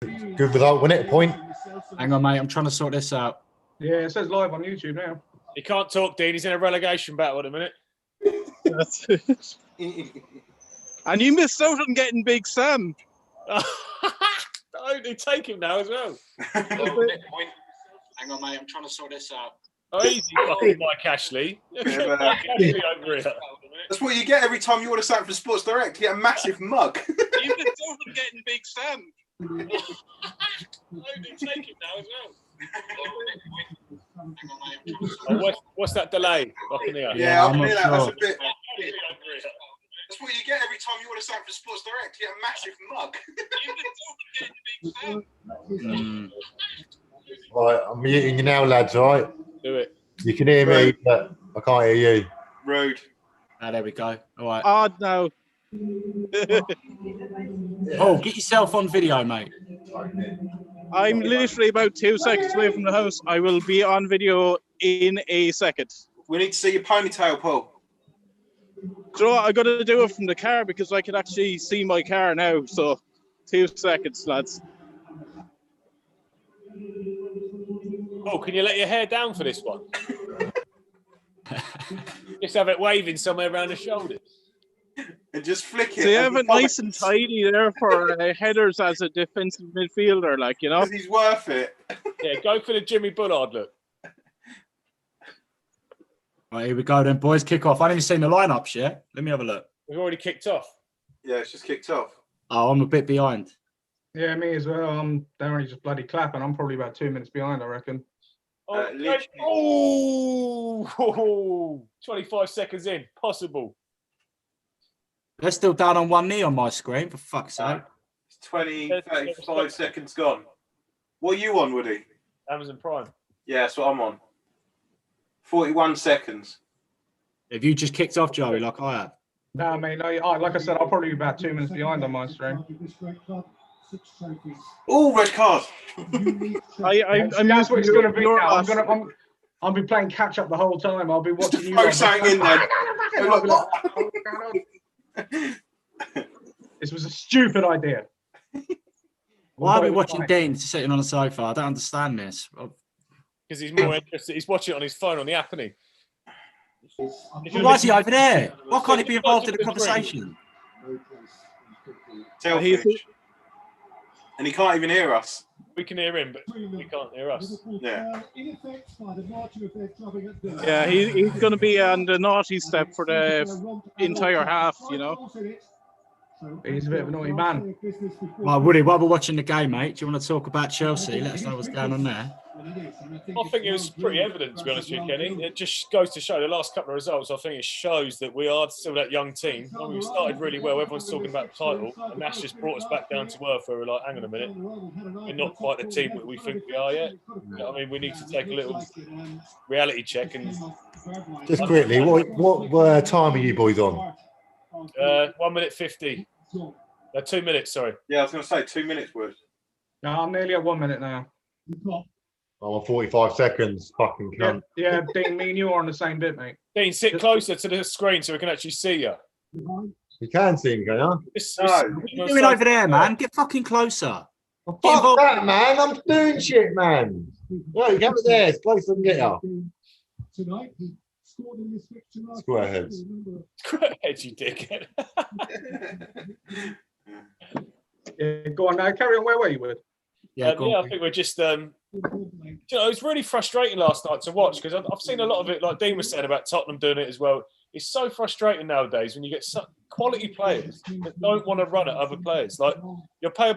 Good result, win it? Point. Hang on, mate. I'm trying to sort this out. Yeah, it says live on YouTube now. He can't talk, Dean. He's in a relegation battle at the minute. That's it. And you missed out on getting Big Sam. Oh, they take him now as well. Hang on, mate. I'm trying to sort this out. Oh, easy, fucking Mike Ashley. Yeah, Mike Ashley over here. That's what you get every time you order something from Sports Direct. You get a massive mug. You missed out on getting Big Sam. Oh, they take him now as well. Oh, what's that delay? Up in here? Yeah, I'm not near that. sure. That's a bit. That's what you get every time you order something from Sports Direct. You get a massive mug. You missed out on getting Big Sam. Right, I'm muting you now, lads. All right. Do it. You can hear me, but I can't hear you. Rude. Ah, there we go. All right. Odd now. Oh, get yourself on video, mate. I'm literally about 2 seconds away from the house. I will be on video in a second. We need to see your ponytail, Paul. Do you know what? I got to do it from the car because I can actually see my car now. So 2 seconds, lads. Oh, can you let your hair down for this one? Just have it waving somewhere around the shoulders. And just flick it. So you have it nice and tidy there for headers as a defensive midfielder, like, you know? Because he's worth it. Yeah, go for the Jimmy Bullard look. Right, here we go then, boys. Kick off. I haven't even seen the lineups yet. Let me have a look. We've already kicked off. Yeah, it's just kicked off. Oh, I'm a bit behind. Yeah, me as well. They're only just bloody clapping. I'm probably about 2 minutes behind, I reckon. Oh, 25 seconds in. Possible. They're still down on 1 knee on my screen, for fuck's sake. It's 35 seconds gone. What are you on, Woody? Amazon Prime. Yeah, that's what I'm on. 41 seconds. Have you just kicked off, Joey, like I have? No, mate, no, like I said, I'll probably be about 2 minutes behind on my stream. Oh, red card. That's what it's going to be now. I'll be playing catch up the whole time. I'll be watching you. Throw something in there. This was a stupid idea. Why are we watching Dean sitting on the sofa? I don't understand this. Because he's more interested. He's watching it on his phone on the app, isn't he? Why is he over there? Why can't he be involved in the conversation? Selfish. And he can't even hear us. We can hear him, but he can't hear us. Yeah. Yeah, he's going to be on the naughty step for the entire half, you know. He's a bit of a naughty man. Well, Woody, while we're watching the game, mate, do you want to talk about Chelsea? Let us know what's going on there. I think it was pretty evident, to be honest with you, Kenny. It just goes to show the last couple of results. I think it shows that we are still that young team. I mean, we started really well. Everyone's talking about the title, and that's just brought us back down to earth where we're like, hang on a minute, we're not quite the team that we think we are yet. I mean, we need to take a little reality check. And just quickly, what time are you boys on? 1 minute 50. 2 minutes, sorry. Yeah, I was going to say 2 minutes worth. No, I'm nearly at 1 minute now. I'm on 45 seconds. Fucking cunt. Yeah, Dean, me and you are on the same bit, mate. Dean, sit closer to the screen so we can actually see you. You can see me, can you? What are you doing over there, man? Get fucking closer. Fuck that, man. I'm doing shit, man. No, get it there. As close as I can get you. Tonight, he scored in this fixture. Squareheads. Squareheads, you dickhead. Yeah, go on now. Carry on. Where were you with? Yeah, I think we're just, you know, it was really frustrating last night to watch because I've seen a lot of it, like Dean was saying about Tottenham doing it as well. It's so frustrating nowadays when you get quality players that don't want to run at other players. Like, they'll play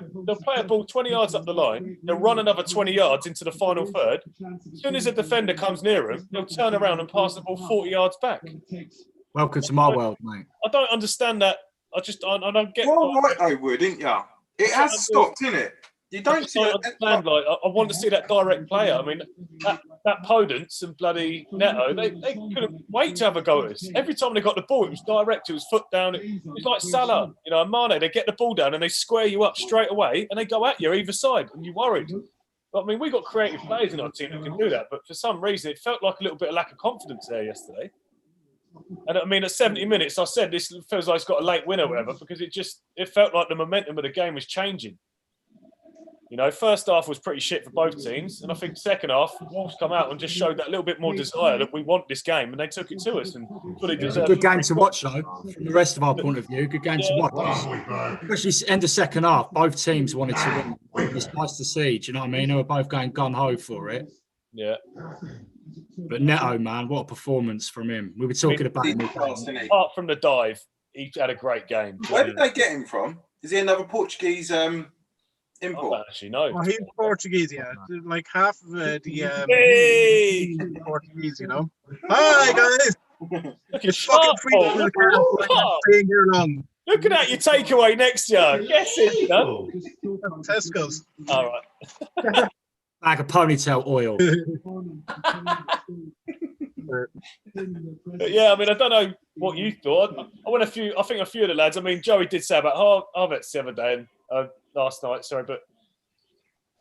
a ball 20 yards up the line, they'll run another 20 yards into the final third. As soon as a defender comes near him, they'll turn around and pass the ball 40 yards back. Welcome to my world, mate. I don't understand that. I don't get. Well, right, they would, didn't you? It has stopped, isn't it? You don't see understand, like, I want to see that direct player. I mean, that Podence and bloody Neto, they couldn't wait to have a go at us. Every time they got the ball, it was direct, it was foot down. It was like Salah, you know, and Mane, they get the ball down and they square you up straight away and they go at you either side and you're worried. But, I mean, we've got creative players in our team that can do that, but for some reason it felt like a little bit of lack of confidence there yesterday. And I mean, at 70 minutes, I said this feels like it's got a late win or whatever because it felt like the momentum of the game was changing. You know, first half was pretty shit for both teams, and I think second half, Wolves come out and just showed that little bit more desire that we want this game, and they took it to us and fully It was deserved. a good game to watch, though, from the rest of our point of view. Good game to watch. Especially end of second half, both teams wanted to win. It's nice to see. Do you know what I mean? They were both going gun ho for it. Yeah. But Neto, man, what a performance from him. We were talking about him. Apart from the dive, he had a great game. Where did they get him from? Is he another Portuguese I import? don't actually know. Oh, he's Portuguese, yeah. Like half of the Hey! Portuguese, you know. Hi guys. Look It's fucking free Sharpo. to the car. Oh, Staying here long. looking at your takeaway next year. Guess it, son. Tesco's. All right. Bag of ponytail oil. But yeah, I mean, I don't know what you thought. I think a few of the lads. I mean, Joey did say about Harvets the other day, last night. Sorry, but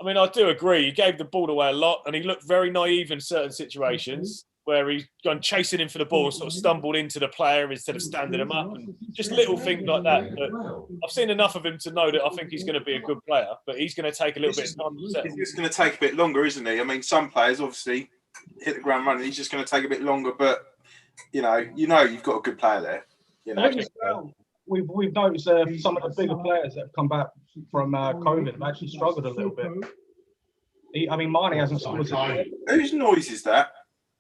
I mean, I do agree. He gave the ball away a lot, and he looked very naive in certain situations where he's gone chasing him for the ball and sort of stumbled into the player instead of standing him up, and just little things like that. But I've seen enough of him to know that I think he's going to be a good player, but he's going to take a little bit of time to settle. It's just going to take a bit longer, isn't he? I mean, some players obviously hit the ground running. He's just going to take a bit longer, but you know, you've got a good player there. You know, We've noticed some of the bigger players that have come back from COVID have actually struggled a little bit. I mean, Marnie hasn't scored. Whose noise is that?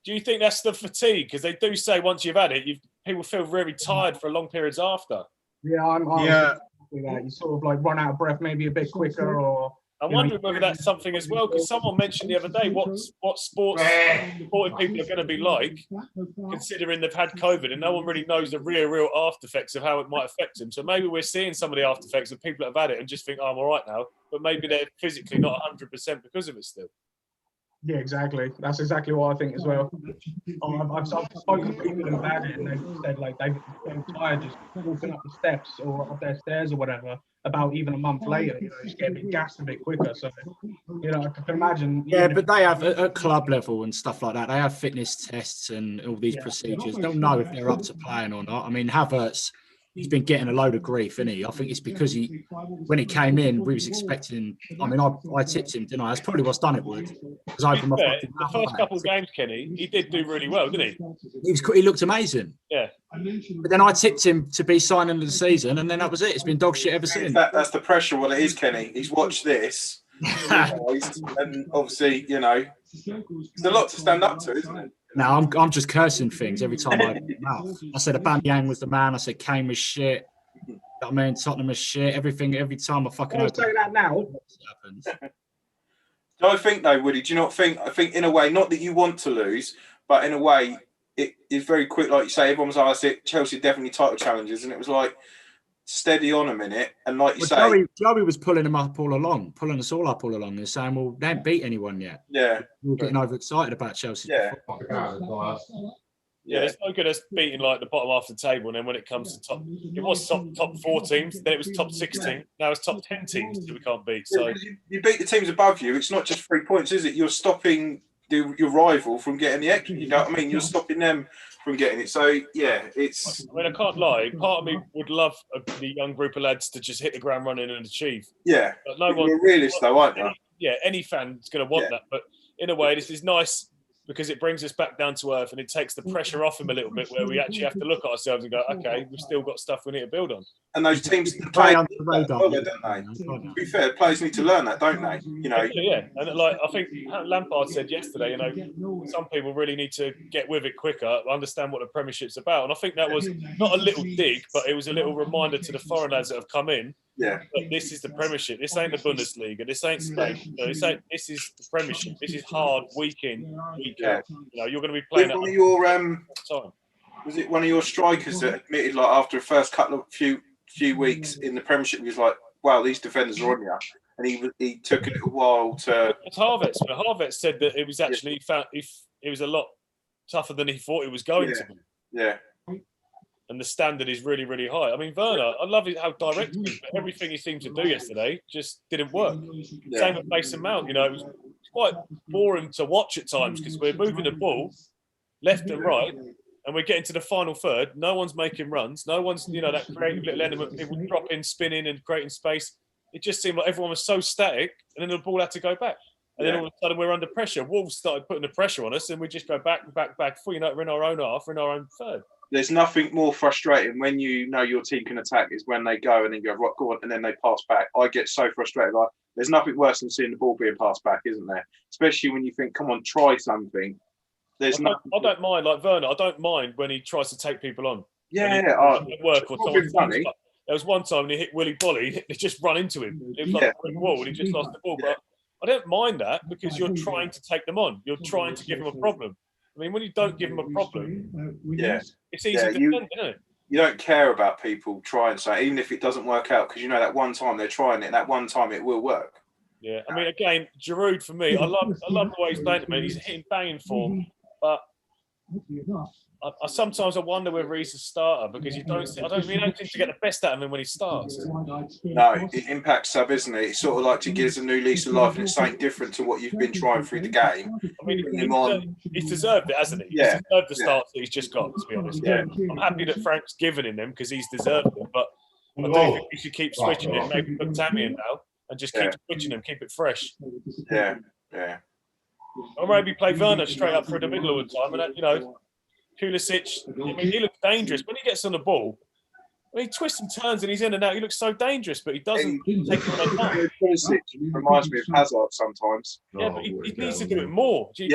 Do you think that's the fatigue? Because they do say once you've had it, people feel very tired for long periods after. Yeah, Yeah. You sort of like run out of breath maybe a bit quicker, or I'm wondering whether that's something as well, because someone mentioned the other day what sporting people are going to be like, considering they've had COVID, and no one really knows the real after effects of how it might affect them. So maybe we're seeing some of the after effects of people that have had it and just think, oh, I'm all right now, but maybe they're physically not 100% because of it still. yeah, exactly. That's exactly what I think as well. I've spoken to people who've had it, and they've said like they're tired just walking up the steps or up their stairs or whatever. About even a month later, just get a bit gassed a bit quicker. So, I can imagine. Yeah, but they have at club level and stuff like that. They have fitness tests and all these procedures. They'll know if they're up to playing or not. I mean, Havertz, he's been getting a load of grief, isn't he? I think it's because when he came in, we was expecting. I mean, I tipped him, didn't I? That's probably what's done it, Wood. Because I opened my fucking the mouth first back. couple of games, Kenny, he did do really well, didn't he? He looked amazing. Yeah. But then I tipped him to be signing of the season, and then that was it. It's been dog shit ever since. That's the pressure. What it is, Kenny. He's watched this, and obviously, there's a lot to stand up to, isn't it? Now I'm just cursing things every time I open my mouth. I said Aubameyang was the man. I said Kane was shit. I mean, Tottenham is shit. Every time I fucking Don't say that now. Do I think though, Woody? Do you not think? I think in a way, not that you want to lose, but in a way, it is very quick. Like you say, everyone was asked it. Chelsea definitely title challenges, and it was like steady on a minute. And like you say, Joey was pulling them up all along, pulling us all up all along, and saying, "Well, they ain't beat anyone yet." Yeah, we were getting overexcited about Chelsea. Yeah. Yeah, it's no good us beating like the bottom half of the table, and then when it comes to it was top 4 teams, then it was top 6 teams, now it's top 10 teams that we can't beat. So you beat the teams above you. It's not just 3 points, is it? You're stopping your rival from getting the extra. You know what I mean? You're stopping them from getting it. So yeah, it's. I mean, I can't lie. Part of me would love the young group of lads to just hit the ground running and achieve. Yeah, but no one. You're a realist, though, aren't you? Yeah, any fan's going to want that. But in a way, this is nice, because it brings us back down to earth and it takes the pressure off him a little bit, where we actually have to look at ourselves and go, okay, we've still got stuff we need to build on. And those teams play under the radar, don't they? To be fair, players need to learn that, don't they? Yeah. And like I think Lampard said yesterday, some people really need to get with it quicker, understand what the Premiership's about. And I think that was not a little dig, but it was a little reminder to the foreign lads that have come in. Yeah. But this is the Premiership. This ain't the Bundesliga. This ain't Spain. This is the Premiership. This is hard, week in, week out. You're going to be playing. One of your was it one of your strikers that admitted, like after the first few weeks in the Premiership, he was like, "Wow, these defenders are on you," and he took a little while to. It's Harvets, but Harvets said that it was actually it was a lot tougher than he thought it was going to be. Yeah. And the standard is really, really high. I mean, Werner, I love how direct he is, but everything he seemed to do yesterday just didn't work. Yeah. Same with Mason Mount. It was quite boring to watch at times, because we're moving the ball left and right, and we're getting to the final third. No one's making runs. No one's, that creative little element, people dropping, spinning and creating space. it just seemed like everyone was so static, and then the ball had to go back. And then all of a sudden we're under pressure. Wolves started putting the pressure on us, and we just go back. Before you know it, we're in our own half, we're in our own third. There's nothing more frustrating when you know your team can attack is when they go and then you go, right, go on, and then they pass back. I get so frustrated. Like, there's nothing worse than seeing the ball being passed back, isn't there? Especially when you think, come on, try something. I don't mind, like Werner, I don't mind when he tries to take people on. Yeah. Work or something. There was one time when he hit Willy Bolly, they just run into him. It was like a brick wall, and he just lost the ball. But I don't mind that because you're trying to take them on. You're trying to give them a problem. I mean, when you don't give them a problem, it's easy to defend, isn't it? You don't care about people trying something, even if it doesn't work out, because you know that one time they're trying it, and that one time it will work. Yeah, I mean, again, Giroud for me, I love the way he's playing. He's hitting banging form, but I sometimes wonder whether he's a starter because we don't seem to get the best out of him when he starts. No, it impacts sub, isn't it? It's sort of like to give us a new lease of life, and it's something different to what you've been trying through the game. I mean, he's deserved it, hasn't he? Yeah. He's deserved the start that he's just got, to be honest. Yeah. I'm happy that Frank's given him them because he's deserved them, but I do think we should keep switching it. Maybe put Tammy in now and just keep switching them, keep it fresh. Yeah. Or maybe play Werner straight up through the middle all the time, and Pulisic, I mean, he looks dangerous. When he gets on the ball, he twists and turns and he's in and out. He looks so dangerous, but he doesn't take it on. Pulisic reminds me of Hazard sometimes. Yeah, but he needs to do it more. Two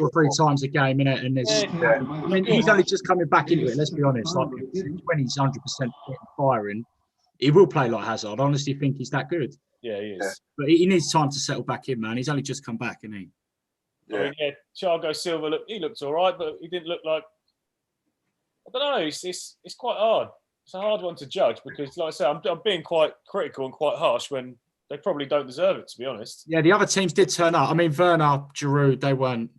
or three times a game, innit? And there's, I mean, he's only just coming back into it. Let's be honest. Like, when he's 100% firing, he will play like Hazard. I honestly think he's that good. Yeah, he is. But he needs time to settle back in, man. He's only just come back, isn't he? Yeah. I mean, Thiago Silva, he looks all right, but he didn't look like. I don't know. It's quite hard. It's a hard one to judge because, like I say, I'm being quite critical and quite harsh when they probably don't deserve it, to be honest. Yeah, the other teams did turn up. I mean, Werner, Giroud, they weren't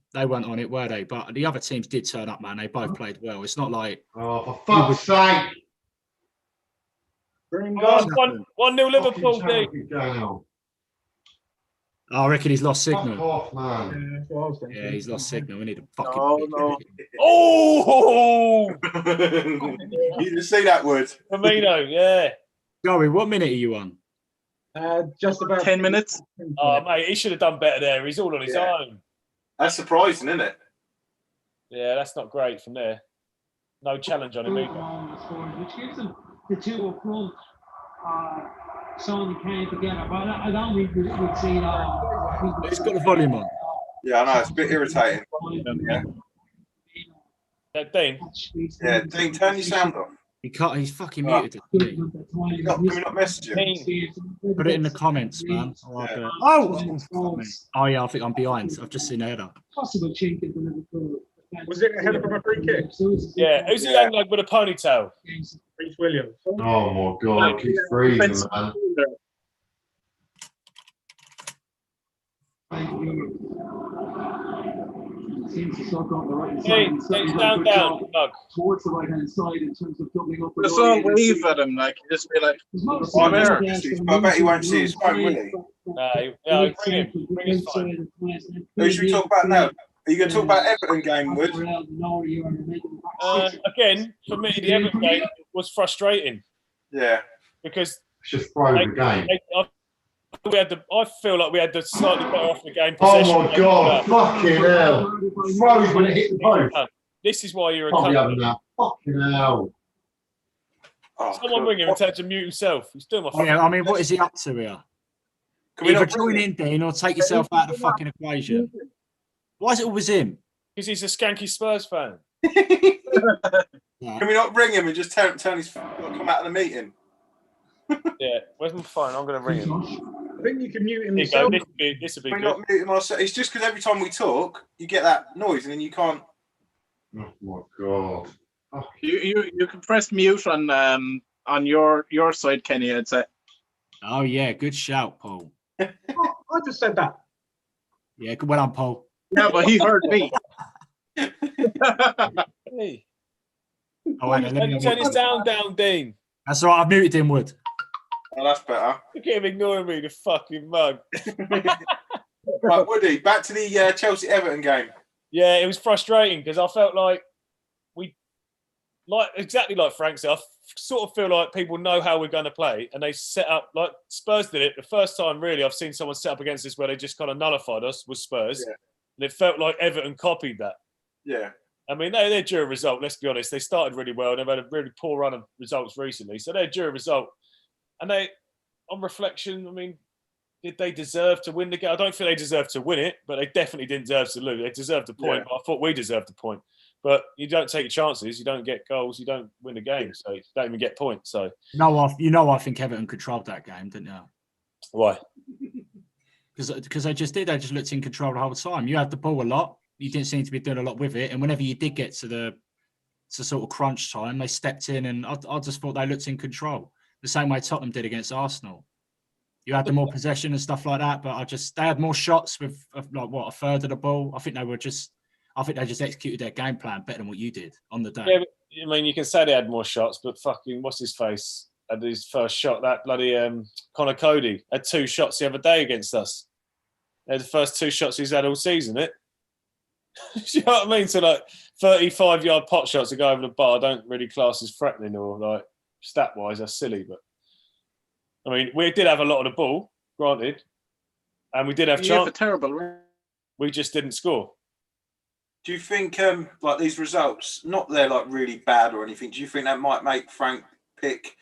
on it, were they? But the other teams did turn up, man. They both played well. It's not like for fuck's sake. 1-0 Liverpool. I reckon he's lost signal. Fuck off, man. Yeah, he's lost signal. We need a fucking. Oh! You didn't see that word. Firmino, yeah. Joey, what minute are you on? Just about 10 minutes. Oh, mate, he should have done better there. He's all on his own. That's surprising, isn't it? Yeah, that's not great from there. No challenge on him either. Which gives them the two up front. Son came together, but I don't think we'd see that. He's got the volume on. Yeah, I know. It's a bit irritating. Yeah, Dean. Yeah, Dean, turn your sound off. He can't. He's fucking muted. Can we not message him? Put it in the comments, man. Yeah. Oh yeah, I think I'm behind. I've just seen a header. Possible chink in the Liverpool. Was it a header from a free kick? Yeah, who's the young lad with a ponytail? Reece Williams. Oh my God, he's freezing, man. Seems to suck on the right side. Hey, down, Doug. Towards the right hand side in terms of doubling up. Just don't wave at him, like just be like, I bet he won't see his phone, will he? No, bring him. Bring his phone. Who should we talk about now? Are you going to talk about Everton game, Wood? Again, for me, the Everton game was frustrating. Yeah. Because it's just throw the game. I feel like we had the slightly better off the game possession. Oh my God, fucking hell. Froze when it hit the post. This is why you're a cunt. Fucking hell. Someone ring him and tell him to mute himself. He's doing my I mean, what is he up to here? Either join in, Dean, or take yourself out of the fucking equation. Why is it always him? Because he's a skanky Spurs fan. Can we not ring him and just tell his come out of the meeting? Yeah, where's my phone? I'm going to ring him. I think you can mute him yourself. This would be good. Not mute him ourselves. It's just because every time we talk, you get that noise and then you can't. Oh my God. Oh. You can press mute on your side, Kenny, I'd say. Oh yeah, good shout, Paul. I just said that. Yeah, good well on, Paul. Yeah, but he heard me. Hey. Oh, wait, let me turn his sound down, Dean. That's all right, I've muted him, Wood. Oh, that's better. Look at him ignoring me, the fucking mug. Right, Woody, back to the Chelsea-Everton game. Yeah, it was frustrating because I felt like like exactly like Frank said, I sort of feel like people know how we're going to play, and they set up like Spurs did it. The first time really I've seen someone set up against us where they just kind of nullified us was Spurs, Yeah. and it felt like Everton copied that. Yeah. I mean, they're due a result. Let's be honest. They started really well. They've had a really poor run of results recently, so they're due a result. And they, on reflection, I mean, did they deserve to win the game? I don't think they deserved to win it, but they definitely didn't deserve to lose. They deserved a point, but I thought we deserved a point. But you don't take your chances. You don't get goals. You don't win the game. So you don't even get points. So I think Everton controlled that game, didn't you? Why? Because they just did. They just looked in control the whole time. You had the ball a lot. You didn't seem to be doing a lot with it. And whenever you did get to sort of crunch time, they stepped in, and I just thought they looked in control. The same way Tottenham did against Arsenal. You had the more possession and stuff like that, but they had more shots with like a third of the ball. I think they just executed their game plan better than what you did on the day. Yeah, but, I mean, you can say they had more shots, but fucking what's his face had his first shot. That bloody Connor Cody had 2 shots the other day against us. They're the first 2 shots he's had all season. Do you know what I mean? So like 35-yard pot shots to go over the bar don't really class as threatening or like stat wise. That's silly, but I mean, we did have a lot of the ball, granted, and we did have chances. Terrible. We just didn't score. Do you think like these results, not they're like really bad or anything? Do you think that might make Frank pick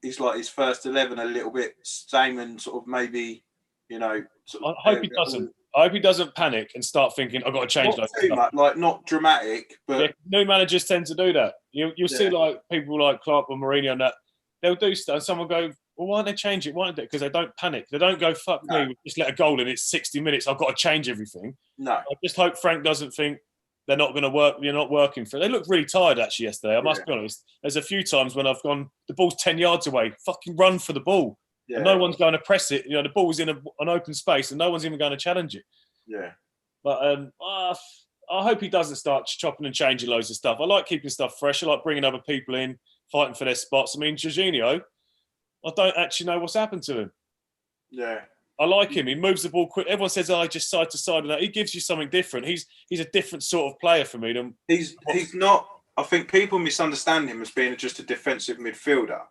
his first 11 a little bit same and sort of maybe, you know? I hope he doesn't. I hope he doesn't panic and start thinking, I've got to change not too much, like not dramatic, but yeah, new managers tend to do that. You'll see like people like Clark or Mourinho and that they'll do stuff. And someone go, well, why don't they change it? Why don't they? Because they don't panic. They don't go, fuck me, we just let a goal in. It's 60 minutes. I've got to change everything. No, I just hope Frank doesn't think they're not going to work. You're not working for it. They looked really tired actually yesterday. I must be honest. There's a few times when I've gone, the ball's 10 yards away. Fucking run for the ball. Yeah. And no one's going to press it. You know, the ball was in an open space and no one's even going to challenge it. Yeah. But I hope he doesn't start chopping and changing loads of stuff. I like keeping stuff fresh. I like bringing other people in, fighting for their spots. I mean, Jorginho, I don't actually know what's happened to him. Yeah. I like him. He moves the ball quick. Everyone says, just side to side. And that. He gives you something different. He's a different sort of player for me. Than he's not. I think people misunderstand him as being just a defensive midfielder.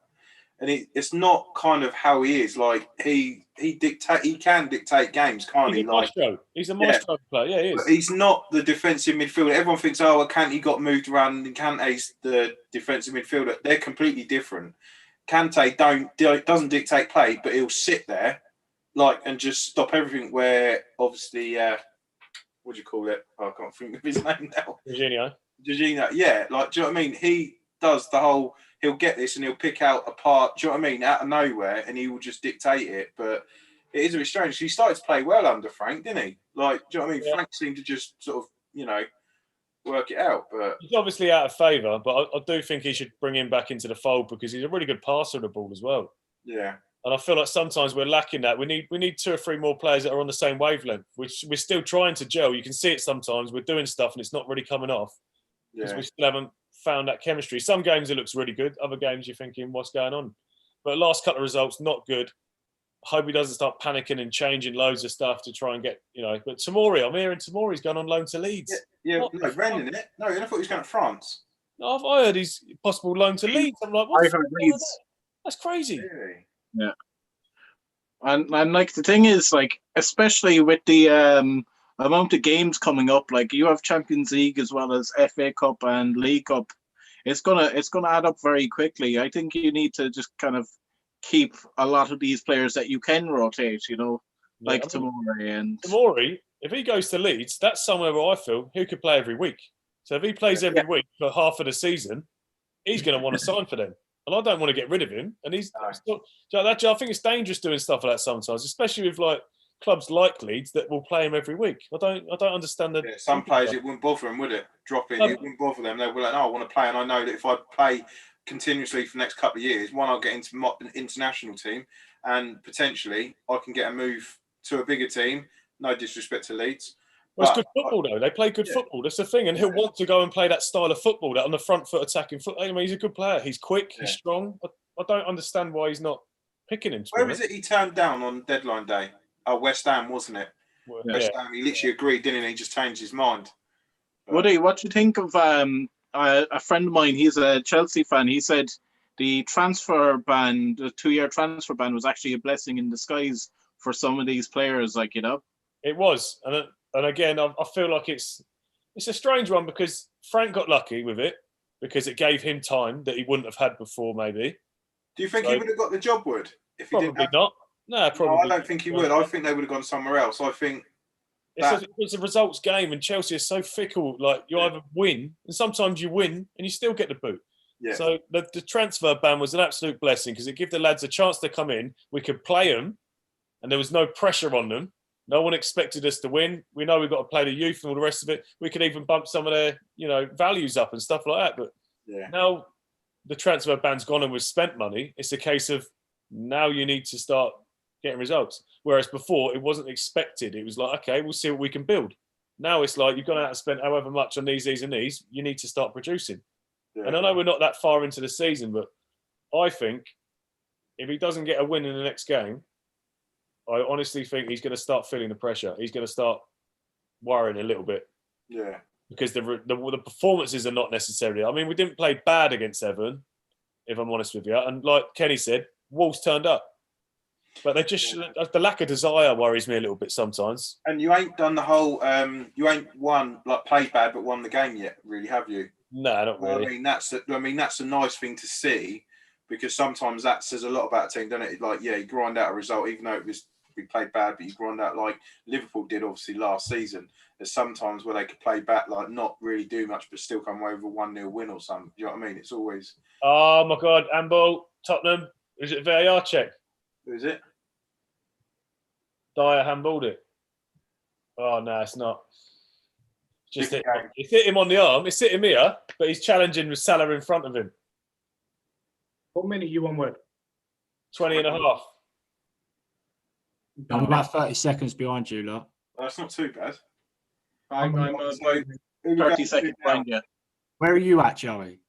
And it's not kind of how he is. Like he can dictate games, can't he? He's a maestro player. Yeah, he is. But he's not the defensive midfielder. Everyone thinks, Kante got moved around, and Kante's the defensive midfielder. They're completely different. Kante doesn't dictate play, but he'll sit there, and just stop everything. Where obviously, what do you call it? I can't think of his name now. Jorginho, yeah. Do you know what I mean? He does the whole. He'll get this and he'll pick out a part, do you know what I mean, out of nowhere, and he will just dictate it. But it is a bit strange. He started to play well under Frank, didn't he? Do you know what I mean? Yeah. Frank seemed to just sort of, work it out. But he's obviously out of favour, but I do think he should bring him back into the fold because he's a really good passer of the ball as well. Yeah. And I feel like sometimes we're lacking that. We need 2 or 3 more players that are on the same wavelength, which we're still trying to gel. You can see it sometimes. We're doing stuff and it's not really coming off because we still haven't found that chemistry. Some games it looks really good. Other games you're thinking, what's going on? But last couple of results, not good. I hope he doesn't start panicking and changing loads of stuff to try and get, But I'm hearing Tomori's going on loan to Leeds. Yeah, Rennes, isn't it? No, I thought he was going to France. No, I heard he's possible loan to Leeds. I'm like, what? That's crazy. Really? Yeah. And the thing is, especially with the amount of games coming up, you have Champions League as well as FA Cup and League Cup. It's gonna add up very quickly. I think you need to just kind of keep a lot of these players that you can rotate, Tomori and Tomori. If he goes to Leeds, that's somewhere where I feel he could play every week. So if he plays every week for half of the season, he's going to want to sign for them. And I don't want to get rid of him. And he's still, I think it's dangerous doing stuff like that sometimes, especially with clubs like Leeds that will play him every week. I don't understand that. Yeah, some players it wouldn't bother them, would it? Dropping it wouldn't bother them. They'll be like, no, I want to play, and I know that if I play continuously for the next couple of years, one, I'll get into an international team, and potentially I can get a move to a bigger team. No disrespect to Leeds. Well, it's good football though. They play good football. That's the thing, and he'll want to go and play that style of football, that on the front foot attacking football. I mean, he's a good player. He's quick. He's strong. I don't understand why he's not picking him. Where was it he turned down on deadline day? Oh, West Ham, wasn't it? West Ham. He literally agreed, didn't he? He just changed his mind. Woody, what do you think of a friend of mine, he's a Chelsea fan. He said the transfer ban, the 2-year transfer ban, was actually a blessing in disguise for some of these players. Like, you know, It was, and again, I feel like it's a strange one because Frank got lucky with it because it gave him time that he wouldn't have had before. Maybe. Do you think he would have got the job, Wood, if he didn't? Probably not. No, probably. No, I don't think he would. I think they would have gone somewhere else. I think it's a results game, and Chelsea is so fickle. Like you either win, and sometimes you win, and you still get the boot. Yeah. So the transfer ban was an absolute blessing because it gave the lads a chance to come in. We could play them, and there was no pressure on them. No one expected us to win. We know we've got to play the youth and all the rest of it. We could even bump some of their, values up and stuff like that. But now the transfer ban's gone and we've spent money. It's a case of now you need to start getting results. Whereas before it wasn't expected. It was like, okay, we'll see what we can build. Now it's like you've gone out and spent however much on these, and these. You need to start producing. Yeah. And I know we're not that far into the season, but I think if he doesn't get a win in the next game, I honestly think he's going to start feeling the pressure. He's going to start worrying a little bit. Yeah. Because the performances are not necessarily. I mean, we didn't play bad against Everton, if I'm honest with you. And like Kenny said, Wolves turned up. But they just the lack of desire worries me a little bit sometimes. And you ain't done the whole you ain't won, like played bad but won the game yet, really, have you? No, not really. I mean that's a nice thing to see, because sometimes that says a lot about a team, doesn't it? Like, you grind out a result, even though we played bad, but you grind out like Liverpool did obviously last season. There's sometimes where they could play back, like not really do much, but still come away with a 1-0 win or something. Do you know what I mean? It's always. Oh my God, handball, Tottenham. Is it VAR check? Who is it? Dyer handballed it. Oh no, it's not. Just it's hit him on the arm. It's hit him here, but he's challenging with Salah in front of him. What minute you on with? 20 and a half. I'm about 30 seconds behind you, lot. That's not too bad. I'm about 30 seconds behind you. Where are you at, Joey?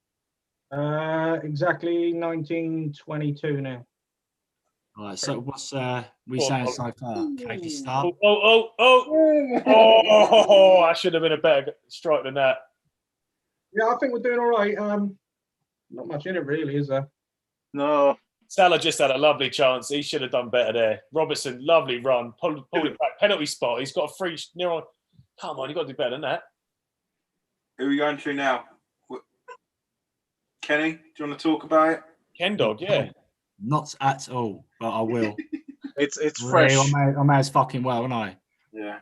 Exactly 1922 now. All right, so what's we saying so far? Katie start. Oh, I should have been a better strike than that. Yeah, I think we're doing all right. Not much in it really, is there? No. Salah just had a lovely chance. He should have done better there. Robertson, lovely run. Pulled it back. Penalty spot. He's got a free near on. Come on, you got to do better than that. Who are we going to now? Kenny, do you want to talk about it? Ken Dog, yeah. Not at all, but I will. It's fresh. I may as fucking well, aren't I? Yeah.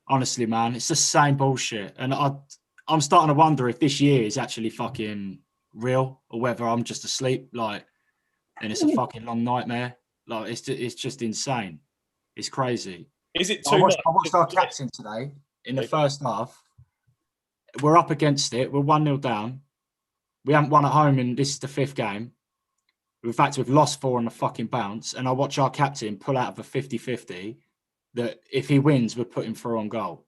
Honestly, man, it's the same bullshit. And I'm starting to wonder if this year is actually fucking real or whether I'm just asleep. Like, and it's a fucking long nightmare. Like, it's just insane. It's crazy. Is it too much? I watched our captain today in the first half. We're up against it. We're 1-0 down. We haven't won at home, and this is the 5th game. In fact, we've lost 4 on the fucking bounce. And I watch our captain pull out of a 50-50 that if he wins, we're putting through on goal.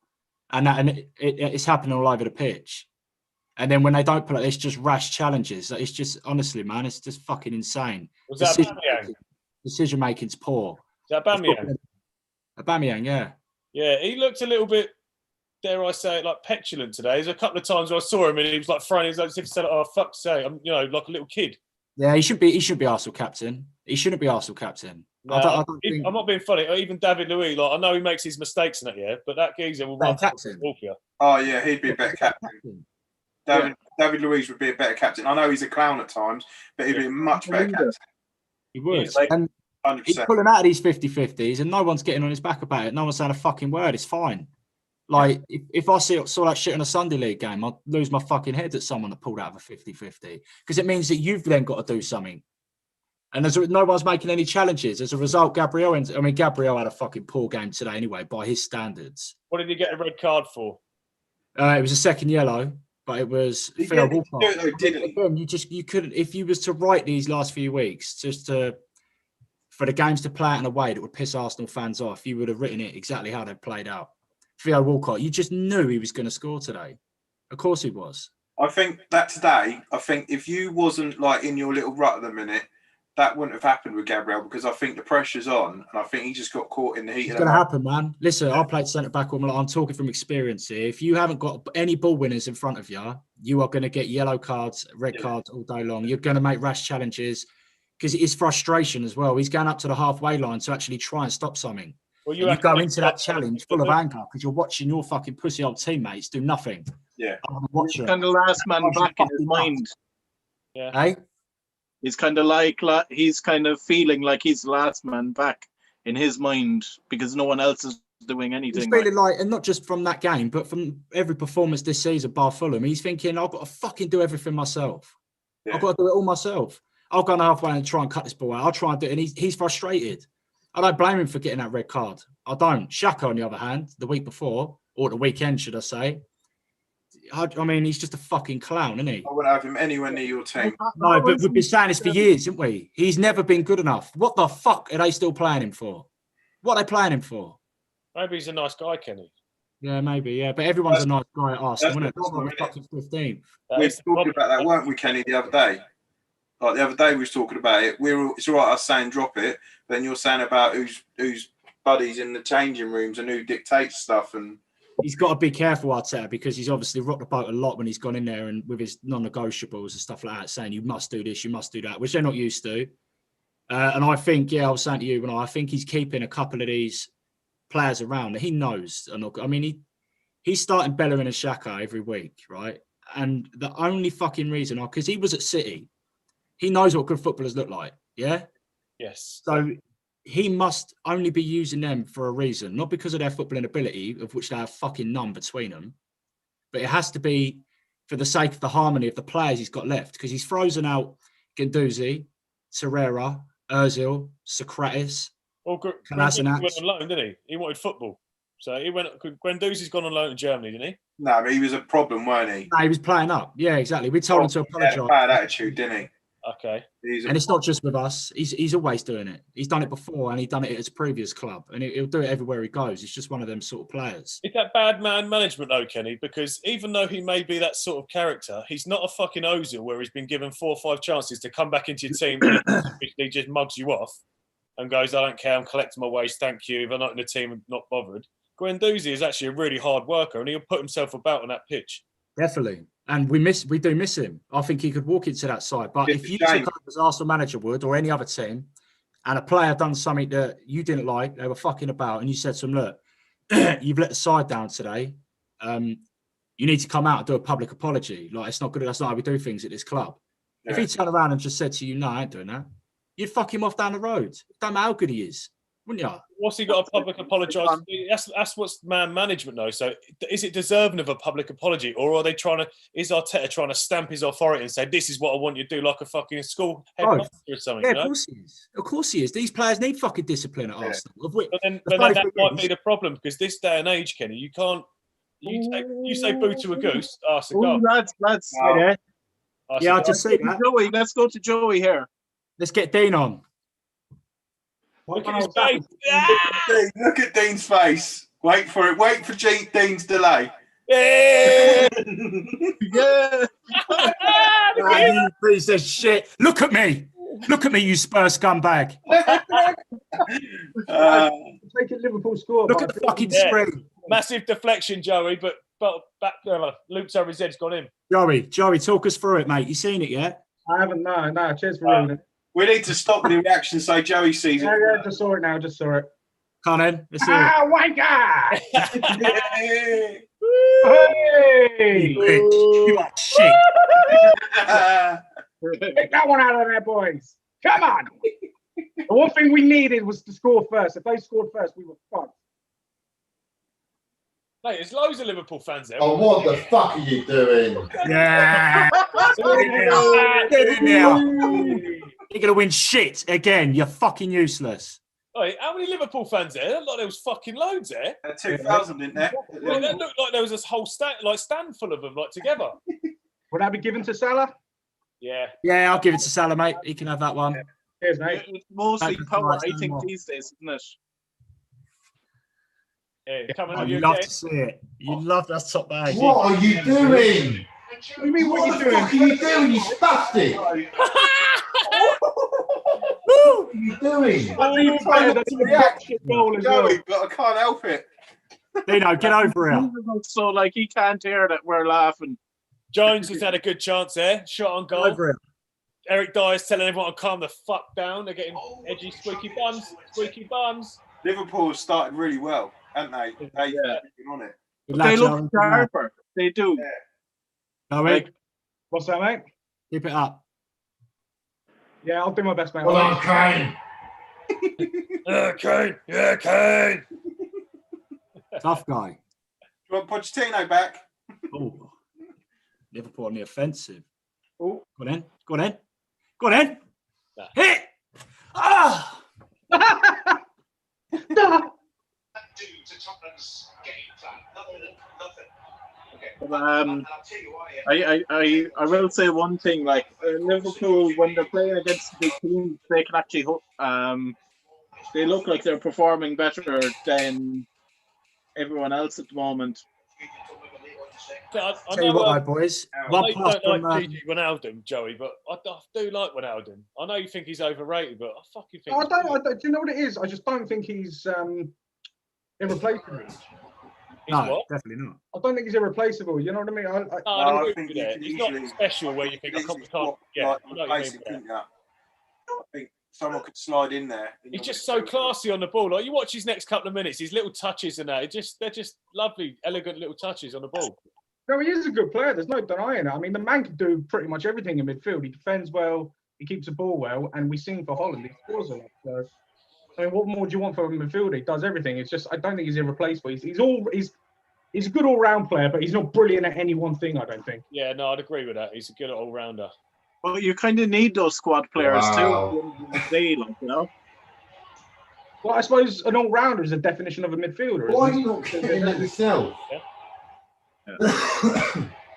And it's happening all over the pitch. And then when they don't pull it, it's just rash challenges. It's just, honestly, man, it's just fucking insane. Was that Aubameyang? Decision making's poor. Is that Aubameyang? Aubameyang, yeah. Yeah, he looked a little bit, dare I say it, like petulant today. There's a couple of times where I saw him and he was like throwing his, like, as if he said, "Oh, fuck's sake," I'm, like a little kid. Yeah, he should be Arsenal captain. He shouldn't be Arsenal captain. No, I'm not being funny. Even David Luiz, like I know he makes his mistakes in that, yeah, but that geezer will run captain. Oh yeah, he'd be a better captain. David Luiz would be a better captain. I know he's a clown at times, but he'd be a much better captain. He would. And 100%. He's pulling out of these 50-50s and no one's getting on his back about it. No one's saying a fucking word. It's fine. Like, if I saw that shit in a Sunday League game, I'd lose my fucking head at someone that pulled out of a 50-50 because it means that you've then got to do something. And no one's making any challenges. As a result, Gabriel had a fucking poor game today anyway, by his standards. What did he get a red card for? It was a second yellow, but it was Theo Walcott. Again, you couldn't, if you was to write these last few weeks, for the games to play out in a way that would piss Arsenal fans off, you would have written it exactly how they played out. Theo Walcott, you just knew he was going to score today. Of course he was. I think that today, if you wasn't like in your little rut at the minute, that wouldn't have happened with Gabriel, because I think the pressure's on and I think he just got caught in the heat. It's going to happen, man. Listen, I played centre back. I'm talking from experience here. If you haven't got any ball winners in front of you, you are going to get yellow cards, red cards all day long. You're going to make rash challenges because it is frustration as well. He's going up to the halfway line to actually try and stop something. Well, You go into that challenge full of anger because you're watching your fucking pussy old teammates do nothing. Yeah. He's kind of last man back in his mind. Yeah. Hey? He's kind of like he's kind of feeling like he's the last man back in his mind because no one else is doing anything. He's feeling like, and not just from that game, but from every performance this season, bar Fulham, he's thinking, I've got to fucking do everything myself. Yeah. I've got to do it all myself. I'll go halfway and try and cut this ball out. I'll try and do it. And he's frustrated. I don't blame him for getting that red card. I don't. Xhaka, on the other hand, the week before, or the weekend, should I say, I mean, he's just a fucking clown, isn't he? I wouldn't have him anywhere near your team. No, but we've been saying this for years, haven't we? He's never been good enough. What the fuck are they still playing him for? What are they playing him for? Maybe he's a nice guy, Kenny. Yeah, maybe, yeah. But everyone's a nice guy at Arsenal, isn't it? That's That's why the we're fucking 15. We were talking about that, weren't we, Kenny, the other day? Like the other day we was talking about it. It's all right us saying drop it, but then you're saying about who's buddies in the changing rooms and who dictates stuff. And he's got to be careful, Arteta, because he's obviously rocked the boat a lot when he's gone in there and with his non-negotiables and stuff like that, saying you must do this, you must do that, which they're not used to. And I think, I was saying to you, I think he's keeping a couple of these players around that he knows. I mean, he's starting Bellerin and Xhaka every week, right? And the only fucking reason, because he was at City, he knows what good footballers look like, yeah? Yes. So he must only be using them for a reason, not because of their footballing ability, of which they have fucking none between them, but it has to be for the sake of the harmony of the players he's got left, because he's frozen out Guendouzi, Torreira, Ozil, Socrates, Well, Guendouzi went on loan, didn't he? He wanted football. So he went. Guendouzi's gone on loan to Germany, didn't he? no, but he was a problem, weren't he? No, he was playing up. Yeah, exactly. We told him to He had a apologise. bad attitude, didn't he? Okay. And it's not just with us. He's always doing it. He's done it before, and he's done it at his previous club, and he'll do it everywhere he goes. He's just one of them sort of players. Is that bad man management, though, Kenny? Because even though he may be that sort of character, he's not a fucking Ozil where he's been given 4 or 5 chances to come back into your team and he just mugs you off and goes, I don't care, I'm collecting my wage, thank you. If I'm not in the team, I'm not bothered. Guendouzi is actually a really hard worker, and he'll put himself about on that pitch. Definitely. And we do miss him. I think he could walk into that side. But if you took over as Arsenal manager would, or any other team, and a player done something that you didn't like, they were fucking about, and you said to them, look, you've let the side down today. You need to come out and do a public apology. Like, it's not good. That's not how we do things at this club. Yeah. If he turned around and just said to you, no, I ain't doing that, you'd fuck him off down the road. Don't matter how good he is. Wouldn't you? What's he got a public apologise? That's what's man management though. So is it deserving of a public apology, or are they is Arteta trying to stamp his authority and say this is what I want you to do, like a fucking school headmaster or something? Yeah, of course he is. Of course he is. These players need fucking discipline at Arsenal. But then that might be the problem, because this day and age, Kenny, you can't. You say boo to a goose, ask a guy. Lads. Yeah, I just say that. Joey, let's go to Joey here. Let's get Dean on. Look at his face. Look at Dean's face. Wait for it. Wait for Dean's delay. Yeah. Yeah. You piece of shit. Look at me. Look at me, you Spurs scumbag. Taking Liverpool score. Look at the fucking screen. Massive deflection, Joey, but back loops over his head's gone in. Joey, talk us through it, mate. You seen it yet? I haven't. No. Cheers for ruining it. We need to stop the reaction so Joey sees it. Yeah, just saw it now. Just saw it. Come on, let's hear it. Wanker! Hey! You are shit. Take that one out of there, boys. Come on. The one thing we needed was to score first. If they scored first, we were fucked. Mate, there's loads of Liverpool fans there. Oh, what the fuck are you doing? Yeah. Get in there. You're going to win shit again. You're fucking useless. Wait, how many Liverpool fans there? Looked like there was fucking loads there. 2,000, didn't there? Well, that looked like there was this whole stand full of them, like together. Would that be given to Salah? Yeah. Yeah, I'll give it to Salah, mate. He can have that one. Cheers, mate. It's mostly power, I think, these days, isn't it? Yeah, coming You love to see it. You love that top bag. What are you doing? What do you mean, what are you What the fuck are you doing, you spastic? What are you doing? Joey, but I can't help it. Dino, get over here. So, like, he can't hear that we're laughing. Jones has had a good chance there. Shot on goal. Over it. Eric Dyer's telling everyone to calm the fuck down. They're getting edgy, squeaky bums. Squeaky bums. Liverpool have started really well, haven't they? They've been on it. Good They lad, look Joe. sharper. They do. Yeah. No, Like, What's that, mate? keep it up. Yeah, I'll do my best, mate. Well done, Kane. Kane. Yeah, Kane. Tough guy. Do you want Pochettino back? Oh, Liverpool on the offensive. Oh. Go on in. Go on in. Go on in. Nah. Hit. Ah. I will say one thing. Like Liverpool, when they're playing against big teams, they can actually they look like they're performing better than everyone else at the moment. I Tell you what, though, boys. I One know you pass don't from. like Gigi Wijnaldum, Joey, but I do like Wijnaldum. I know you think he's overrated, but I fucking think. I don't. Do you know what it is? I just don't think he's irreplaceable. He's No, what? definitely not. I don't think he's irreplaceable. You know what I mean? No, No, I I agree think with you that. can He's not easily- special where you think I Easily can't. swap, Yeah, like, I know what you replace mean it, by that. couldn't you? I think someone could slide in there. He's just so classy on the ball. Like you watch his next couple of minutes, his little touches and that. They're just lovely, elegant little touches on the ball. No, he is a good player. There's no denying it. I mean, the man can do pretty much everything in midfield. He defends well, he keeps the ball well, and we sing for Holland. He scores a lot. So, I mean, what more do you want from a midfielder? He does everything. It's just I don't think he's irreplaceable. He's a good all-round player, but he's not brilliant at any one thing. I don't think. Yeah, no, I'd agree with that. He's a good all-rounder. But you kind of need those squad players Wow. too. You know. Well, I suppose an all-rounder is a definition of a midfielder. Why are Isn't you not getting that yourself?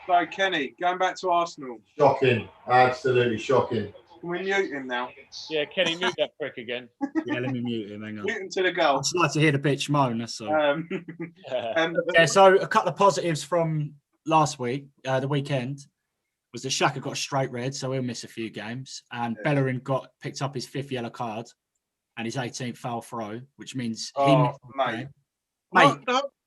So, Kenny, going back to Arsenal, Shocking. Absolutely shocking. can we mute him now? Yeah, Kenny, mute that prick again. Yeah, let me mute him. Hang on. Mute him to the I'd goal. just like to hear the bitch moan. That's all. Um, Yeah, so a couple of positives from last week, the weekend, was that Xhaka got a straight red, so he'll miss a few games. And Yeah. Bellerin picked up his 5th yellow card and his 18th foul throw, which means he Oh, missed the mate. game. Mate,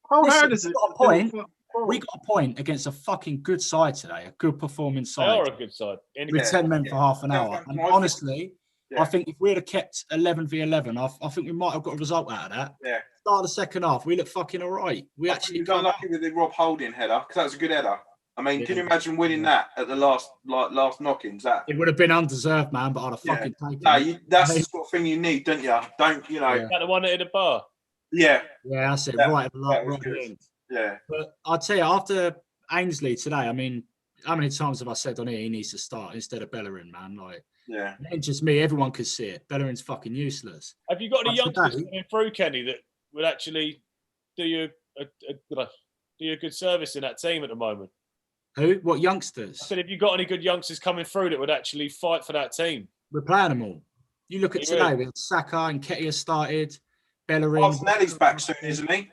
How listen, hard is it? we got a point. We got a point against a fucking good side today, a good performing They are side a good side. with Yeah, 10 men for half an Yeah, hour. that's And nice. honestly, Yeah. I think if we'd have kept 11 v 11, I think we might have got a result out of that. Yeah. Start of the second half, we looked fucking all right. We I actually think we got come out. lucky with the Rob Holding header because that was a good header. I mean, can you Yeah. imagine winning that at the last knock-ins? That It would have been undeserved, man, but I'd have Yeah. fucking taken no, it. that's the sort of thing you need, don't you? Don't you know? Yeah. Is that the one that hit the bar? Yeah, Yeah, that's it. That- right at the that was right good. end. yeah. But I'll tell you, after Ainsley today, I mean, how many times have I said on here he needs to start instead of Bellerin, man? Like, Yeah. it ain't just me. Everyone could see it. Bellerin's fucking useless. Have you got any But youngsters today- coming through, Kenny, that would actually do you a good service in that team at the moment? Who? What I youngsters? said, have you got any good youngsters coming through that would actually fight for that team? We're playing them all. You look at You today, will. we had Saka and Ketia started. Bellerin. Martinelli's back soon, isn't he?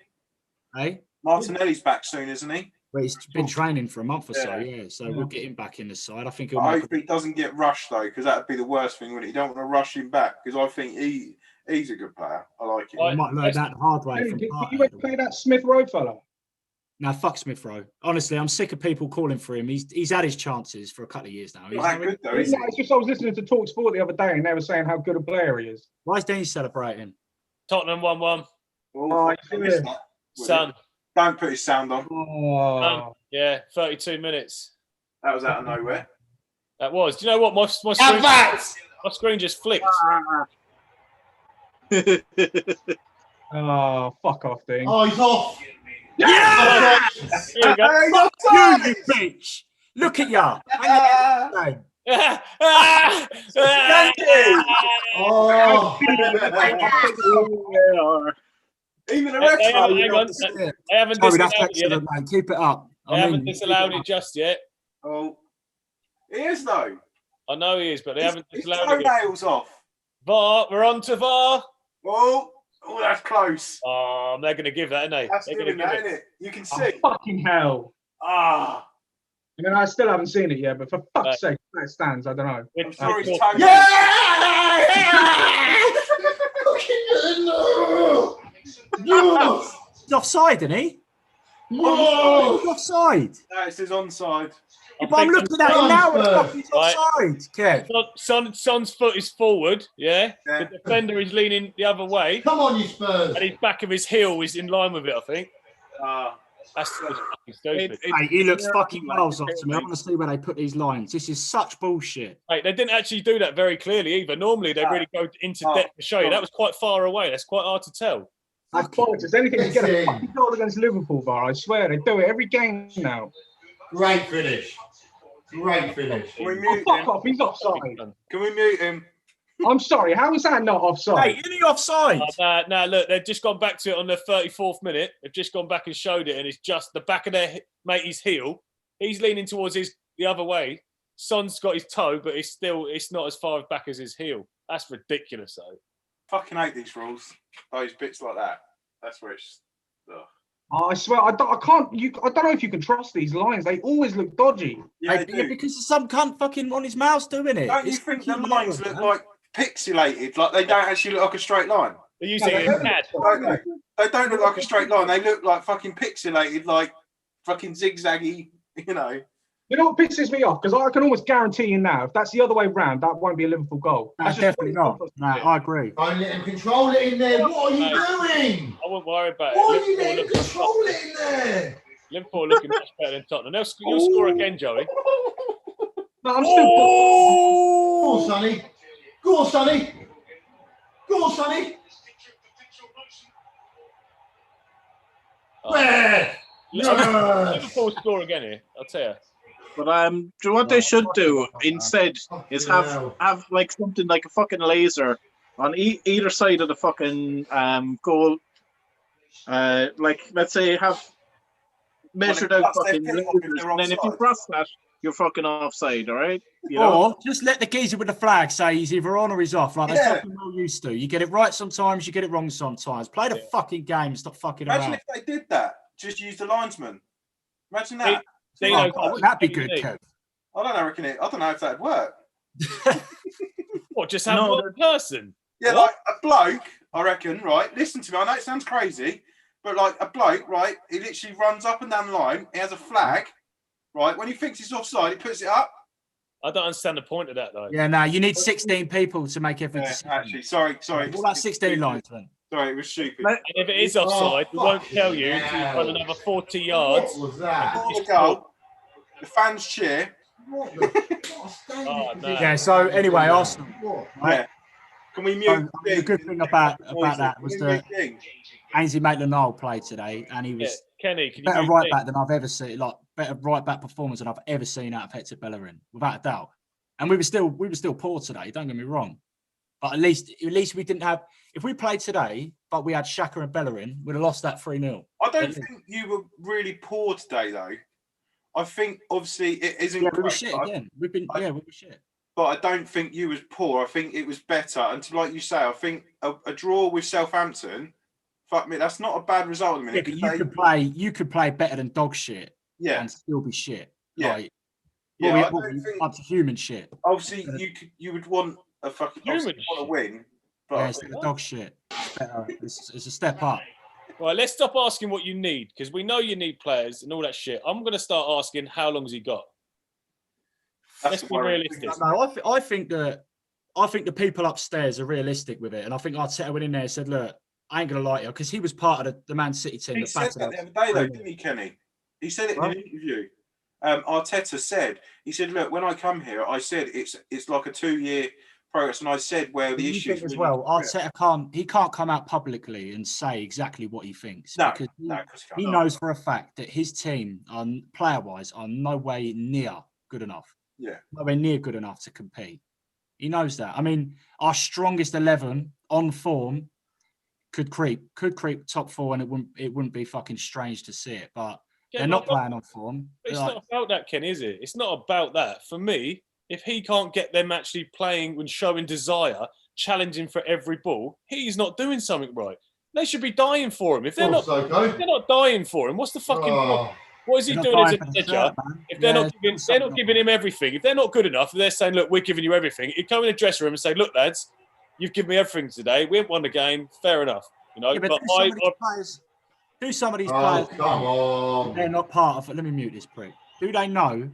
Hey? Martinelli's back soon, isn't he? Well, he's been training for a month or so, Yeah. yeah. So we'll get him back in the side. I think he'll I make hope he doesn't get rushed though, because that would be the worst thing, wouldn't it? You don't want to rush him back because I think he's a good player. I like him. I might learn that the hard way Hey, from did you Partey. ever play that Smith Rowe fella? No, fuck Smith Rowe. Honestly, I'm sick of people calling for him. He's had his chances for a couple of years now. He's Not that not- good though, No, is he? it's just I was listening to Talk Sport the other day, and they were saying how good a player he is. Why is Dean celebrating? Tottenham 1-1. Oh, he's I missed good. that. Son. Don't put his sound on. Oh, Yeah, 32 minutes. That was out of nowhere. That was. Do you know what? My screen just flipped. oh, fuck off, Dean. Oh, he's off. Yeah! Here we go. You bitch! Look at ya! Oh, Even the Hey, refs hang on, know. hang on. I haven't Sorry, that's disallowed it yet. excellent, mate. Keep it up. I haven't disallowed it just yet. Oh, he is though. I know he is, but they haven't His disallowed it yet. toenails off. VAR, we're on to VAR. Oh, that's close. Oh, they're going to give that, aren't they? That's They're doing gonna that, give it. isn't it? You can Oh, see. fucking hell. Ah, I mean, I still haven't seen it yet, but for fuck's sake, that stands. I don't know. I'm sorry, his We're- toenails. He's offside, isn't he? Whoa! Offside. That is his onside. If I'm looking at it now, it's fucking offside, Kev. Son's foot is forward, yeah? Yeah. The defender is leaning the other way, Come on, you Spurs. and his back of his heel is in line with it, I think. That's fucking stupid. Hey, he looks it's fucking like miles a off to me. I want to see where they put these lines. This is such bullshit. Mate, they didn't actually do that very clearly either. Normally, they really go into depth to show you. That was quite far away. That's quite hard to tell. That's bollocks. It's anything to get a fucking goal against Liverpool, bar. I swear they do it every game now. Great finish. Great finish. Can we Oh, mute fuck him? off. He's offside. Can we mute him? I'm sorry. How is that not offside? Hey, is he offside? Now, look, they've just gone back to it on the 34th minute. They've just gone back and showed it, and it's just the back of their mate's heel. He's leaning towards the other way. Son's got his toe, but it's not as far back as his heel. That's ridiculous, though. Fucking hate these rules. Those bits like that. That's where it's. Ugh. I swear, I don't know if you can trust these lines. They always look dodgy. Yeah, Hey, because there's some cunt fucking on his mouse doing it. Don't you It's think the fucking lines hilarious, look man. like pixelated? Like they don't actually look like a straight line. They're using it No, in CAD. Don't they? They don't look like a straight line. They look like fucking pixelated, like fucking zigzaggy. You know. You know what pisses me off? Because I can almost guarantee you now, if that's the other way round, that won't be a Liverpool goal. No, That's just definitely not. No, I agree. Don't let him control it in there. What are you doing? I wouldn't worry about it. Why are you Liverpool letting him looking- control it in there? Liverpool are looking much better than Tottenham. You'll score again, Joey. No, I'm still. Go on, Sonny. Go on, Sonny. Go on, Sonny. Where? Liverpool score again here, I'll tell you. But do you know what they should do instead is have like something like a fucking laser on either side of the fucking goal. Like let's say have measured out fucking lasers, and then if you cross that, you're fucking offside. All right. You know? Or just let the geezer with the flag say he's either on or he's off, like they fucking well used to. You get it right sometimes, you get it wrong sometimes. Play the fucking game, stop fucking Imagine around. if they did that. Just use the linesman. Imagine that. That'd be good, Kev. I don't know if that'd work. What, just have one person? Yeah, What? like a bloke, I reckon, right? Listen to me, I know it sounds crazy, but like a bloke, right? He literally runs up and down the line, he has a flag, right? When he thinks it's offside, he puts it up. I don't understand the point of that, though. Yeah, no, you need 16 people to make every decision. Actually, sorry. What about 16 linesmen? Sorry, it was stupid. And if it is offside, we won't tell you until you've run another 40 yards. What was that? Before the goal, the fans cheer. What the? Oh, no. Yeah, so anyway, Arsenal. Right? Yeah. Can we mute? The good thing about that was that Ainsley Maitland-Niles played today, and he was Kenny, can you better mute right me? back than I've ever seen. Like better right back performance than I've ever seen out of Hector Bellerin, without a doubt. And we were still poor today. Don't get me wrong, but at least we didn't have. If we played today, but we had Xhaka and Bellerin, we'd have lost that 3-0. I don't think you were really poor today, though. I think obviously it isn't. Yeah, we were great, shit but again. We were shit. But I don't think you was poor. I think it was better. And like you say, I think a draw with Southampton, fuck me, that's not a bad result. Yeah, but you could play better than dog shit. Yeah. And still be shit. Yeah. Like, Yeah, I don't we think- up to human shit. Obviously, you would want a fucking Human want to win. But Yeah, it's the dog shit. It's better. It's a step up. Right, let's stop asking what you need, because we know you need players and all that shit. I'm going to start asking, how long has he got? Let's be realistic. No, I think the people upstairs are realistic with it, and I think Arteta went in there and said, "Look, I ain't gonna lie to you," because he was part of the Man City team. He that said battered that us. the other day, though, didn't he, Kenny? He said it in an interview. Arteta said, he said, "Look, when I come here, I said it's like a 2-year progress, and I said where the You issues think as really- well, Arteta can't come out publicly and say exactly what he thinks. No, because no, 'cause he he can't. knows for a fact that his team, player-wise, are no way near good enough. Yeah. Nowhere near good enough to compete. He knows that. I mean, our strongest 11 on form could creep top 4, and it wouldn't be fucking strange to see it. But they're not playing on form. It's not about that, Ken, is it? It's not about that. For me, if he can't get them actually playing and showing desire, challenging for every ball, he's not doing something right. They should be dying for him. If they're not dying for him, what's the fucking point? What is he doing as a manager? If they're not giving him everything, if they're not good enough, they're saying, "Look, we're giving you everything." He'd come in the dressing room and say, "Look, lads, you've given me everything today. We haven't won the game. Fair enough, you know." Yeah, but Do some of these Oh, players come on. they're not part of it? Let me mute this prick. Do they know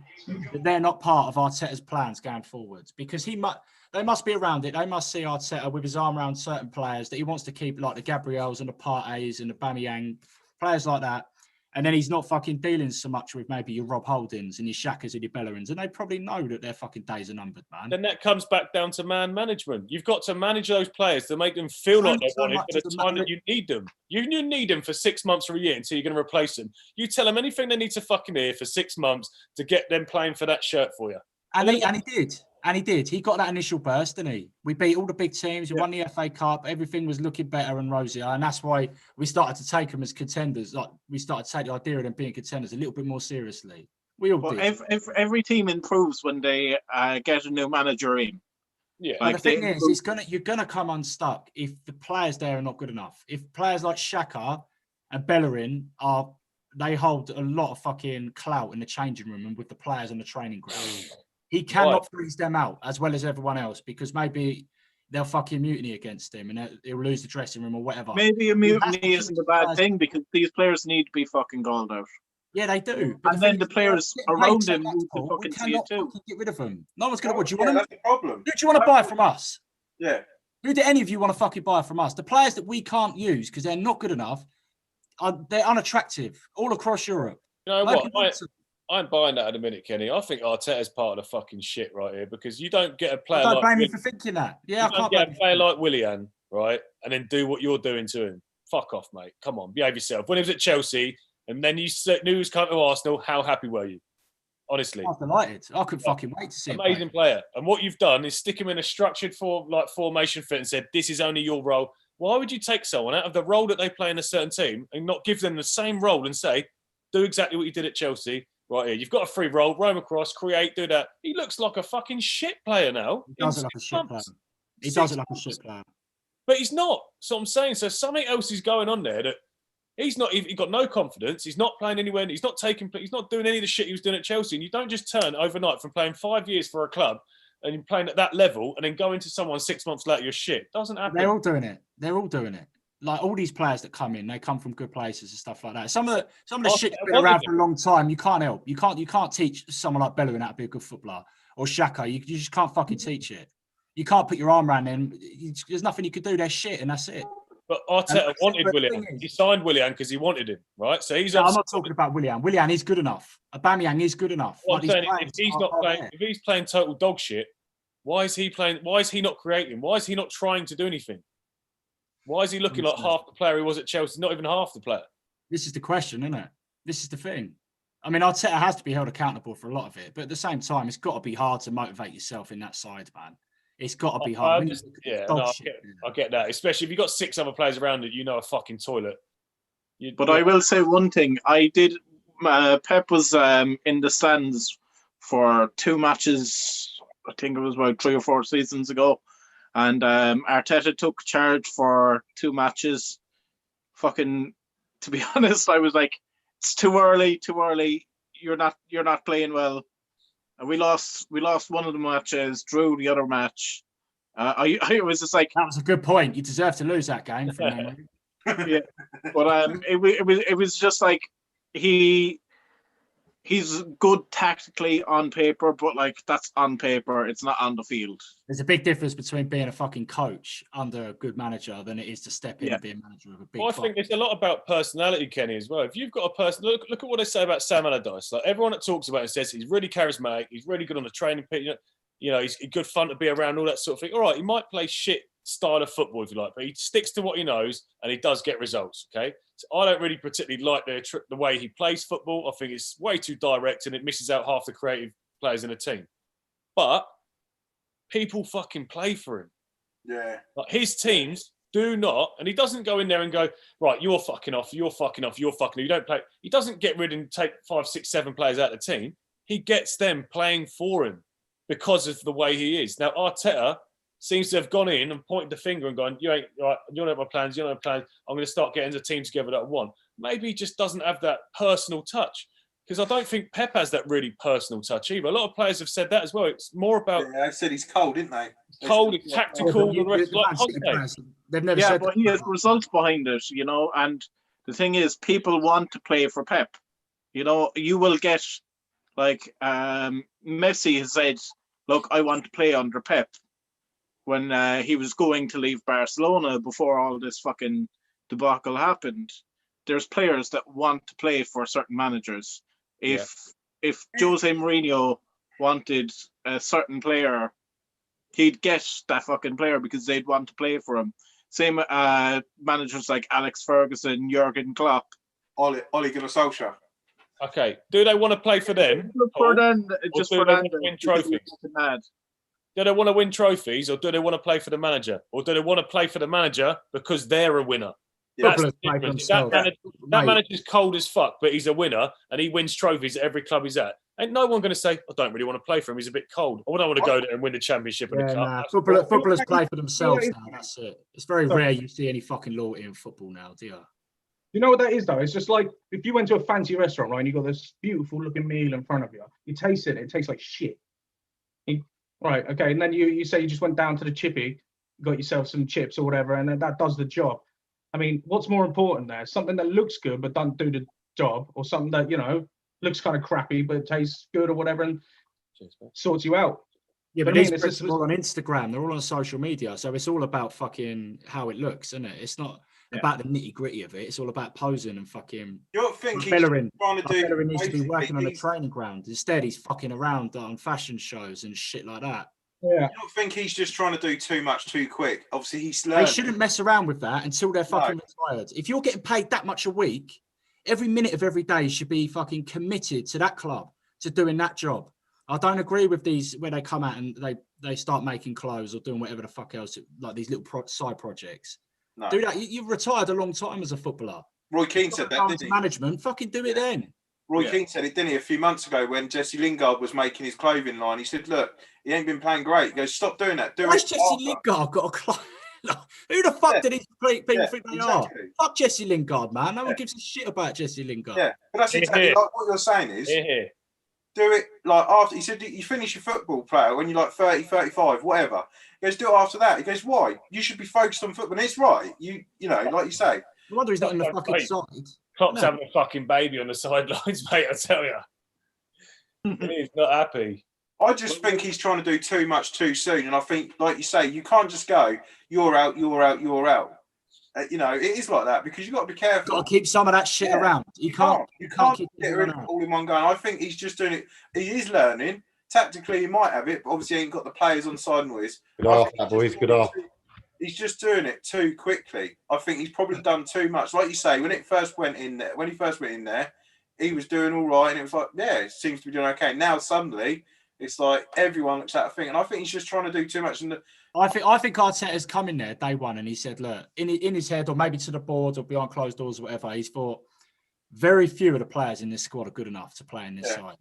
that they're not part of Arteta's plans going forwards? Because they must be around it. They must see Arteta with his arm around certain players that he wants to keep, like the Gabriels and the Partey's and the Bamiyang, players like that. And then he's not fucking dealing so much with maybe your Rob Holdings and your Shakas and your Bellerins. And they probably know that their fucking days are numbered, man. Then that comes back down to man management. You've got to manage those players to make them feel like they're wanted for the time that you need them. You need them for 6 months or a year until you're going to replace them. You tell them anything they need to fucking hear for 6 months to get them playing for that shirt for you. And he did. And he did. He got that initial burst, didn't he? We beat all the big teams. We won the FA Cup. Everything was looking better and rosier. And that's why we started to take them as contenders. Like, we started to take the idea of them being contenders a little bit more seriously. We all did. Every team improves when they get a new manager in. Yeah. But the thing is, you're gonna come unstuck if the players there are not good enough. If players like Xhaka and Bellerin they hold a lot of fucking clout in the changing room and with the players on the training ground. He cannot freeze them out as well as everyone else because maybe they'll fucking mutiny against him and he'll lose the dressing room or whatever. Maybe a mutiny isn't a bad thing because these players need to be fucking called out. Yeah, they do. And then the players around him need to fucking see it too. Get rid of them. No one's going to. What do you Yeah, want? that's the problem. Who do you want to buy from us? Yeah. Who do any of you want to fucking buy from us? The players that we can't use because they're not good enough, they're unattractive all across Europe. You know what? I'm buying that in a minute, Kenny. I think Arteta's part of the fucking shit right here because you don't get a player I don't blame you for thinking that. Yeah, I can't get a player like Willian, right, and then do what you're doing to him. Fuck off, mate. Come on, behave yourself. When he was at Chelsea, and then you knew he was coming to Arsenal, how happy were you? Honestly, I was delighted. I couldn't fucking wait to see him. Amazing player. And what you've done is stick him in a structured formation fit and said, "This is only your role." Why would you take someone out of the role that they play in a certain team and not give them the same role and say, "Do exactly what you did at Chelsea"? Right here, you've got a free role, roam across, create, do that. He looks like a fucking shit player now. He does it like a shit player. He does it like a shit player. But he's not. So I'm saying, so something else is going on there that he's not. He's got no confidence. He's not playing anywhere. He's not doing any of the shit he was doing at Chelsea. And you don't just turn overnight from playing 5 years for a club and you're playing at that level and then go into someone 6 months later, you're shit. Doesn't happen. They're all doing it. They're all doing it. Like all these players that come in, they come from good places and stuff like that. Some of the shit's been around for a long time. You can't help. You can't teach someone like Bellerin how to be a good footballer or Xhaka. You just can't fucking teach it. You can't put your arm around them. There's nothing you could do. They're shit, and that's it. But Arteta wanted Willian. He signed Willian because he wanted him, right? So he's. No, I'm not talking about Willian. Willian is good enough. Aubameyang is good enough. Well, I'm saying if he's playing total dog shit, why is he playing? Why is he not creating? Why is he not trying to do anything? Why is he looking like half the player he was at Chelsea? Not even half the player. This is the question, isn't it? This is the thing. I mean, Arteta has to be held accountable for a lot of it, but at the same time, it's got to be hard to motivate yourself in that side, man. It's got to be hard. I get that. Especially if you've got 6 other players around it, a fucking toilet. But I will say one thing. I did. Pep was in the stands for 2 matches. I think it was about 3 or 4 seasons ago. And Arteta took charge for 2 matches. Fucking, to be honest, I was like, it's too early. You're not playing well. And we lost one of the matches, drew the other match. I was just like, that was a good point. You deserve to lose that game. Yeah, but it was just like he's good tactically on paper, but like that's on paper. It's not on the field. There's a big difference between being a fucking coach under a good manager than it is to step in and be a manager of a big club. I think it's a lot about personality, Kenny, as well. If you've got a person, look at what they say about Sam Allardyce. Like everyone that talks about it says he's really charismatic. He's really good on the training pitch. He's good fun to be around, all that sort of thing. All right, he might play shit style of football if you like, but he sticks to what he knows and he does get results. Okay, so I don't really particularly like the way he plays football. I think it's way too direct and it misses out half the creative players in the team. But people fucking play for him. Yeah, like his teams do not, and he doesn't go in there and go, right, you're fucking off, you're fucking off, you're fucking off. You don't play. He doesn't get rid and take 5, 6, 7 players out of the team. He gets them playing for him because of the way he is. Now Arteta seems to have gone in and pointed the finger and gone, you ain't right, you don't have my plans, you don't have plans, I'm going to start getting the team together that I want. Maybe he just doesn't have that personal touch. Because I don't think Pep has that really personal touch either. A lot of players have said that as well. It's more about... Yeah, they said he's cold, didn't they? Cold, it's tactical. They've never said but he has results behind it, and The thing is, people want to play for Pep. You know, you will get like Messi has said, "Look, I want to play under Pep." When he was going to leave Barcelona before all this fucking debacle happened, there's players that want to play for certain managers. If Jose Mourinho wanted a certain player, he'd get that fucking player because they'd want to play for him. Same managers like Alex Ferguson, Jurgen Klopp. Ole Gunnar Solskjaer. Okay. Do they want to play for them? For them, Do they want to win trophies? Do they want to win trophies, or do they want to play for the manager, or do they want to play for the manager because they're a winner? That's the difference. That manager's cold as fuck, but he's a winner and he wins trophies at every club he's at. Ain't no one going to say, I don't really want to play for him. He's a bit cold. I don't want to go there and win the championship and the cup. Footballers play for themselves now. That's it. It's very rare you see any fucking loyalty in football now, do you? You know what that is, though? It's just like if you went to a fancy restaurant, right, and you got this beautiful looking meal in front of you, you taste it, it tastes like shit. Right, okay, and then you say you just went down to the chippy, got yourself some chips or whatever, and then that does the job. I mean, what's more important there? Something that looks good but doesn't do the job, or something that, you know, looks kind of crappy but tastes good or whatever and sorts you out. Yeah, but these are all on Instagram. They're all on social media. So it's all about fucking how it looks, isn't it? It's not about the nitty gritty of it. It's all about posing and fucking. You don't think Bellerin Bellerin needs to be working on a training ground. Instead, he's fucking around on fashion shows and shit like that. Yeah. You don't think he's just trying to do too much too quick? Obviously, he's learning. They shouldn't mess around with that until they're fucking retired. If you're getting paid that much a week, every minute of every day should be fucking committed to that club, to doing that job. I don't agree with these where they come out and they start making clothes or doing whatever the fuck else, like these little side projects. No. Do that. You've retired a long time as a footballer. Roy Keane said that, didn't he? Management, fucking do it then. Roy Keane said it, didn't he, a few months ago when Jesse Lingard was making his clothing line. He said, look, he ain't been playing great. He goes, stop doing that. Why's Jesse Lingard got a clothing? Who the fuck did these people think they are? Fuck Jesse Lingard, man. No one gives a shit about Jesse Lingard. Yeah, but that's exactly like what you're saying is do it like after. He said you finish your football player when you're like 30, 35, whatever. He goes, do it after that. He goes, why? You should be focused on football. And it's right. You know, like you say. No wonder he's not in the fucking side. Klopp's having a fucking baby on the sidelines, mate, I tell you. He's not happy. I just think he's trying to do too much too soon. And I think, like you say, you can't just go, you're out, you're out, you're out. You know, it is like that because you've got to be careful. Got to keep some of that shit around. You can't keep get rid of it all in one go. And I think he's just doing it. He is learning. Tactically, he might have it, but obviously he ain't got the players on side noise. Good off, boys. Good off. He's just doing it too quickly. I think he's probably done too much. Like you say, when he first went in there, he was doing all right, and it was like, yeah, it seems to be doing okay. Now suddenly, it's like everyone looks at a thing, and I think he's just trying to do too much. And I think Arteta's come in there day one, and he said, look, in his head, or maybe to the board, or behind closed doors, or whatever, he's thought very few of the players in this squad are good enough to play in this side.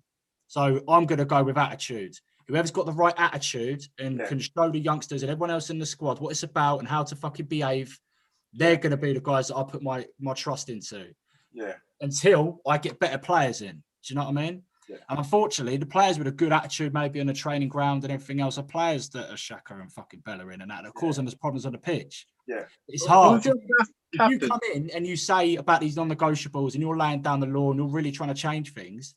So I'm going to go with attitude. Whoever's got the right attitude and can show the youngsters and everyone else in the squad what it's about and how to fucking behave, they're going to be the guys that I put my trust into. Yeah. Until I get better players in. Do you know what I mean? Yeah. And unfortunately, the players with a good attitude, maybe on the training ground and everything else, are players that are Xhaka and fucking Bellerin and that are causing us problems on the pitch. Yeah. It's hard. If you come in and you say about these non-negotiables and you're laying down the law and you're really trying to change things,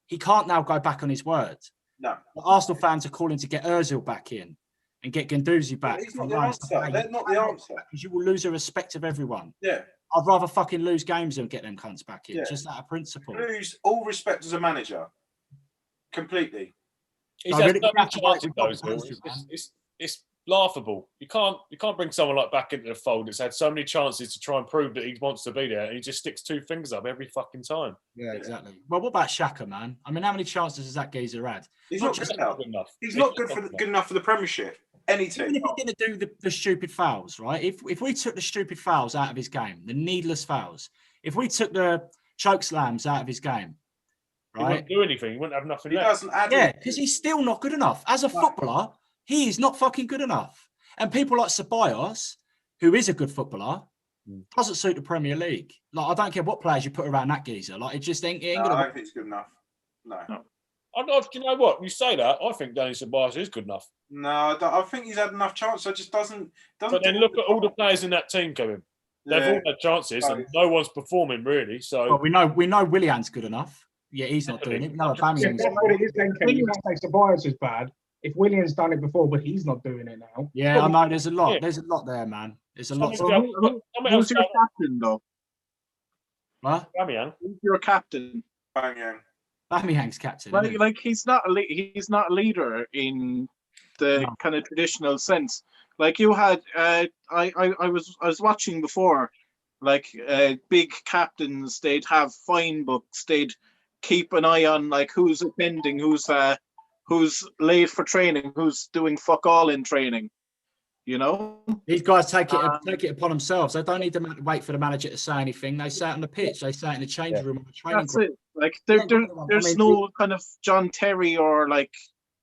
he can't now go back on his word. No. The Arsenal fans are calling to get Ozil back in and get Guendouzi back. He's not the answer. They're not the answer. Because you will lose the respect of everyone. Yeah. I'd rather fucking lose games than get them cunts back in. Just out of principle. Lose all respect as a manager. Completely. He's had so many chances, it's laughable. You can't bring someone like back into the fold that's had so many chances to try and prove that he wants to be there, and he just sticks two fingers up every fucking time. Yeah, exactly. Well, what about Xhaka, man? I mean, how many chances has that geezer had? He's not good enough. He's not good enough for the Premiership. Any team. Even if he didn't do the stupid fouls, right? If we took the stupid fouls out of his game, the needless fouls, if we took the choke slams out of his game, right? He wouldn't do anything. He wouldn't have nothing left. Doesn't add anything. Because he's still not good enough. As a footballer, he is not fucking good enough. And people like Ceballos, who is a good footballer, doesn't suit the Premier League. Like, I don't care what players you put around that geezer. Like, it just ain't gonna. I don't think it's good enough. No. Do you know what? You say that. I think Danny Ceballos is good enough. No, I think he's had enough chance. So it just doesn't. But then look at all the players in that team, Kevin. They've all had chances, and no one's performing really. So Well, we know Willian's good enough. Yeah, he's not doing it. No, If that's what it is, then Kenny, you can't say Ceballos is bad. If William's done it before, but he's not doing it now. Yeah, I know. There's a lot. There's a lot there, man. There's a lot. Who's your captain, though? What? Who's your captain? Bamiyang's captain. Like he's not a leader in the kind of traditional sense. Like you had, I was watching before, like big captains, they'd have fine books, they'd keep an eye on like who's offending, who's late for training, who's doing fuck all in training. You know, these guys take it upon themselves. They don't need to wait for the manager to say anything. They say it on the pitch. They say it in the change room or the training group. It. Like there's no kind of John Terry or like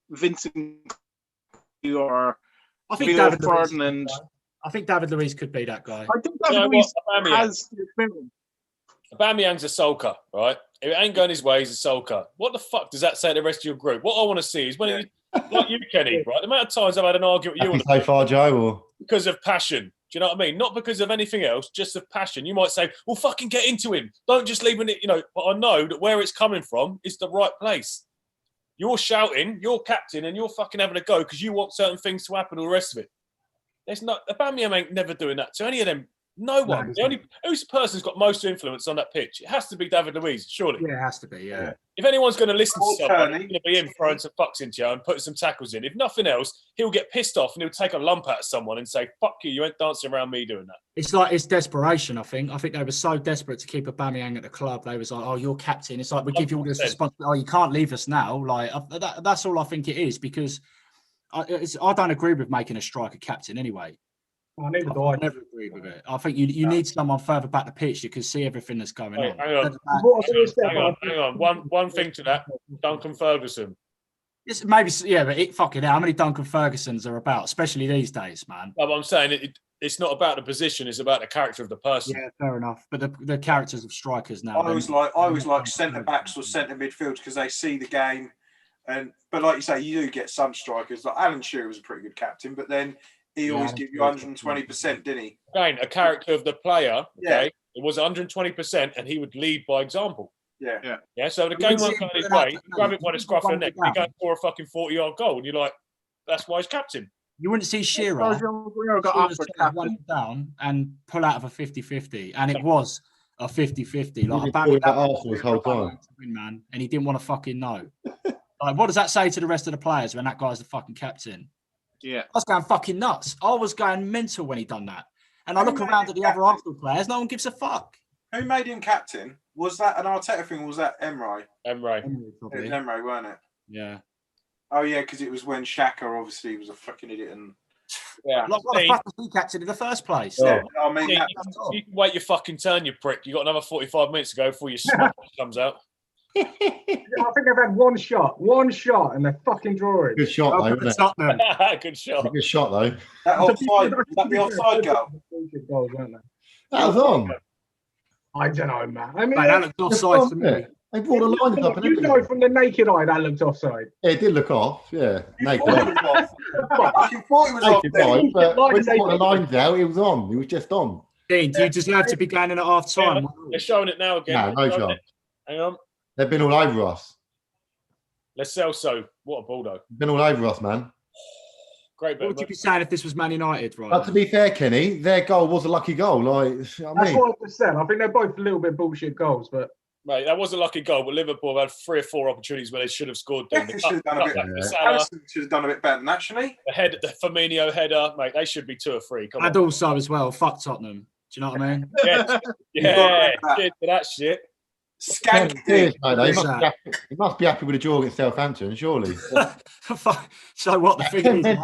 Vincent or I think Leo David Ferdinand. I think David Luiz could be that guy. I think David Luiz has the experience. Aubameyang's a sulker, right? If it ain't going his way, he's a sulker. What the fuck does that say to the rest of your group? What I want to see is when like you, Kenny, right? The amount of times I've had an argument with you so far, Joe, or because of passion. Do you know what I mean? Not because of anything else, just of passion. You might say, well, fucking get into him. Don't just leave it, you know, but I know that where it's coming from is the right place. You're shouting, you're captain, and you're fucking having a go because you want certain things to happen, all the rest of it. There's not Aubameyang ain't never doing that to any of them. No one. Who's the person who's got most influence on that pitch? It has to be David Luiz, surely. Yeah, it has to be. Yeah. If anyone's going to listen to someone, it's going to be him throwing some fucks into you and putting some tackles in. If nothing else, he'll get pissed off and he'll take a lump out of someone and say, "Fuck you! You ain't dancing around me doing that." It's desperation. I think they were so desperate to keep Aubameyang at the club. They was like, "Oh, you're captain." It's like we give you all this responsibility. Oh, you can't leave us now. Like that's all I think it is because I don't agree with making a striker captain anyway. I never agree with it. I think you need someone further back the pitch that can see everything that's going on. Hang on. One thing to that, Duncan Ferguson. It's maybe, yeah, but fucking hell, how many Duncan Fergusons are about, especially these days, man? No, but I'm saying it's not about the position; it's about the character of the person. Yeah, fair enough. But the characters of strikers now. I always like centre backs or centre midfield because they see the game, but like you say, you do get some strikers. Like Alan Shearer was a pretty good captain, but then he always give you 120%, didn't he? Again, a character of the player. Okay, it was 120%, and he would lead by example. Yeah. So the game won't go his way. Grab it by the scruff of the neck. He goes for a fucking 40-yard goal, and you're like, "That's why he's captain." You wouldn't see Shearer one down and pull out of a 50-50, and it was a 50-50. Like Arsenal's whole time, man, and he didn't want to fucking know. Like, what does that say to the rest of the players when that guy's the fucking captain? Yeah, I was going fucking nuts. I was going mental when he done that. And I look around at the other Arsenal players, no one gives a fuck. Who made him captain? Was that an Arteta thing or was that Emre? Emre, weren't it? Yeah. Oh, yeah, because it was when Xhaka obviously was a fucking idiot. And Like, what the fuck was he captain in the first place? Yeah, I mean, you can wait your fucking turn, you prick. You got another 45 minutes to go before your smoke comes out. I think they've had one shot, and they're fucking drawing. Good shot, though, isn't it? Good shot. Good shot, though. That the offside goal. That was on. I don't know, man. I mean, that looked offside to me. They brought the lines up and you know from the naked eye that looked offside. Yeah, it did look off, yeah. Naked eye. I thought it was off. Eye, but when they put the lines out, it was on. It was just on. Dean, do you deserve to be going in at half time? Yeah, they're showing it now again. No chance. Hang on. They've been all over us. Let's Celso. What a ball, though. Been all over us, man. Great. What would you be saying if this was Man United, right? But to be fair, Kenny, their goal was a lucky goal. Like, you know That's what I just said. I think they're both a little bit bullshit goals, but. Mate, that was a lucky goal, but Liverpool had 3 or 4 opportunities where they should have scored. Should have done a bit better than that, actually. The Firmino header, mate, they should be 2 or 3. And also as well, fuck Tottenham. Do you know what I mean? Yeah, shit for that shit. Skank. He must be happy with a draw against Southampton, surely. So what the thing is,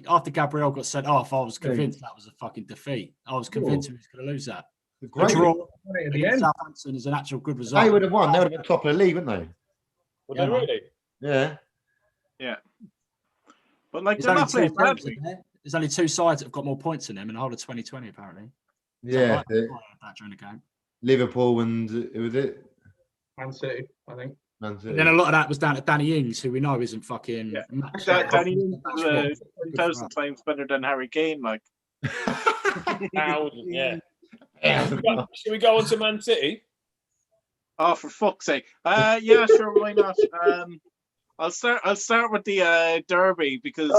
after Gabriel got sent off, I was convinced that was a fucking defeat. I was convinced he was going to lose that. The draw against Southampton is an actual good result. They would have won. They would have been top of the league, wouldn't they? Would they really? Yeah. Yeah. But like, there's only 2 sides that have got more points than them in the whole of 2020, apparently. Yeah. That during the game. Liverpool and who was it? Man City, I think. Man City. And then a lot of that was down to Danny Ings, who we know isn't fucking. Danny Ings was 1,000 times better than Harry Kane, like. 1,000, yeah. Should we go on to Man City? Oh, for fuck's sake! Yeah, sure, why not? I'll start with the derby because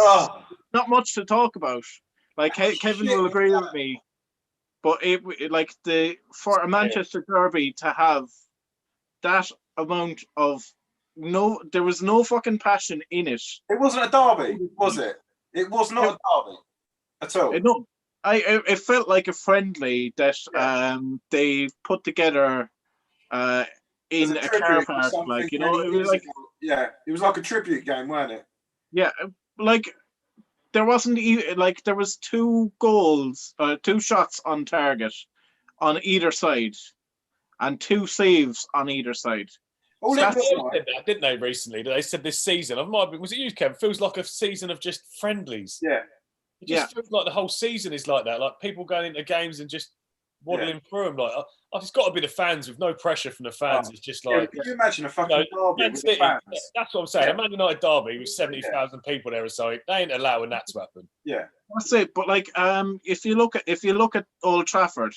not much to talk about. Like Kevin will agree with me, but for a Manchester derby to have that amount of there was no fucking passion in it. It wasn't a derby, was it? It was not a derby at all. No, it felt like a friendly that they put together in a car park, like, you know, it was like it was like a tribute game, wasn't it? Yeah, like there wasn't even like there was 2 goals, 2 shots on target on either side, and 2 saves on either side. Liverpool said that, didn't they, recently? They said this season, was it you, Kev? Feels like a season of just friendlies. Yeah. It just feels like the whole season is like that. Like people going into games and just waddling through them. Like, it's got to be the fans with no pressure from the fans. It's just like, can you imagine a fucking derby with the fans? That's what I'm saying. A Man United derby with 70,000 people there or so, they ain't allowing that to happen. Yeah, that's it. But like, if you look at Old Trafford,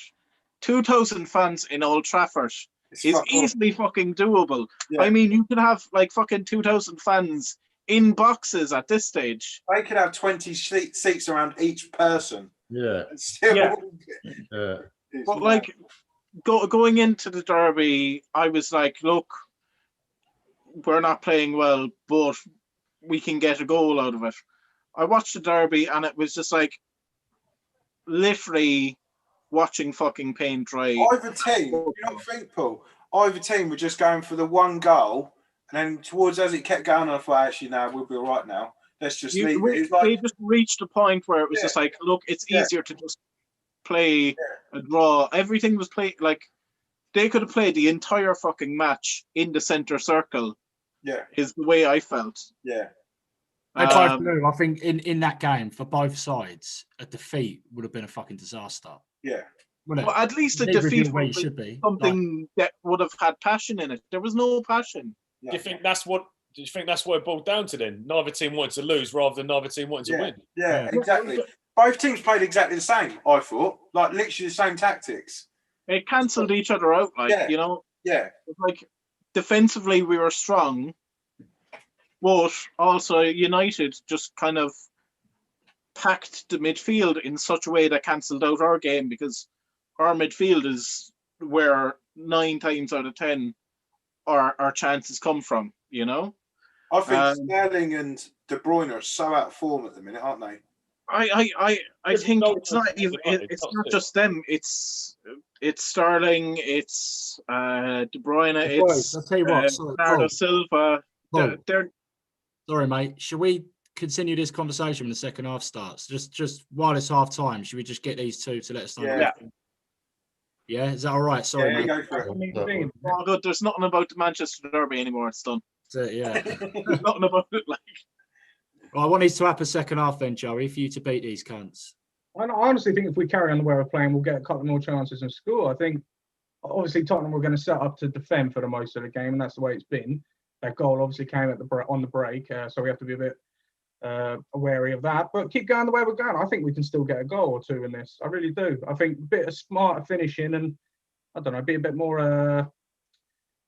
2,000 fans in Old Trafford is easily fucking doable. Yeah. I mean, you could have like fucking 2,000 fans in boxes at this stage. They could have 20 seats around each person. Yeah. But like going into the derby, I was like, look, we're not playing well, but we can get a goal out of it. I watched the derby and it was just like literally watching fucking paint dry. Either team, you don't think, Paul? Either team were just going for the one goal, and then towards as it kept going, I thought, actually, no, we'll be all right now. Let's just leave it. They just reached a point where it was just like, look, it's easier to just play a draw. Everything was played like they could have played the entire fucking match in the center circle. Yeah, is the way I felt. Yeah. They both knew. I think in that game, for both sides, a defeat would have been a fucking disaster. Yeah. Well, at least a defeat would be something that would have had passion in it. There was no passion. Do you think that's what it boiled down to then? Neither team wanted to lose rather than neither team wanted to win. Yeah, exactly. Both teams played exactly the same, I thought. Like, literally the same tactics. It cancelled each other out, like, you know? Yeah. Like, defensively, we were strong, but also United just kind of packed the midfield in such a way that cancelled out our game, because our midfield is where 9 times out of 10 our chances come from, you know? I think Sterling and De Bruyne are so out of form at the minute, aren't they? I think it's not even it's not just them. It's Sterling, it's De Bruyne, it's I'll tell you what, Bernardo Silva. Sorry, mate. Should we continue this conversation when the second half starts? Just while it's half time, should we just get these two to let us know? Yeah, is that all right? Sorry, mate. Go for it. Oh, good. There's nothing about the Manchester Derby anymore. It's done. That's it, yeah. There's nothing about it. Like, well, I want these to happen second half then, Joey, for you to beat these cunts. I honestly think if we carry on the way we're playing, we'll get a couple more chances and score. I think, obviously, Tottenham were going to set up to defend for the most of the game, and that's the way it's been. That goal obviously came on the break, so we have to be a bit wary of that. But keep going the way we're going. I think we can still get a goal or two in this. I really do. I think a bit of smarter finishing and, I don't know, be a bit more,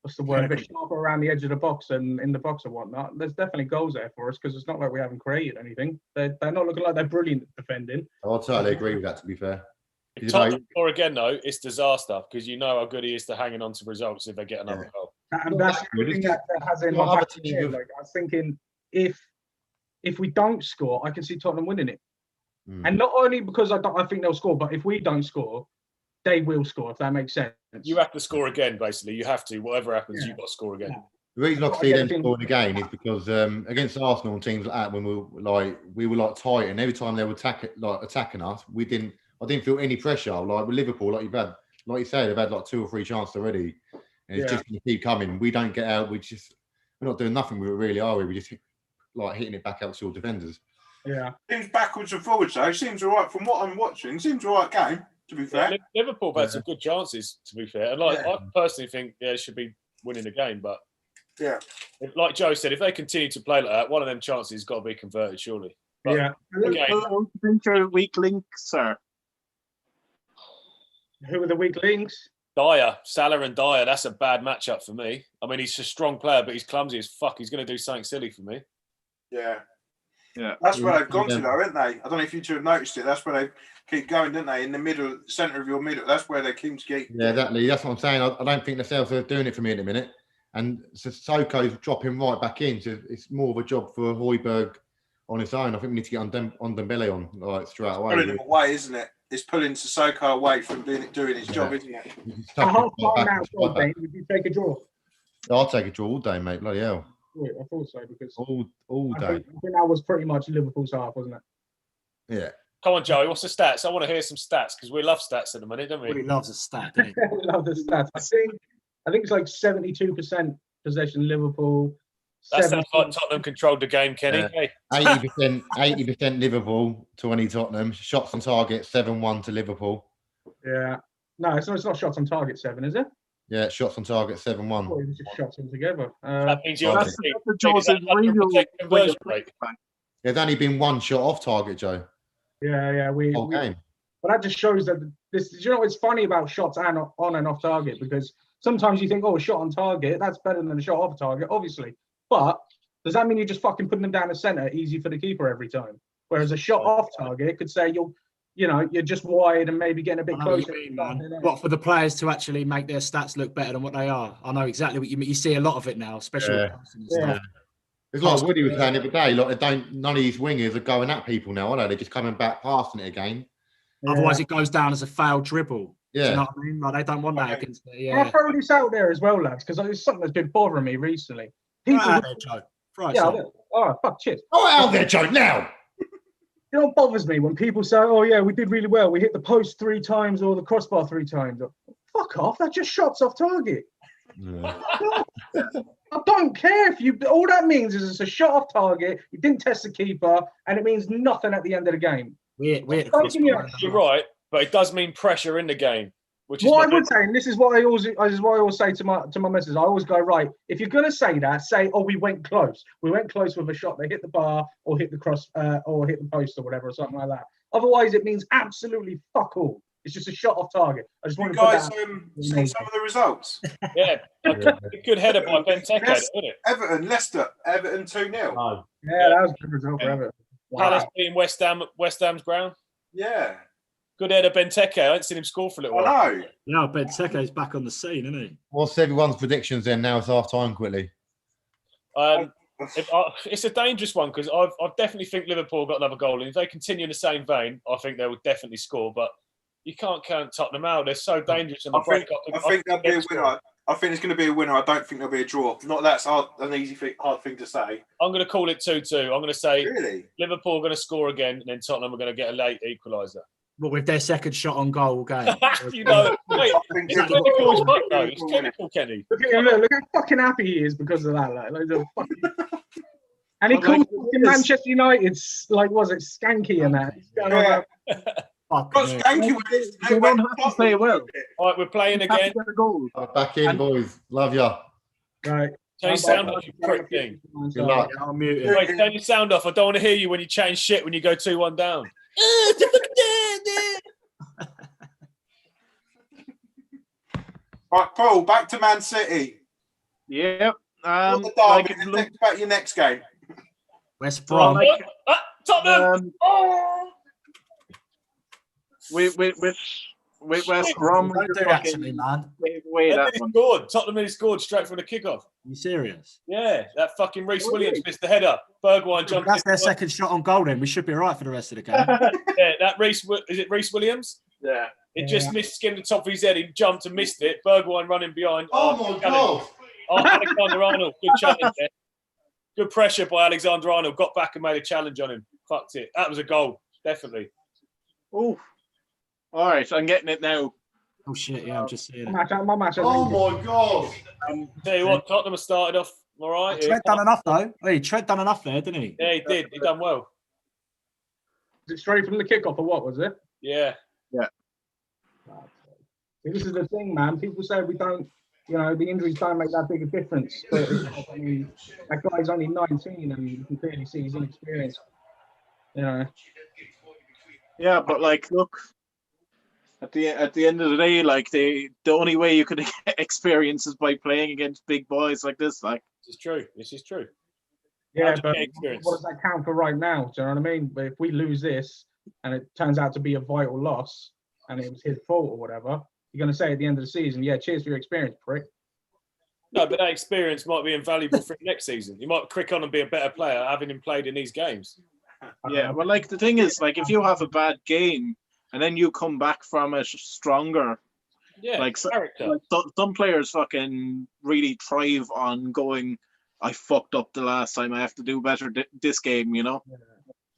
what's the word, a bit sharper around the edge of the box and in the box and whatnot. There's definitely goals there for us, because it's not like we haven't created anything. They're not looking like they're brilliant at defending. I'll totally agree with that, to be fair. If Tottenham score again, though, it's disaster, because you know how good he is to hanging on to results if they get another goal. And that's the thing that has in my back of my head. Like, I was thinking, if we don't score, I can see Tottenham winning it. And not only because I think they'll score, but if we don't score, they will score, if that makes sense. You have to score again, basically. You have to. Whatever happens, you've got to score again. The reason I see them scoring again is because against Arsenal and teams like that, when we were tight, and every time they were attacking us, I didn't feel any pressure. Like with Liverpool, like you said, they've had 2 or 3 chances already, and it's just going to keep coming. We don't get out. We're not doing nothing with it, really, are we? We're just hitting it back out to your defenders. Yeah. Seems backwards and forwards, though. Seems all right from what I'm watching. Seems all right game, to be fair. Liverpool have had some good chances, to be fair. And I personally think they should be winning the game, but like Joe said, if they continue to play like that, one of them chances has got to be converted, surely. But Venture weak link, sir. Who are the weak links? Dyer, Salah and Dyer. That's a bad matchup for me. I mean, he's a strong player, but he's clumsy as fuck. He's going to do something silly for me. Yeah. Yeah. That's where they've gone to, though, haven't they? I don't know if you two have noticed it. That's where they keep going, don't they? In the middle, centre of your middle. That's where they keep getting. Yeah, exactly. That's what I'm saying. I don't think themselves are doing it for me in a minute. And Sissoko's dropping right back in. So it's more of a job for Højbjerg on his own. I think we need to get on Dembele on like straight away. Pulling him away, isn't it? It's pulling Sissoko away from doing his job, isn't it? A half time now, would you take a draw? I'll take a draw all day, mate. Bloody hell. Yeah, I thought so because all day. I think that was pretty much Liverpool's half, wasn't it? Yeah. Come on, Joey. What's the stats? I want to hear some stats because we love stats at the minute, don't we? He loves a stat, doesn't he? We love the stats. I think it's like 72% possession Liverpool. That sounds like Tottenham controlled the game, Kenny. Hey. 80% Liverpool, 20 Tottenham. Shots on target, 7-1 to Liverpool. Yeah. No, it's not shots on target 7, is it? Yeah, shots on target, 7-1. Oh, it was just shots altogether. That means you're That's the Joseph conversion rate. There's only been one shot off target, Joe. Yeah. Whole game. But that just shows that this. You know, it's funny about shots and on and off target because sometimes you think, oh, a shot on target, that's better than a shot off target, obviously. But does that mean you're just fucking putting them down the centre, easy for the keeper every time? Whereas a shot off target could say you're just wide and maybe getting a bit closer. What for the players to actually make their stats look better than what they are? I know exactly what you mean. You see a lot of it now, especially with passing and stuff. It's like Woody was saying the other day. Like none of these wingers are going at people now, are they? They're just coming back, passing it again. Otherwise, it goes down as a failed dribble. Yeah. Do you know what I mean? Like, they don't want that against the. I'll throw this out there as well, lads, because it's something that's been bothering me recently. People, fuck shit. Oh, out there, Joe, now. You know what bothers me when people say, "Oh yeah, we did really well. We hit the post 3 times or the crossbar 3 times." Fuck off! That's just shots off target. Yeah. I don't care if you. All that means is it's a shot off target. You didn't test the keeper, and it means nothing at the end of the game. We're You're right, but it does mean pressure in the game. Which is what I would say, and this is what I always say to my missus. I always go, right, if you're gonna say that, say, oh, we went close. We went close with a shot. They hit the bar or hit the cross or hit the post or whatever or something like that. Otherwise, it means absolutely fuck all. It's just a shot off target. I just want to guys seen some of the results. Yeah, good header by Benteke, wasn't it? Everton, Leicester, Everton 2-0. Oh. Yeah, that was a good result for Everton. Wow. Palace beating West Ham's ground. Yeah. Good header, Benteke. I haven't seen him score for a little while. I know. Yeah, Benteke's back on the scene, isn't he? What's everyone's predictions then? Now it's half time quickly. It's a dangerous one because I definitely think Liverpool got another goal. And if they continue in the same vein, I think they will definitely score. But you can't count Tottenham out. They're so dangerous. And I think there'll be a winner. I think it's going to be a winner. I don't think there'll be a draw. Not that's an easy thing, hard thing to say. I'm going to call it 2-2. I'm going to say really? Liverpool are going to score again, and then Tottenham are going to get a late equaliser. But with their second shot on goal game. You know, wait, it's clinical as fuck, though. It's clinical, Kenny. Look how fucking happy he is because of that. And he calls Manchester United's, was it skanky and that? Yeah. Skanky with this. They don't have to play well. All right, we're playing again. Back in, boys. Love ya. Right. Turn your sound off, you prick thing. Good luck. I'll mute it. Right, turn your sound off. I don't want to hear you when you change shit when you go 2-1 down. Right, Paul, back to Man City. Yep. About your next game. West Brom. Tottenham. With West Brom. Don't do that to me, man. Tottenham scored straight from the kickoff. Are you serious? Yeah, that fucking Reece Williams missed the header. Bergwijn jumped. That's their second shot on goal. Then we should be right for the rest of the game. Yeah, that Reece Williams? Yeah. It just missed, skimmed the top of his head. He jumped and missed it. Bergwijn running behind. Oh my God! Alexander Arnold, good challenge there. Good pressure by Alexander Arnold. Got back and made a challenge on him. Fucked it. That was a goal, definitely. Oh. All right, I'm getting it now. Oh shit! Yeah, I'm just seeing it. My match. Oh my God! Tell you what, Tottenham has started off all right. Trent done enough though. Hey, Trent done enough there, didn't he? Yeah, he did. He done well. Is it straight from the kickoff or what was it? Yeah. Yeah. This is the thing, man. People say we don't, the injuries don't make that big a difference. But I mean, that guy's only 19 and you can clearly see he's inexperienced. Yeah, but look, at the end of the day, like the only way you could experience is by playing against big boys like this. Like This is true. This is true. Yeah, How'd you but get experience? what does that count for right now? Do you know what I mean? But if we lose this and it turns out to be a vital loss and it was his fault or whatever, you're going to say at the end of the season, yeah, cheers for your experience, prick. No, but that experience might be invaluable for him next season. You might click on and be a better player having him played in these games. yeah, well, like the thing is, like if you have a bad game and then you come back from it stronger, Yeah, like character. some players fucking really thrive on going, I fucked up the last time, I have to do better this game, you know? Yeah.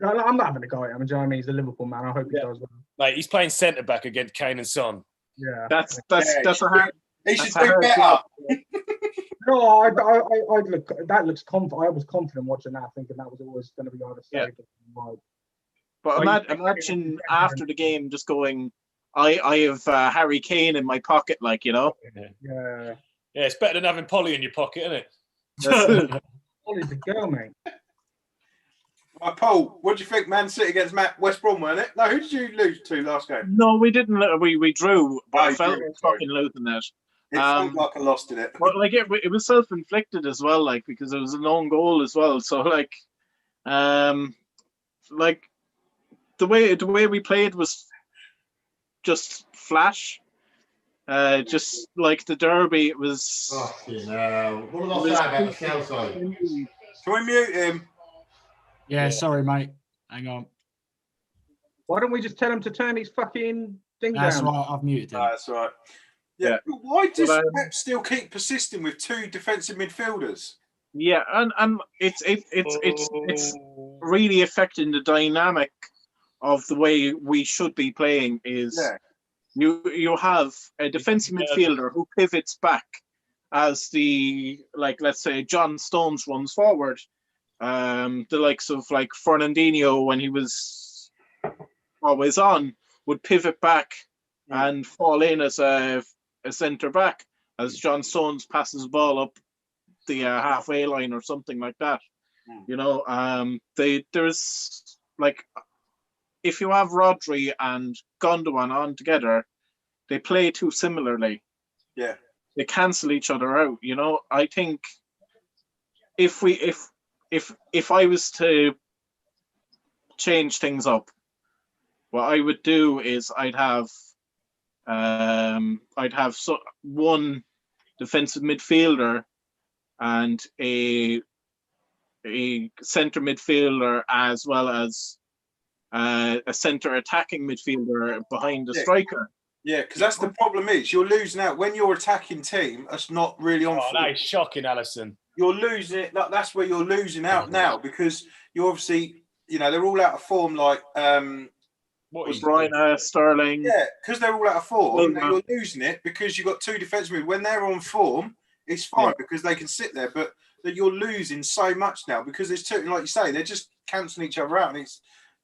I'm not having a go at him. Do you know what I mean? He's a Liverpool man. I hope he does well. Mate, he's playing centre back against Kane and Son. Yeah. That's a hard. He should That's a do hard better. job. No, I look. That looks I was confident watching that, thinking that was always going to be either Yeah. safe or right. But imagine after the game just going, I have Harry Kane in my pocket, like, you know? Yeah. Yeah, it's better than having Polly in your pocket, isn't it? That's it. Ollie's a girl, mate. Right, Paul, what do you think? Man City against West Brom, weren't it? No, who did you lose to last game? No, we didn't. We drew, but Oh, I you felt drew, sorry. fucking losing that. It felt like I lost in it. But like it was self-inflicted as well, like because it was an own goal as well. So like the way we played was just flash. Just like the derby, it was. Fucking hell. What did I say about the south side? Can we mute him? Yeah, sorry, mate. Hang on. Why don't we just tell him to turn his fucking thing That's down? right. I've muted him. That's right. Yeah. But why does Pep still keep persisting with two defensive midfielders? Yeah, and it's really affecting the dynamic of the way we should be playing. Is you have a defensive midfielder who pivots back as the, like, let's say John Stones runs forward. The likes of like Fernandinho, when he was always on, would pivot back and fall in as a centre back as John Stones passes the ball up the halfway line or something like that. You know, there's like, if you have Rodri and Gondwan on together, they play too similarly. Yeah, they cancel each other out. You know, I think if I was to change things up, what I would do is I'd have one defensive midfielder and a centre midfielder, as well as a centre attacking midfielder behind the striker. Yeah, because that's the problem is you're losing out when your attacking team that's not really on. That is shocking, Alisson. You're losing it. That's where you're losing out now, because you're obviously, you know, they're all out of form. Like Brian Sterling. Yeah, because they're all out of form. You're losing it because you've got two defensive. When they're on form, it's fine because they can sit there. But that you're losing so much now because there's two, like you say, they're just cancelling each other out, and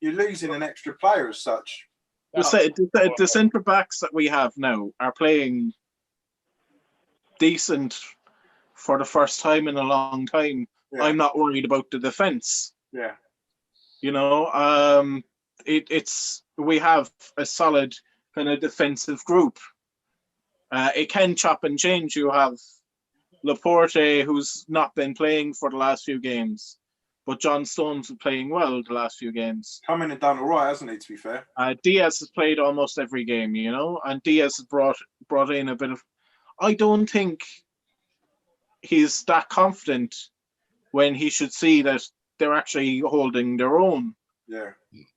you're losing an extra player as such. The centre backs that we have now are playing decent for the first time in a long time. Yeah. I'm not worried about the defence. Yeah, you know, we have a solid kind of defensive group. It can chop and change. You have Laporte, who's not been playing for the last few games, but John Stones is playing well the last few games. Come in and done all right, hasn't he, to be fair? Diaz has played almost every game, you know, and Diaz has brought in a bit of... I don't think he's that confident when he should see that they're actually holding their own. Yeah.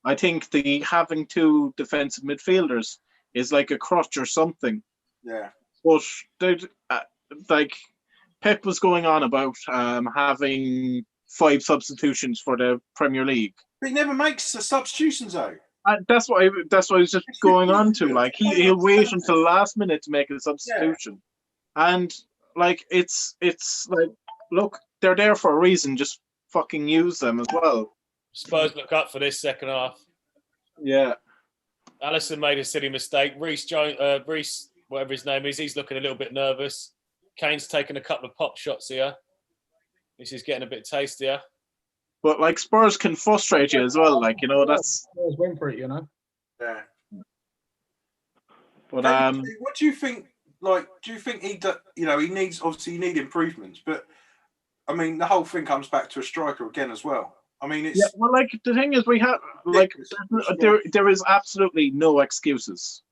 I think having two defensive midfielders is like a crutch or something. Yeah. But like Pep was going on about having 5 substitutions for the Premier League. But he never makes the substitutions though. That's what I was just going on to. Like he'll wait until the last minute to make a substitution, and like it's like, look, they're there for a reason. Just fucking use them as well. Spurs look up for this second half. Yeah. Alisson made a silly mistake. Reece, whatever his name is, he's looking a little bit nervous. Kane's taken a couple of pop shots here. This is getting a bit tastier. But like Spurs can frustrate you as well. Like, you know, that's Spurs win for it, you know. Yeah. But what do you think? Like, do you think he needs, obviously you need improvements, but I mean the whole thing comes back to a striker again as well. I mean, it's well, like the thing is, we have like there is absolutely no excuses.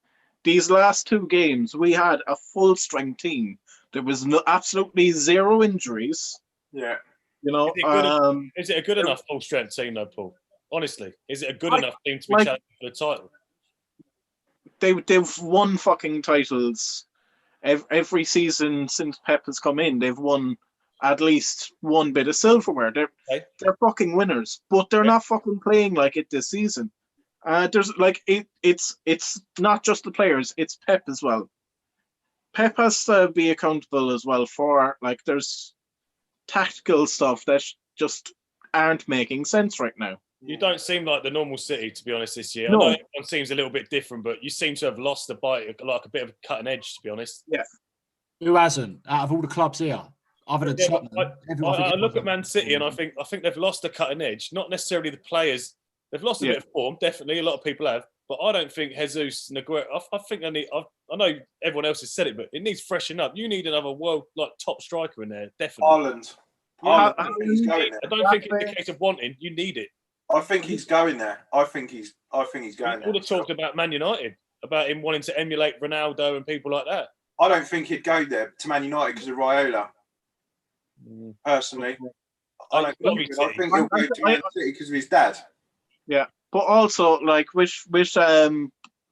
These last 2 games, we had a full strength team. There was absolutely 0 injuries. Yeah. You know, is it a good enough full strength team though, Paul? Honestly, is it a good enough team to be challenging for the title? They've won fucking titles every season since Pep has come in. They've won at least 1 bit of silverware. They're fucking winners, but they're not fucking playing like it this season. There's like it's not just the players, it's Pep as well. Pep has to be accountable as well for like there's tactical stuff that just aren't making sense right now. You don't seem like the normal City, to be honest, this year. No. I know everyone seems a little bit different, but you seem to have lost the bite, like a bit of a cutting edge, to be honest. Yeah. Who hasn't? Out of all the clubs here, other than Tottenham, I look at Man City and I think they've lost the cutting edge. Not necessarily the players. They've lost a bit of form, definitely. A lot of people have. But I don't think Jesus, Naguero, I think I know everyone else has said it, but it needs freshening up. You need another top striker in there, definitely. Haaland. I don't think it's a case of wanting. You need it. I think he's going there. I think he's going there. People have talked about Man United, about him wanting to emulate Ronaldo and people like that. I don't think he'd go there to Man United because of Raiola. Personally, I think he'll go to Man City because of his dad. Yeah, but also like with Borussia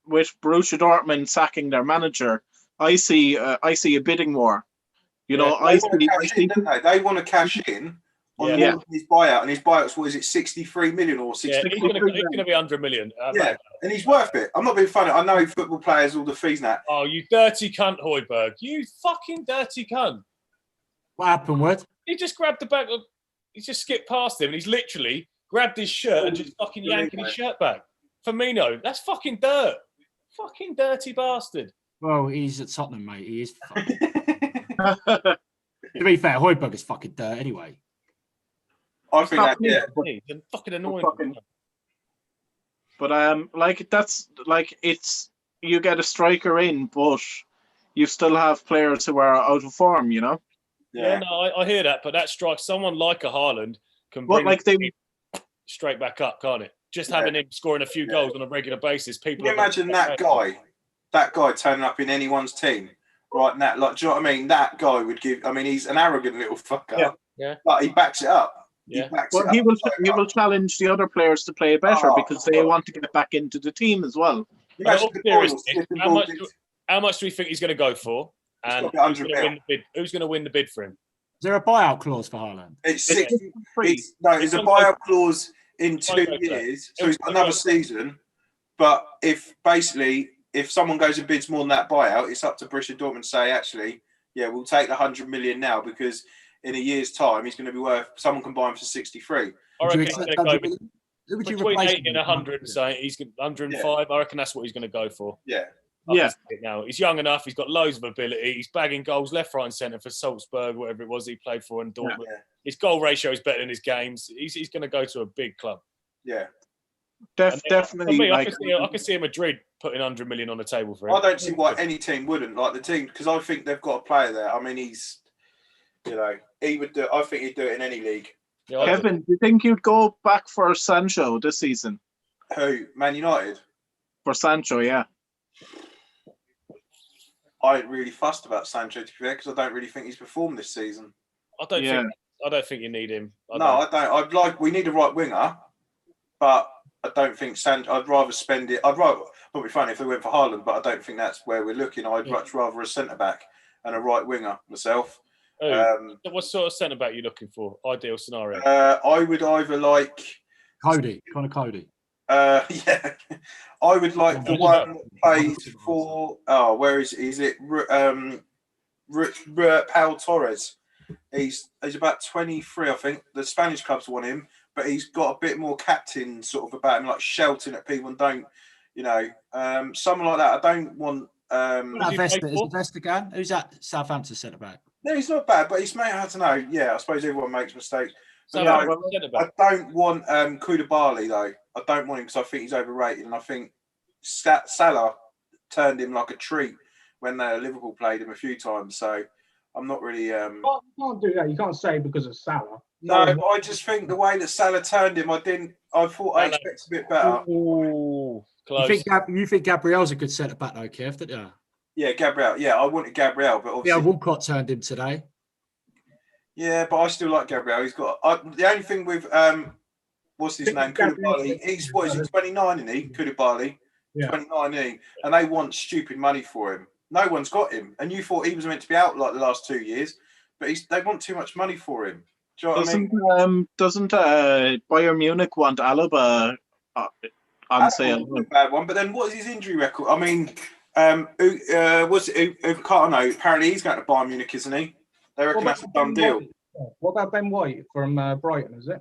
Dortmund sacking their manager, I see a bidding war. You know, they want to cash in on his buyout, and his buyout's what is it, 63 million or 60? Yeah, he's going to be 100 million. And he's worth it. I'm not being funny. I know football players all the fees now. Oh, you dirty cunt, Højbjerg! You fucking dirty cunt! What happened, Wood? He just grabbed the back. He just skipped past him, and he's literally grabbed his shirt and just fucking yanking his shirt back. Firmino, that's fucking dirt. Fucking dirty bastard. Well, he's at Tottenham, mate. He is fucking... To be fair, Højbjerg is fucking dirt anyway. I think that, He's fucking annoying. But like that's like it's you get a striker in, but you still have players who are out of form, you know. Yeah, no, I hear that, but that strikes someone like a Haaland can bring straight back up, can't it? Just having him scoring a few goals on a regular basis. People can you imagine that guy turning up in anyone's team right now. Like, do you know what I mean? That guy would give. I mean, he's an arrogant little fucker. Yeah. But he backs it up. Yeah. He will challenge the other players to play better because they want to get back into the team as well. How much do we think he's going to go for? And who's going to win the bid for him? Is there a buyout clause for Haaland? It's 63. It's a buyout clause in 2 years, so he's got another season. But if someone goes and bids more than that buyout, it's up to Borussia Dortmund to say, actually, we'll take the 100 million now because in a year's time he's going to be worth. Someone can buy him for 63. I reckon he's going to go between 80 and 100. So he's 105. I reckon that's what he's going to go for. Yeah. Now he's young enough. He's got loads of ability. He's bagging goals left, right, and centre for Salzburg, whatever it was he played for in Dortmund. Yeah. His goal ratio is better than his games. He's going to go to a big club. Yeah, definitely. For me, I can see Madrid putting 100 million on the table for him. I don't see why any team wouldn't, like the team, because I think they've got a player there. I mean, he's, he would do. I think he'd do it in any league. Yeah, Kevin, do you think you'd go back for Sancho this season? Who? Man United? For Sancho, yeah. I ain't really fussed about Sancho, to be fair, because I don't really think he's performed this season. I don't think you need him. I don't. We need a right winger, but I don't think I'd rather spend it. It'd be funny if we went for Haaland, but I don't think that's where we're looking. I'd much rather a centre back and a right winger myself. What sort of centre back are you looking for? Ideal scenario. I would either like Cody. Yeah, I would like the one that plays for. Oh, where is it? Pau Torres. He's about 23, I think. The Spanish clubs want him, but he's got a bit more captain sort of about him, like shouting at people and don't, someone like that. I don't want. Is it Vestergaard? Who's that? Southampton centre back. No, he's not bad, but he's made. I don't know. Yeah, I suppose everyone makes mistakes. But I don't want Koulibaly though. I don't want him because I think he's overrated, and I think Salah turned him like a treat when Liverpool played him a few times. So I'm not really. You can't do that. You can't say because of Salah. No, but I just think the way that Salah turned him, I thought I expected a bit better. Ooh, close. You think Gabriel's a good centre back though, Kev? Don't you? Yeah, Gabriel. Yeah, I wanted Gabriel, but obviously. Yeah, Walcott turned him today. Yeah, but I still like Gabriel. He's got the only thing with what's his name? Koulibaly. He's 29, isn't he? Koulibaly. Yeah. 29, isn't he? And they want stupid money for him. No one's got him. And you thought he was meant to be out like the last 2 years, but they want too much money for him. Do you know what I mean? Doesn't Bayern Munich want Alaba on sale? A bad one. But then what is his injury record? I mean, was it Carno? Apparently he's going to Bayern Munich, isn't he? They reckon that's a done deal. What about Ben White from Brighton, is it?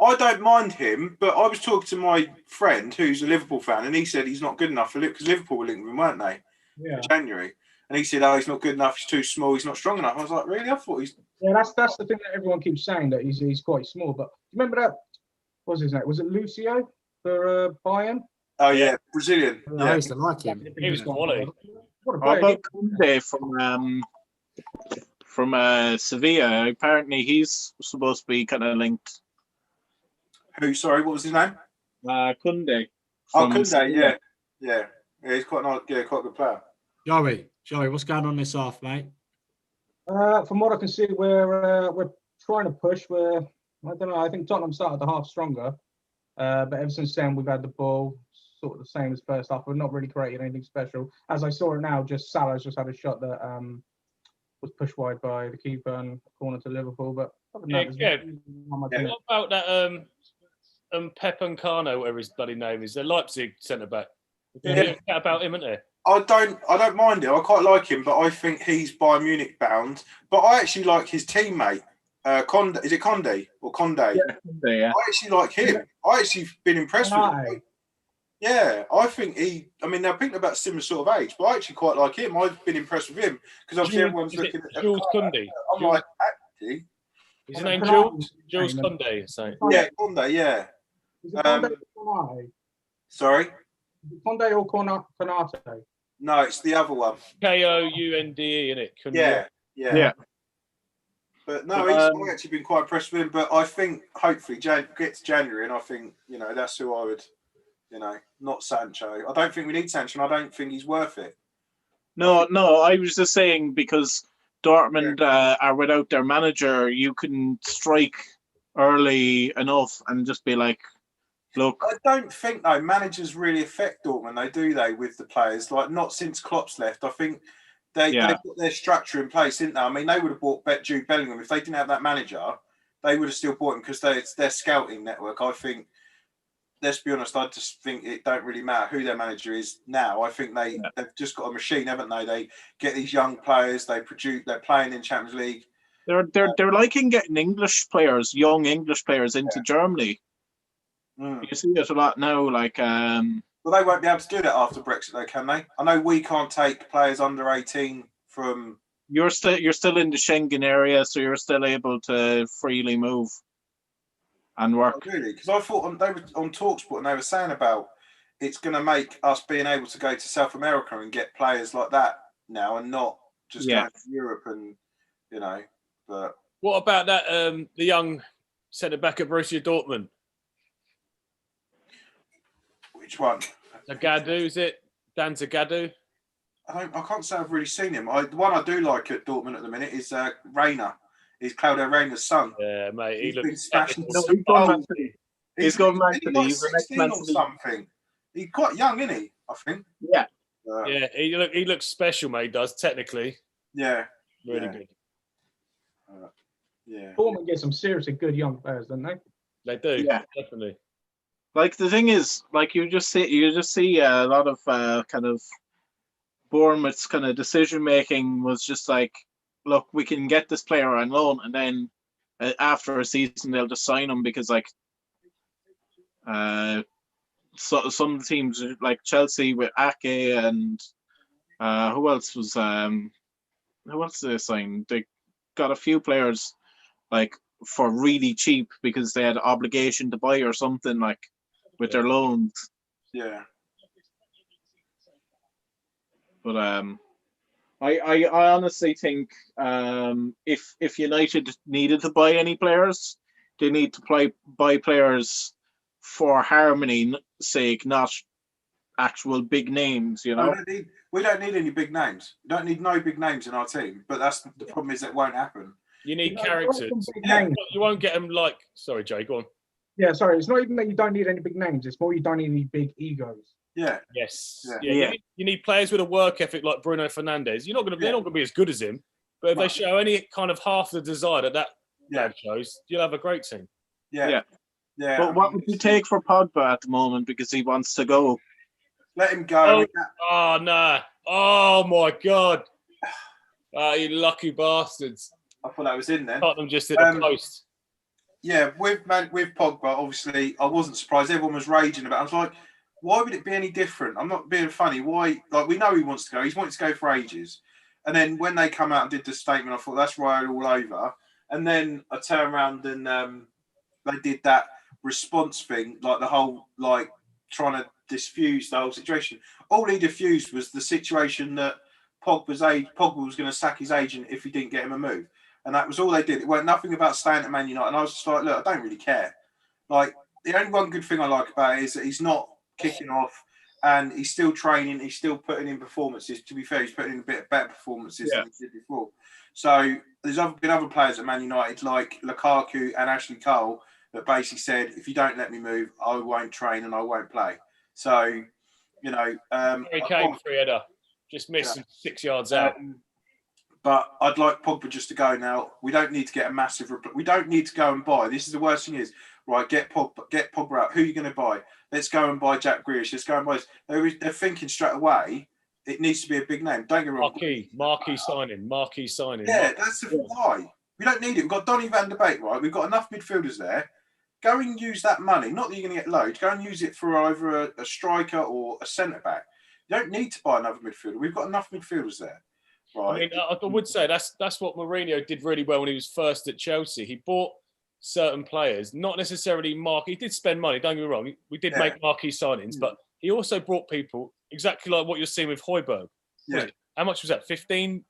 I don't mind him, but I was talking to my friend who's a Liverpool fan, and he said he's not good enough for Liverpool, because Liverpool were linked with him, weren't they? Yeah. In January. And he said, he's not good enough, he's too small, he's not strong enough. I was like, really? I thought he's... Yeah, that's the thing that everyone keeps saying, that he's quite small. But do you remember that? What was his name? Was it Lucio for Bayern? Oh, yeah, Brazilian. Yeah. I used to like him. He was quality. What a How player. about Kunde from Sevilla? Apparently, he's supposed to be kind of linked. Who? Sorry, what was his name? Kunde. Kunde, yeah. He's quite nice. Yeah, quite a good player. Joey, what's going on this half, mate? From what I can see, we're trying to push. I don't know. I think Tottenham started the half stronger, but ever since then we've had the ball sort of the same as first half. We're not really creating anything special. As I saw it now, Salah's just had a shot that was pushed wide by the keeper and corner to Liverpool. But other than that, what about that Pep and Carno, whatever his bloody name is, the Leipzig centre back? Yeah, about him, isn't there? I don't mind him. I quite like him, but I think he's Bayern Munich bound. But I actually like his teammate, Conde. Is it Conde or Conde? Yeah, Conde, yeah. I actually like him. I actually been impressed with him. Yeah, I think they're thinking about similar sort of age, but I actually quite like him. I've been impressed with him because obviously everyone's looking at Jules Koundé. I'm like, actually, is his name Jules? Jules Koundé. So. Yeah, Koundé. Yeah. Is it Conde or Konate? Sorry. Is it Conde or Konate? No, it's the other one. Kounde, isn't it? Yeah. But no, I've actually been quite impressed with him. But I think hopefully gets January, and I think that's who I would, not Sancho. I don't think we need Sancho. And I don't think he's worth it. No. I was just saying because Dortmund are without their manager, you can strike early enough and just be like, look. I don't think though managers really affect Dortmund. Do they with the players? Like not since Klopp's left. I think they put their structure in place, didn't they? I mean, they would have bought Jude Bellingham if they didn't have that manager. They would have still bought him because it's their scouting network. I think. Let's be honest. I just think it don't really matter who their manager is now. I think they've just got a machine, haven't they? They get these young players. They produce. They're playing in Champions League. They're liking getting young English players into Germany. You see it a lot now. Like, well, they won't be able to do that after Brexit, though, can they? I know we can't take players under 18 from. You're still in the Schengen area, so you're still able to freely move and work. Oh, really? Because I thought they were on TalkSport and they were saying about it's going to make us being able to go to South America and get players like that now, and not just going to Europe and But what about that? The young centre back at Borussia Dortmund. Which one? Zagadou, is it? Dan Zagadou? I can't say I've really seen him. The one I do like at Dortmund at the minute is Reina. He's Claudio Reina's son. Yeah, mate. He's been smashing. He's gone back to He's 16 or something. He's quite young, isn't he? I think. Yeah. Yeah, he looks special, mate. He does technically. Yeah. Really good. Yeah. Dortmund get some seriously good young players, don't they? They do. Yeah. Definitely. Like the thing is, like you just see a lot of kind of Bournemouth's kind of decision making was just like, look, we can get this player on loan, and then after a season they'll just sign him because like so some teams like Chelsea with Ake and who else did they sign? They got a few players like for really cheap because they had obligation to buy or something, like, with their loans. Yeah. But I honestly think if United needed to buy any players, they need to buy players for harmony's sake, not actual big names. You know, we don't need any big names. We don't need no big names in our team. But that's the problem is that won't happen. You need characters. Names. You won't get them like. Sorry, Jay. Go on. Yeah, sorry. It's not even that you don't need any big names. It's more you don't need any big egos. Yeah. Yes. Yeah. You need players with a work ethic like Bruno Fernandes. They're not going to be as good as him, but if they show any kind of half the desire that lad shows, you'll have a great team. Yeah. But what would you take for Pogba at the moment because he wants to go? Let him go. Oh no! Oh my God! You lucky bastards! I thought that was in there. Tottenham just hit a post. Yeah, with Pogba, obviously, I wasn't surprised. Everyone was raging about it. I was like, why would it be any different? I'm not being funny. Why? Like, we know he wants to go. He's wanted to go for ages. And then when they come out and did the statement, I thought, that's right all over. And then I turned around and they did that response thing, like the whole, like, trying to diffuse the whole situation. All he diffused was the situation that Pogba was going to sack his agent if he didn't get him a move. And that was all they did. It weren't nothing about staying at Man United. And I was just like, look, I don't really care. Like, the only one good thing I like about it is that he's not kicking off and he's still training. He's still putting in performances. To be fair, he's putting in a bit better performances than he did before. So there's been other players at Man United like Lukaku and Ashley Cole that basically said, if you don't let me move, I won't train and I won't play. So, you know. Harry Kane, free header. Just missed 6 yards out. But I'd like Pogba just to go now. We don't need to get a massive. We don't need to go and buy. This is the worst thing is, right, get Pogba out. Who are you going to buy? Let's go and buy Jack Grealish. Let's go and buy. They're thinking straight away. It needs to be a big name. Don't get me wrong. Marquee signing. Yeah, that's the why. We don't need it. We've got Donny van de Beek, right? We've got enough midfielders there. Go and use that money. Not that you're going to get loads. Go and use it for either a striker or a centre back. You don't need to buy another midfielder. We've got enough midfielders there. Right. I mean, I would say that's what Mourinho did really well when he was first at Chelsea. He bought certain players, not necessarily He did spend money, don't get me wrong. We did make marquee signings, but he also brought people exactly like what you're seeing with Højbjerg. Yeah. How much was that? 15?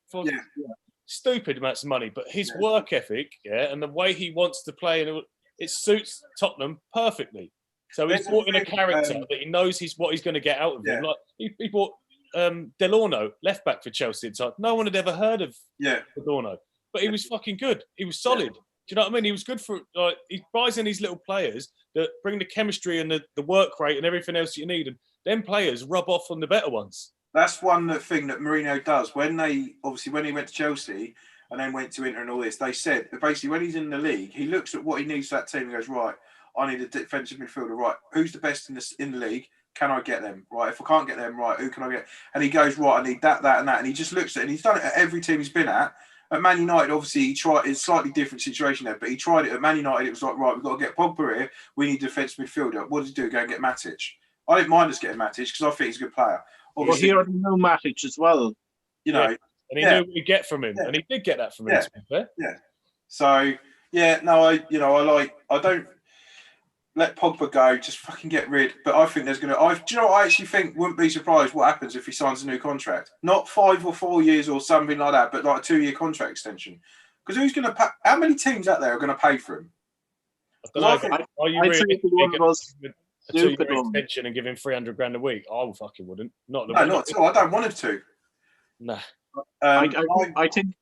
Stupid amounts of money, but his work ethic, and the way he wants to play, and it suits Tottenham perfectly. So he's brought in a character that he knows what he's going to get out of him. Like he bought Delorno, left back for Chelsea at the time. No one had ever heard of Delorno, but he was fucking good. He was solid. Do you know what I mean? He was good for he buys in these little players that bring the chemistry and the work rate and everything else you need, and them players rub off on the better ones. That's one thing that Mourinho does. When he went to Chelsea and then went to Inter and all this, they said that basically when he's in the league, he looks at what he needs for that team and goes, right, I need a defensive midfielder. Right, who's the best in the league? Can I get them? Right, if I can't get them, right, who can I get? And he goes, right, I need that, and that. And he just looks at it. And he's done it at every team he's been at. At Man United, obviously, he tried. It's a slightly different situation there, but he tried it at Man United. It was like, right, we've got to get Pogba here. We need a defensive midfielder. What did he do? Go and get Matic. I didn't mind us getting Matic because I think he's a good player. Obviously, he already knew Matic as well. You know. And he knew what he'd get from him. And he did get that from him, to be fair. Yeah. So, I don't let Pogba go, just fucking get rid. But I think there's going to... do you know what I actually think? Wouldn't be surprised what happens if he signs a new contract. Not 5 or 4 years or something like that, but like a 2-year contract extension. Because who's going to pay... How many teams out there are going to pay for him? I don't know, are you really going to a 2-year extension and give him 300 grand a week? I fucking wouldn't. Not at all. I don't want him to. Nah. I think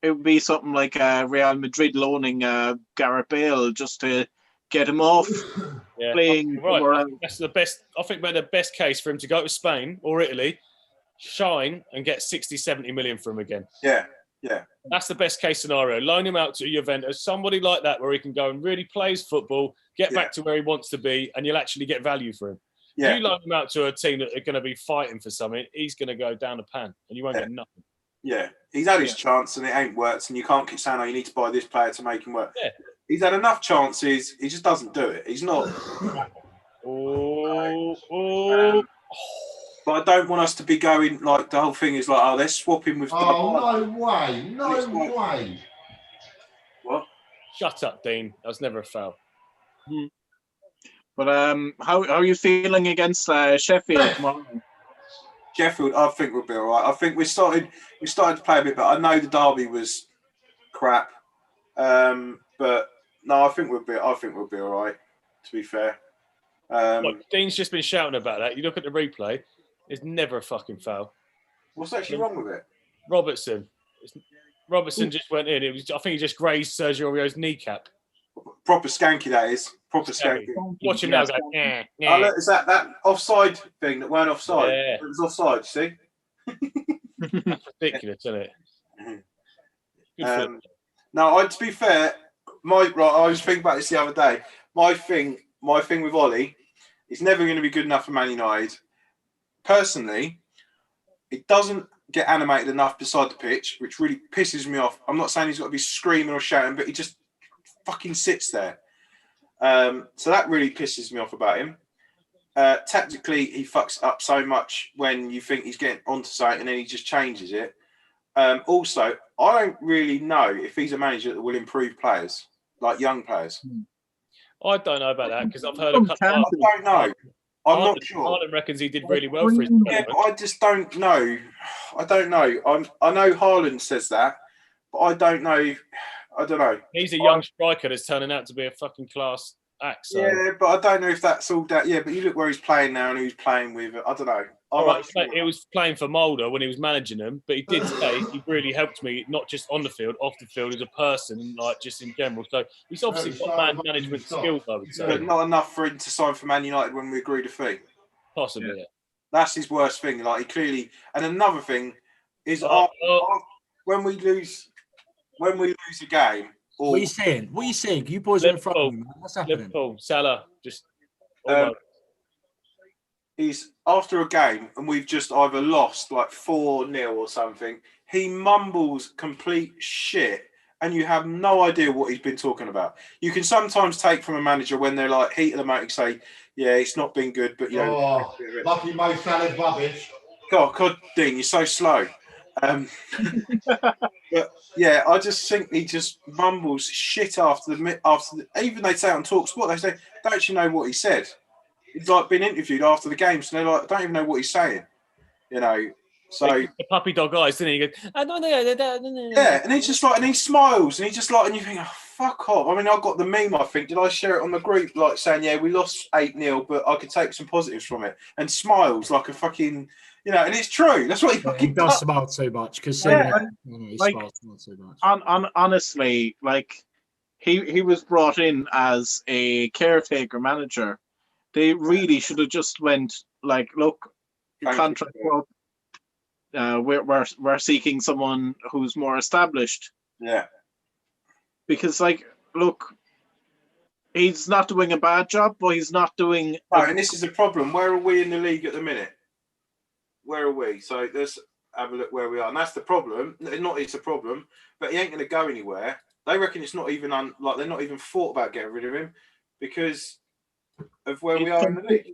it would be something like Real Madrid loaning Gareth Bale just to get him off playing. Right. That's the best. I think the best case for him to go to Spain or Italy, shine and get 60, 70 million from him again. Yeah. That's the best case scenario. Loan him out to Juventus, somebody like that where he can go and really play his football, get back to where he wants to be, and you'll actually get value for him. Yeah. If you loan him out to a team that are going to be fighting for something, he's going to go down the pan and you won't get nothing. Yeah. He's had his chance and it ain't worked, and you can't keep saying, you need to buy this player to make him work. Yeah. He's had enough chances. He just doesn't do it. He's not. But I don't want us to be going like the whole thing is like, they're swapping with. No way! No way! What? Shut up, Dean. That was never a foul. But how are you feeling against Sheffield tomorrow? Sheffield, I think we'll be all right. I think we started to play a bit, but I know the derby was crap. But no, I think we'll be all right. To be fair, Dean's just been shouting about that. You look at the replay; there's never a fucking foul. what's actually wrong with it? Robertson just went in. I think he just grazed Sergio Aurier's kneecap. Proper skanky, that is. Proper skanky. Watch him now go. Oh, look, is that offside thing that weren't offside? Yeah. It was offside. See? That's ridiculous, isn't it? No, to be fair, I was thinking about this the other day. My thing with Ollie is never going to be good enough for Man United. Personally, it doesn't get animated enough beside the pitch, which really pisses me off. I'm not saying he's got to be screaming or shouting, but he just fucking sits there. So that really pisses me off about him. Tactically, he fucks up so much when you think he's getting onto something and then he just changes it. Also, I don't really know if he's a manager that will improve players, like young players. I don't know about that because I've heard a couple. I don't know. I'm not sure. Harlan reckons he did really well for his Yeah, but I just don't know. I don't know. I know Haaland says that, but I don't know. I don't know. He's a young striker that's turning out to be a fucking class act. So. Yeah, but I don't know if that's all that. Yeah, but you look where he's playing now and who he's playing with. I don't know. He was playing for Mulder when he was managing them, but he did say he really helped me, not just on the field, off the field as a person, like just in general. So he's obviously got management skills, I would say. But not enough for him to sign for Man United when we agreed a fee. Possibly, yeah. That's his worst thing. Like he clearly. And another thing is when we lose a game. What are you saying? What are you saying? You boys are in front of me, man. What's happening? Liverpool, Salah, just. Is after a game and we've just either lost like 4-0 or something, he mumbles complete shit and you have no idea what he's been talking about. You can sometimes take from a manager when they're like heat of the moment, say, yeah, it's not been good, but you know. Lucky Mo Salah's rubbish. God, Dean, you're so slow. But yeah, I just think he just mumbles shit after even they say on TalkSport, they say, don't you know what he said? He's like been interviewed after the game, so they're like, I don't even know what he's saying, you know. So the puppy dog eyes, didn't he? He goes, yeah, and he's just like, and he smiles, and he just like, and you think, oh, fuck off. I mean, I got the meme. I think did I share it on the group, like saying, yeah, we lost 8-0, but I could take some positives from it, and smiles like a fucking, you know, and it's true. That's what he fucking does smile too much because he smiles too much. Honestly, like he was brought in as a caretaker manager. They really should have just went like, look, your contract up. We're seeking someone who's more established. Yeah. Because like, look, he's not doing a bad job, but he's not doing. No, and this is the problem. Where are we in the league at the minute? Where are we? So let's have a look where we are, and that's the problem. It's a problem, but he ain't going to go anywhere. They reckon it's not even they're not even thought about getting rid of him because of where we are in the league.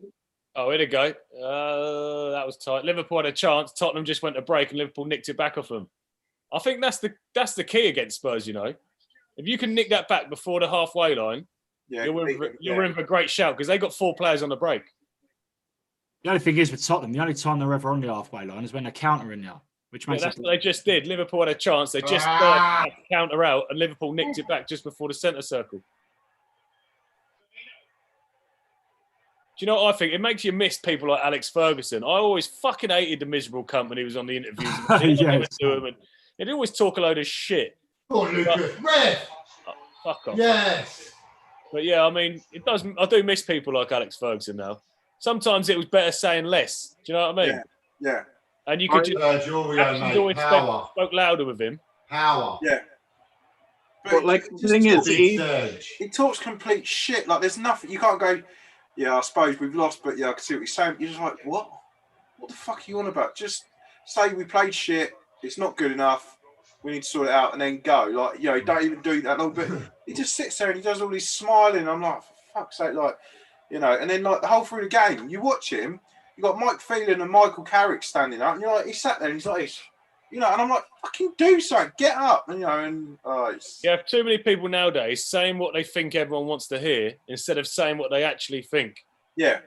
Oh, here we go. That was tight. Liverpool had a chance. Tottenham just went to break and Liverpool nicked it back off them. I think that's the key against Spurs, you know. If you can nick that back before the halfway line, you're in for a great shout because they got 4 players on the break. The only thing is with Tottenham, the only time they're ever on the halfway line is when they're countering now, which makes that's what they just did. Liverpool had a chance. They just started to counter out and Liverpool nicked it back just before the centre circle. Do you know what I think? It makes you miss people like Alex Ferguson. I always fucking hated the miserable cunt when he was on the interviews. He'd always talk a load of shit. Oh, Lucas, red. Fuck off. Yes. But yeah, I mean, it does. I do miss people like Alex Ferguson now. Sometimes it was better saying less. Do you know what I mean? Yeah. And you could just always spoke louder with him. Power. Yeah. But like the thing is, he talks complete shit. Like there's nothing. You can't go. Yeah, I suppose we've lost, but yeah, I can see what he's saying. You're just like, what? What the fuck are you on about? Just say we played shit. It's not good enough. We need to sort it out and then go. Like, you know, don't even do that long. But he just sits there and he does all this smiling. I'm like, for fuck's sake, like, you know. And then like the whole through the game, you watch him. You got Mike Phelan and Michael Carrick standing up, and you're like, he sat there and he's like this. You know, and I'm like, fucking do something, get up, and you know, and you have too many people nowadays saying what they think everyone wants to hear instead of saying what they actually think. Yeah,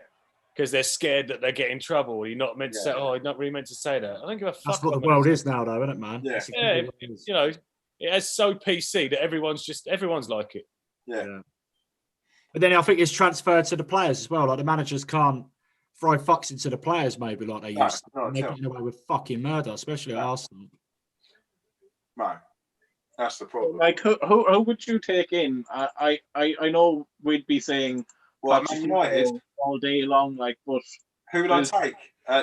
because they're scared that they get in trouble. You're not meant to say, "Oh, you're not really meant to say that." I don't give a fuck. That's what the world is now, though, isn't it, man? Yeah. Yeah, you know, it's so PC that everyone's like it. Yeah. But then I think it's transferred to the players as well. Like the managers can't throw fucks into the players, maybe like they used to. No, They're getting away with fucking murder, especially at Arsenal. No, that's the problem. Like, who would you take in? I know we'd be saying Well, Man United all day long, like, but who would I take?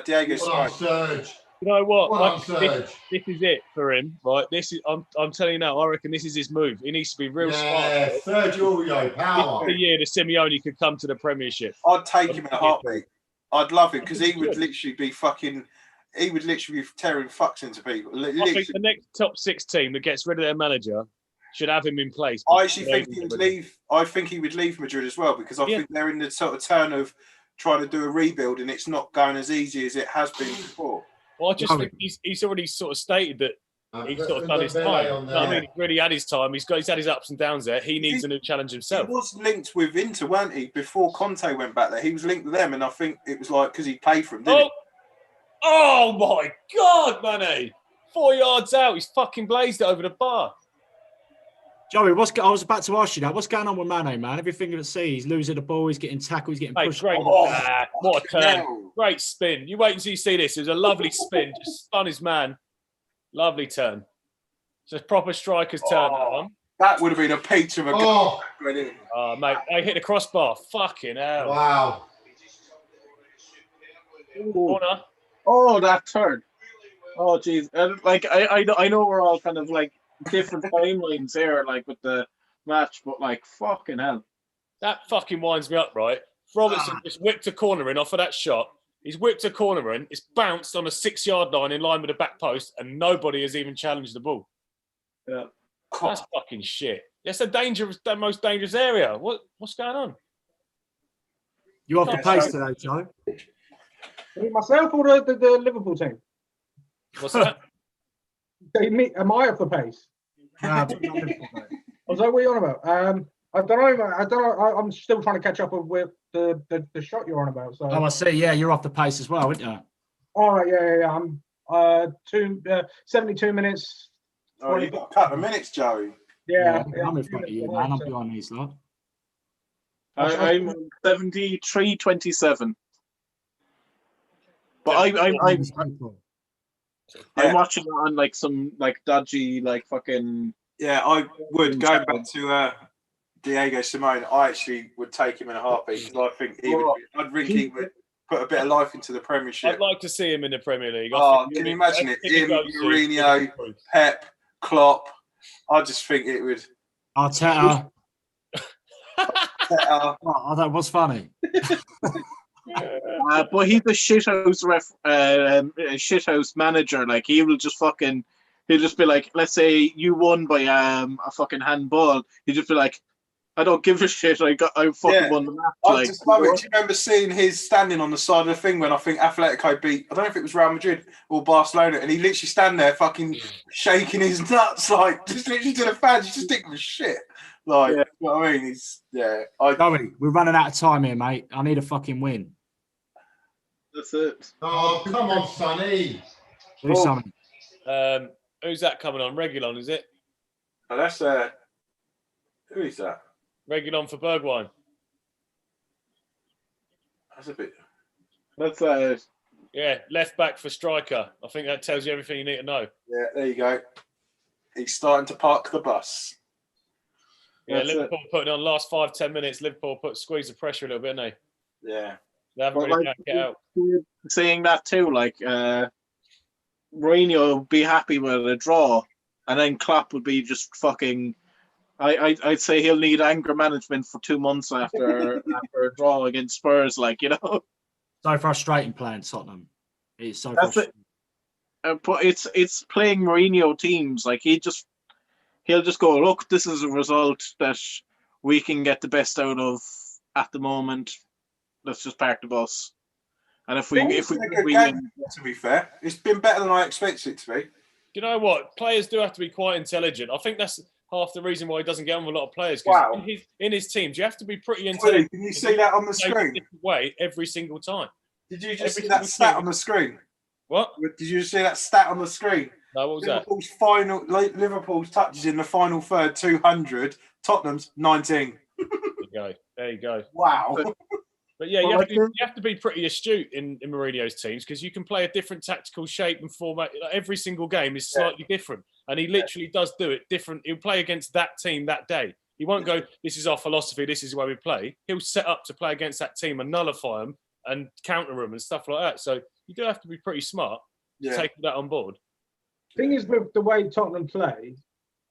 Diego Simeone. Serge. You know what? Well done, Serge. This is it for him, right? This is I'm telling you now. I reckon this is his move. He needs to be real Yeah, smart. Sergio, power. This is the year that Simeone could come to the Premiership. I'd take him in a heartbeat. I'd love him because he would literally be fucking. He would literally be tearing fucks into people. I think the next top 6 team that gets rid of their manager should have him in place. I actually think he would leave. I think he would leave Madrid as well because I think they're in the sort of turn of trying to do a rebuild and it's not going as easy as it has been before. Well, I just think he's already sort of stated that he's sort of done his time. I mean, he's really had his time. He's had his ups and downs there. He needs a new challenge himself. He was linked with Inter, weren't he? Before Conte went back there, he was linked with them, and I think it was like because he played for them. Didn't he? Oh my God, Manny! 4 yards out, he's fucking blazed it over the bar. Joey, I was about to ask you that. What's going on with Mane, man? Everything you see, he's losing the ball, he's getting tackled, he's getting pushed. Great, what a turn! Great spin. You wait until you see this. It was a lovely spin, just spun his man. Lovely turn. It's a proper striker's turn. That one. That would have been a peach of a goal. Oh, mate, they hit the crossbar. Fucking hell! Wow. Corner. oh, that turn. Oh, geez. And like I know we're all kind of like different timelines here, like with the match, but like fucking hell. That fucking winds me up, right? Robertson just whipped a corner in off of that shot. He's whipped a corner in. It's bounced on a 6-yard line in line with the back post, and nobody has even challenged the ball. Yeah, that's fucking shit. That's the most dangerous area. What's going on? You off the pace today, Joe? Myself or the Liverpool team? What's that? Am I off the pace? Was that what you're on about? I don't know. I'm still trying to catch up with the shot you're on about. So. Oh, I see. Yeah, you're off the pace as well, aren't you? All right. Yeah. I'm 72 minutes. Oh, you've got a couple of minutes, Joey. Yeah. I'm in front of you, man. I'm behind these lot. I'm 73-27. But I'm watching it on like some like dodgy like fucking. Yeah, I would go back to Diego Simeone. I actually would take him in a heartbeat because I think he would put a bit of life into the Premiership. I'd like to see him in the Premier League. Can you imagine it? Him, Mourinho, Pep, Klopp. I just think it would. Arteta. Oh, that was funny. But he's a shithouse manager. Like he'll just be like, let's say you won by a fucking handball. He'll just be like, I don't give a shit. I fucking won the match. I just love it. Do you remember seeing his standing on the side of the thing when I think Atletico beat? I don't know if it was Real Madrid or Barcelona, and he literally stand there fucking shaking his nuts, like just literally to the fans. He just didn't give a shit. Like, you know what I mean? Joey, we're running out of time here, mate. I need a fucking win. That's it. Oh, come on, Sonny. Do something. Who's that coming on? Regulon, is it? Oh, that's who is that? Regulon for Bergwijn. That's a bit. That's Yeah, left back for striker. I think that tells you everything you need to know. Yeah, there you go. He's starting to park the bus. Yeah, Liverpool putting on last 5-10 minutes. Liverpool squeeze the pressure a little bit, didn't they? Yeah. They haven't really backed it out. Saying that too, like Mourinho would be happy with a draw, and then Klopp would be just fucking. I'd say he'll need anger management for 2 months after a draw against Spurs, like, you know. So frustrating playing Tottenham. It's so That's frustrating. But it's playing Mourinho teams. Like he'll just go, look, this is a result that we can get the best out of at the moment. Let's just park the bus. And if we win, to be fair, it's been better than I expected it to be. You know what? Players do have to be quite intelligent. I think that's half the reason why he doesn't get on with a lot of players. Because Wow. in his teams, you have to be pretty Willie, intelligent. can you see that on the screen? Way every single time. Did you just Every see that single stat team. on the screen? What? Did you see that stat on the screen? No, what was that? Liverpool's touches in the final third 200. Tottenham's 19. There you go. Wow. But yeah, you have to be pretty astute in Mourinho's teams because you can play a different tactical shape and format. Like, every single game is slightly different, and he literally does do it different. He'll play against that team that day. He won't go, this is our philosophy, this is the way we play. He'll set up to play against that team and nullify them and counter them and stuff like that. So you do have to be pretty smart to take that on board. Thing is, with the way Tottenham play,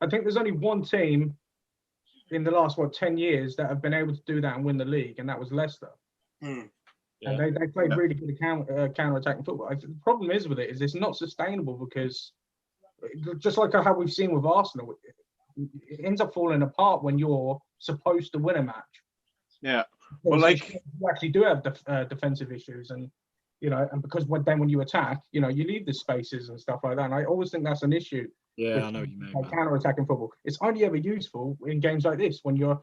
I think there's only one team in the last 10 years that have been able to do that and win the league, and that was Leicester. Mm. And they played really good counter-attacking football. The problem is with it is it's not sustainable because, just like how we've seen with Arsenal, it ends up falling apart when you're supposed to win a match. Yeah, well, like you actually do have defensive issues, and and because when you attack, you leave the spaces and stuff like that. And I always think that's an issue. Yeah, I know what you mean. Counter-attacking football. It's only ever useful in games like this when you're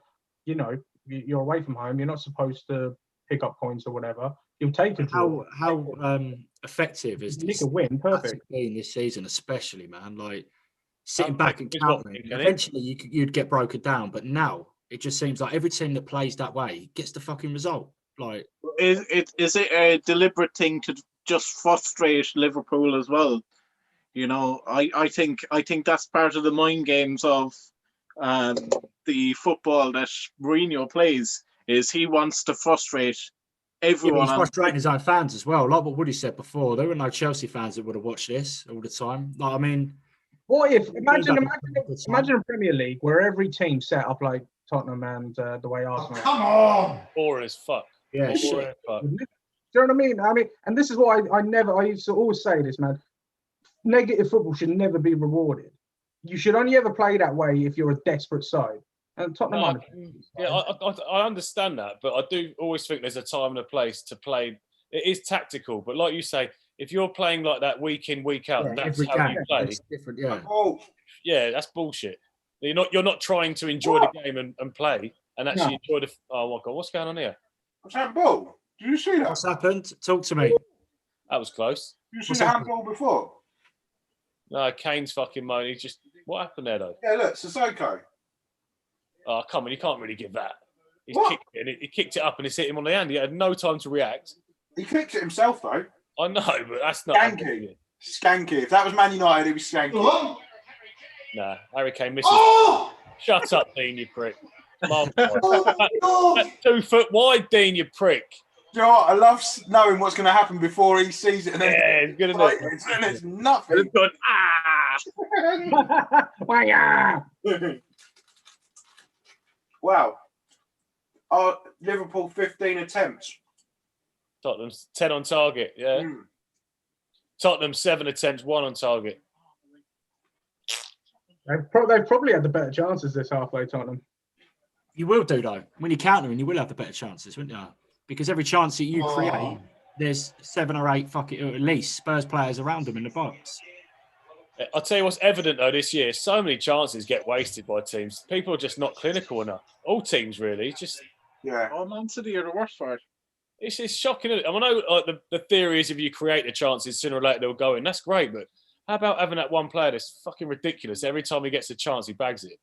away from home. You're not supposed to pick up points or whatever. You'll take a draw. How effective is this? You can win, perfect. In this season, especially, man. Like sitting back and countering. Eventually, you'd get broken down, but now it just seems like every team that plays that way gets the fucking result. Like, is it a deliberate thing to just frustrate Liverpool as well? I think that's part of the mind games of the football that Mourinho plays. Is he wants to frustrate everyone? He's frustrating his own fans as well. Like what Woody said before, there were no Chelsea fans that would have watched this all the time. Like, I mean, what if imagine a Premier League where every team set up like Tottenham and the way Arsenal. Oh, come on, boring as fuck. Yeah, shit. Do you know what I mean? And this is why I used to always say this, man. Negative football should never be rewarded. You should only ever play that way if you're a desperate side. And Tottenham. I understand that, but I do always think there's a time and a place to play. It is tactical, but like you say, if you're playing like that week in, week out, that's how you play. It's different, yeah. Yeah, that's bullshit. You're not trying to enjoy the game and play and actually enjoy the. Oh my god, what's going on here? What's that ball? Did you see that? What's happened? Talk to me. That was close. Did you see the handball before? No, Kane's fucking moaning. What happened there though? Yeah, look, Sissoko. Oh, come on, you can't really give that. He kicked it up and it's hit him on the hand. He had no time to react. He kicked it himself though. I know, but that's not Skanky. If that was Man United, it was skanky. Nah, Harry Kane misses. Shut up, Dean, you prick. That's 2 foot wide, Dean, you prick. Do you know what? I love knowing what's going to happen before he sees it. And then it's good, isn't it? And it's nothing. It's good. Wow. Liverpool 15 attempts. Tottenham's 10 on target, yeah. Tottenham 7 attempts, 1 on target. They've probably had the better chances this halfway, Tottenham. You will do, though. When you're countering, you will have the better chances, wouldn't you? Because every chance that you create, there's 7 or 8 at least Spurs players around them in the box. I'll tell you what's evident, though, this year. So many chances get wasted by teams. People are just not clinical enough. All teams, really. Oh, Man City are the worst for it. It's shocking. I know like, the theory is if you create the chances, sooner or later they'll go in. That's great, but how about having that one player that's fucking ridiculous? Every time he gets a chance, he bags it.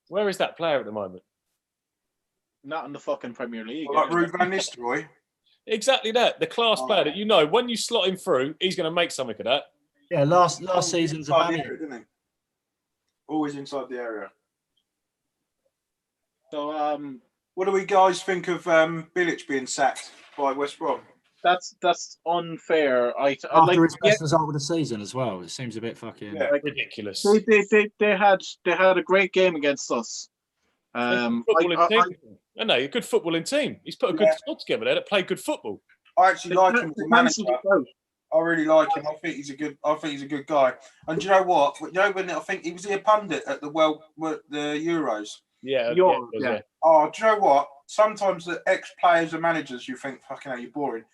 Where is that player at the moment? Not in the fucking Premier League. Like Ruud van Nistelrooy. Exactly that. The class player that when you slot him through, he's going to make something of that. Yeah, last season's a area, didn't he? Always inside the area. So, what do we guys think of Bilic being sacked by West Brom? That's unfair. After his best result of the season as well, it seems a bit fucking ridiculous. They had a great game against us. I know, a good footballing team. He's put a good squad together there that played good football. I actually like him as a manager. I really like him. I think he's a good guy. And do you know what? When I think he was a pundit at the Euros. Yeah. Oh, do you know what? Sometimes the ex-players and managers, you think, fucking hell, you're boring.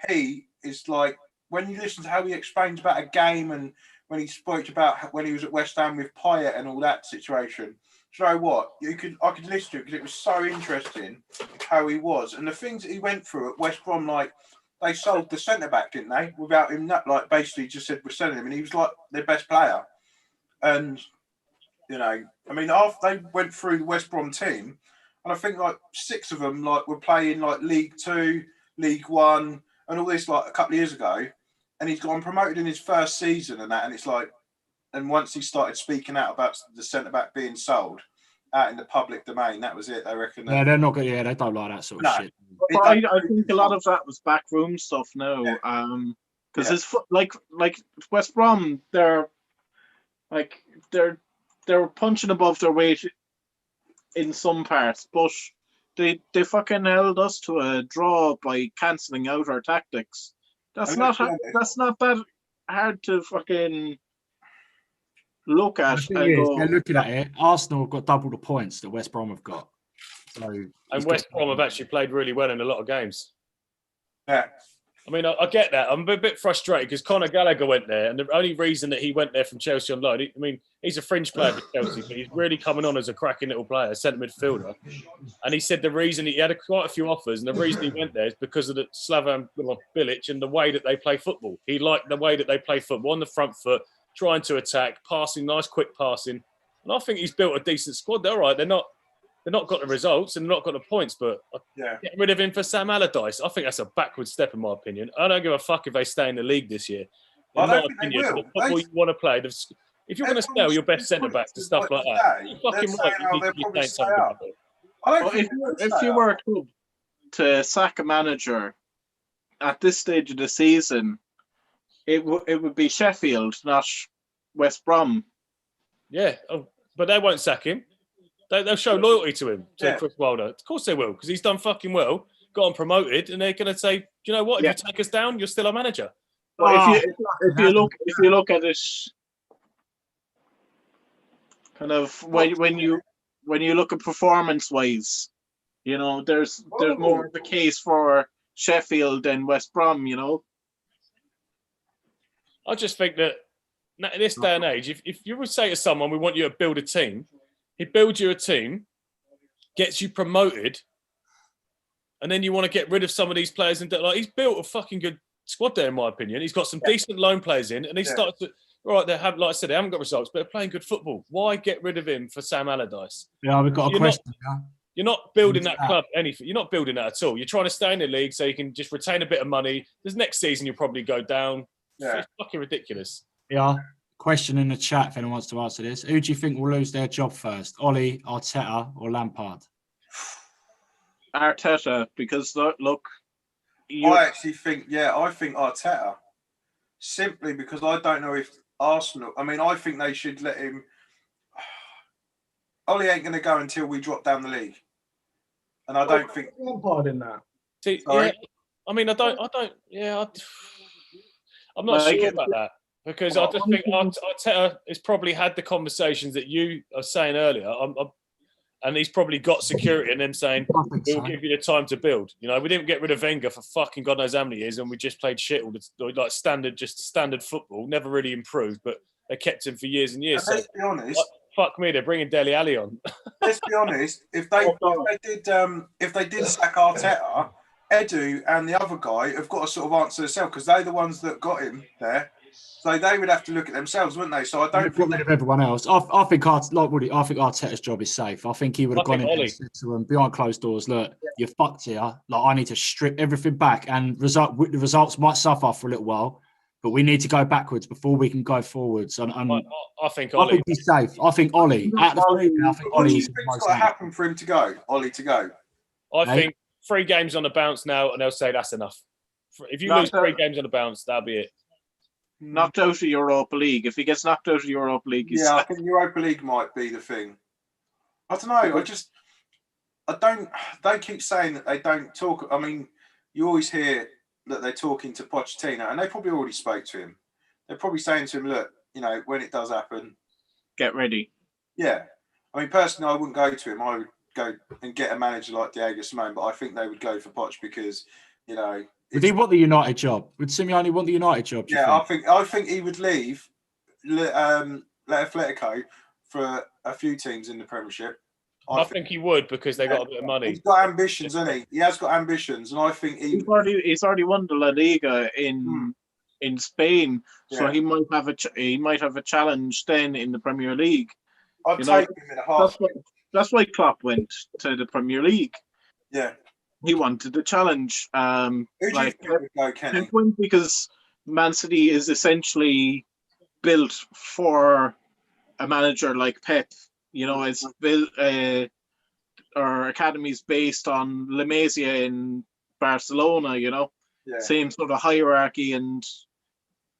He is like, when you listen to how he explains about a game and when he spoke about when he was at West Ham with Payet and all that situation, you know what? I could listen to it because it was so interesting how he was and the things that he went through at West Brom. Like they sold the centre back, didn't they? Without him, like basically just said we're selling him, and he was like their best player. And you know, I mean, after they went through the West Brom team, and I think like 6 of them like were playing like League Two, League One, and all this like a couple of years ago, and he's gone promoted in his first season and that, and it's like. And once he started speaking out about the centre back being sold out in the public domain, that was it. I reckon. Yeah, they're not good. Yeah, they don't like that sort of shit. But I think a lot of that was backroom stuff now. Because it's like West Brom, they're punching above their weight in some parts, but they fucking held us to a draw by cancelling out our tactics. That's not that hard to fucking look at. They're looking at it. Arsenal have got double the points that West Brom have got. So, and West Brom have actually played really well in a lot of games. Yeah. I mean, I get that. I'm a bit frustrated because Conor Gallagher went there, and the only reason that he went there from Chelsea on loan, I mean, he's a fringe player for Chelsea, but he's really coming on as a cracking little player, centre midfielder. And he said the reason he had quite a few offers, and the reason he went there is because of the Slavan Bilic and the way that they play football. He liked the way that they play football on the front foot, trying to attack, passing, nice quick passing. And I think he's built a decent squad. They're all right. They're not got the results and not got the points, but get rid of him for Sam Allardyce. I think that's a backward step in my opinion. I don't give a fuck if they stay in the league this year. In my opinion, the football you want to play, if you're going to sell your best centre back to stuff like that, you're fucking right. You need to be saying something about it. If you were to sack a manager at this stage of the season, it would be Sheffield, not West Brom. Yeah, but they won't sack him. They'll show loyalty to him, to Chris Wilder. Of course they will, because he's done fucking well, got him promoted, and they're going to say, do you know what? If you take us down, you're still our manager. Well, if you look at it, kind of when you look at performance wise, you know, there's more of a case for Sheffield than West Brom. You know, I just think that in this day and age, if you would say to someone, we want you to build a team. He builds you a team, gets you promoted, and then you want to get rid of some of these players. And like he's built a fucking good squad there, in my opinion. He's got some decent loan players in, and he started to. All right, they have, like I said, they haven't got results, but they're playing good football. Why get rid of him for Sam Allardyce? Yeah, we've got a question. You're not building that club anything. You're not building that at all. You're trying to stay in the league so you can just retain a bit of money. This next season you'll probably go down. Yeah. It's fucking ridiculous. Yeah. Question in the chat if anyone wants to answer this. Who do you think will lose their job first? Ollie, Arteta, or Lampard? Arteta, because look, I actually think, I think Arteta. Simply because I don't know if Arsenal. I mean, I think they should let him. Ollie ain't going to go until we drop down the league, and I don't think Lampard in that. See, yeah, I mean, I don't. Yeah, I'm not sure about that. Because I just think Arteta has probably had the conversations that you are saying earlier, and he's probably got security in them saying, we'll give you the time to build. You know, we didn't get rid of Wenger for fucking God knows how many years, and we just played shit, like standard football, never really improved, but they kept him for years and years. And let's be honest. Fuck me, they're bringing Dele Alli on. Let's be honest. If they did sack Arteta, Edu and the other guy have got to sort of answer themselves because they're the ones that got him there. So they would have to look at themselves, wouldn't they? So I don't think of everyone else. I think Arteta's job is safe. I think he would have gone in and said to them behind closed doors, look, you're fucked here. Like I need to strip everything back, and the results might suffer for a little while, but we need to go backwards before we can go forwards. And I think he's safe. I think Ollie. What do you think's got to happen for him to go? Ollie to go. I think 3 games on the bounce now, and they'll say that's enough. If you lose 3 games on the bounce, that'll be it. Knocked out of Europa League. If he gets knocked out of Europa League, I think Europa League might be the thing. I don't know. They keep saying that they don't talk. I mean, you always hear that they're talking to Pochettino, and they probably already spoke to him. They're probably saying to him, look, you know, when it does happen, get ready. Yeah. I mean, personally, I wouldn't go to him. I would go and get a manager like Diego Simeone, but I think they would go for Poch because, you know. Would he want the United job? Would Simeone want the United job? Yeah, I think he would leave Atletico for a few teams in the Premiership. I think he would because they got a bit of money. He's got ambitions, hasn't he? He has got ambitions, and I think he's already won the La Liga in Spain, so he might have a challenge then in the Premier League. I'd take him in a half. That's why Klopp went to the Premier League. Yeah, he wanted the challenge. Who do you think would go, Kenny? Because Man City is essentially built for a manager like Pep. You know, it's built. Our academy's based on La Masia in Barcelona. You know, same sort of hierarchy and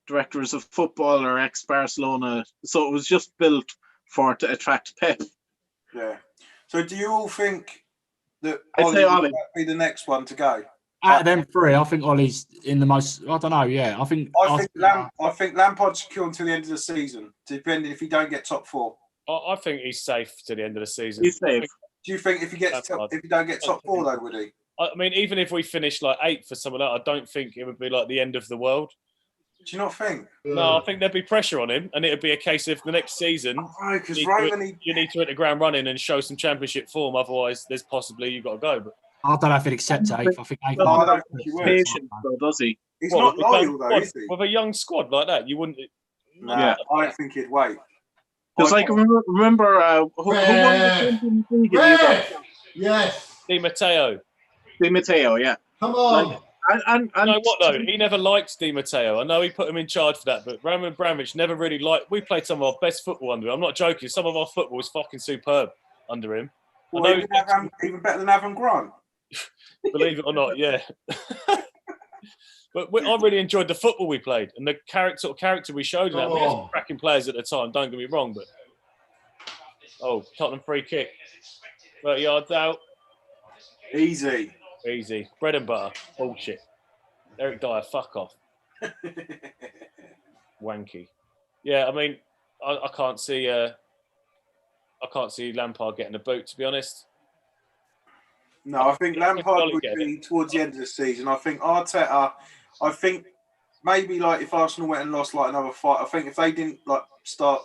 directors of football are ex-Barcelona, so it was just built to attract Pep. Yeah. So, do you all think that Ollie would be the next one to go? Out of them three, I think Ollie's in the most. I don't know. Yeah, I think Lampard's secure until the end of the season, depending if he don't get top four. I think he's safe to the end of the season. He's safe. Do you think if he don't get top four though, would he? I mean, even if we finish like 8th for someone else, I don't think it would be like the end of the world. Do you not think? No, I think there'd be pressure on him, and it'd be a case of the next season. Because you need to hit the ground running and show some championship form. Otherwise, there's possibly you've got to go. But I don't know if he'd accept 8th. I think 8th. No, I don't think he would. Patient, does he? He's not loyal though, is he? With a young squad like that, you wouldn't. I don't think he'd wait. Because remember who won the Champions League? Yes. Di Matteo. Di Matteo, yeah. Come on. And you know what though? He never liked Di Matteo. I know he put him in charge for that, but Roman Abramovich never really liked. We played some of our best football under him. I'm not joking. Some of our football was fucking superb under him. Well, even better than Avon Grant. Believe it or not, yeah. But I really enjoyed the football we played and the character we showed in that. We had some cracking players at the time. Don't get me wrong, but Tottenham free kick, 30 yards out. Easy. Bread and butter. Bullshit. Eric Dyer, fuck off. Wanky. Yeah, I mean, I can't see Lampard getting a boot, to be honest. No, I think Lampard would be towards the end of the season. I think Arteta. I think maybe like if Arsenal went and lost like another fight. I think if they didn't like start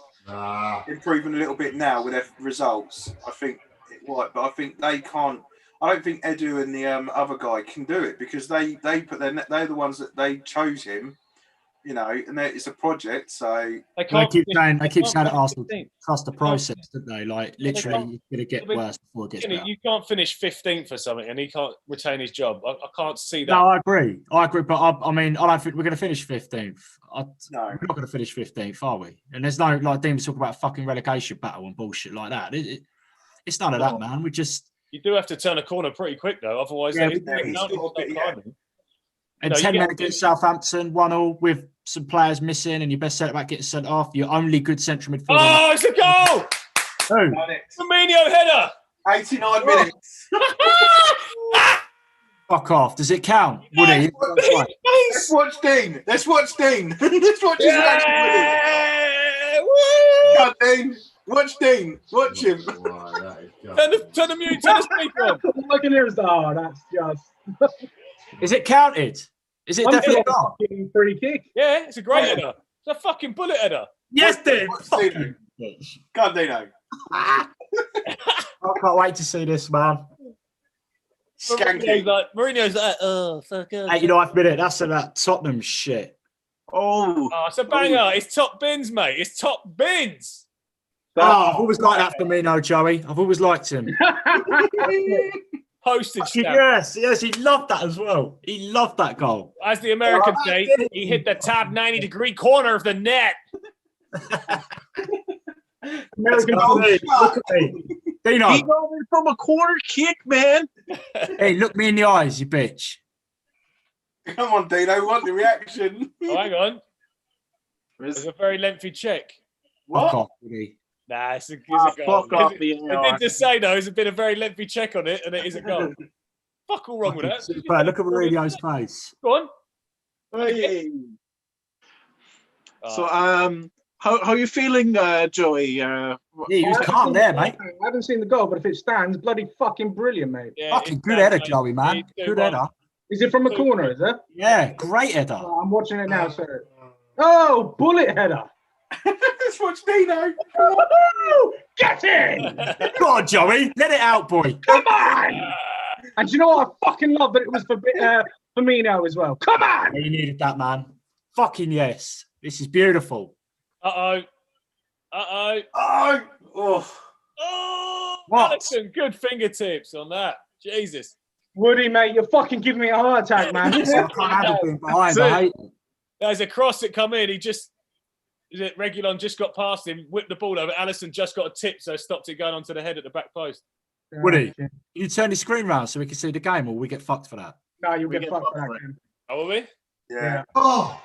improving a little bit now with their results, I think it would. But I think they can't. I don't think Edu and the other guy can do it because they're the ones that they chose him, you know, and it's a project. So they keep saying that Arsenal trust the process, don't they? Like literally, it's going to get worse before it gets better. You can't finish 15th for something, and he can't retain his job. I can't see that. No, I agree. But I mean, I don't think we're going to finish 15th. No, we're not going to finish 15th, are we? And there's no like Dean was talking about fucking relegation battle and bullshit like that. It's none of that, man. We just. You do have to turn a corner pretty quick, though. Otherwise, And 10 men against Southampton, 1-1 with some players missing, and your best centre back getting sent off. Your only good central midfielder. Oh, it's a goal! Who? Firmino header. 89 minutes. Fuck off. Does it count? Would he? Let's watch Dean. Let's watch his reaction. God, Dean. Watch Dean. Watch him. Turn the mute. Turn the speaker on. Look at yours. Oh, that's just. Is it counted? Is it definitely not? Free kick. Yeah, it's a great header. It's a fucking bullet header. Yes, Dean. God, Dino. I can't wait to see this, man. Skanky. Mourinho's like, oh, fuck up. 89th minute. That's that Tottenham shit. Oh, it's a banger. It's top bins, mate. It's top bins. I've always liked that Firmino, Joey. I've always liked him. Postage stamp. Yes, he loved that as well. He loved that goal. As the Americans say, he hit the top 90-degree corner of the net. American look at me. Dino. He got it from a corner kick, man. Hey, look me in the eyes, you bitch. Come on, Dino. We want the reaction. Oh, hang on. There's a very lengthy check. What? Fuck off, Woody. Nah, it's a goal. Fuck off. I did just say, though, it's been a very lengthy check on it, and it is a goal. Fuck all wrong with that. Super. Look at Mourinho's face. Go on. Hey. So, how are you feeling, Joey? Yeah, he was calm there, mate. I haven't seen the goal, but if it stands, bloody fucking brilliant, mate. Yeah, fucking good header, Joey, man. Good header. Is it from a corner, is it? Yeah, great header. Oh, I'm watching it now, sir. Oh, bullet header. Let's watch Dino. Get in! Go on, Joey. Let it out, boy. Come on! And do you know what? I fucking love that it was for Firmino as well. Come on! You needed that, man. Fucking yes. This is beautiful. Uh-oh. Oh. What? Alisson, good fingertips on that. Jesus. Woody, mate, you're fucking giving me a heart attack, man. I can't handle being behind, mate. There's a cross that come in. Reguilon just got past him, whipped the ball over. Alisson just got a tip, so stopped it going onto the head at the back post. Woody, you turn the screen round so we can see the game, or we get fucked for that? No, you'll get fucked for that game. Oh, will we? Yeah. Oh,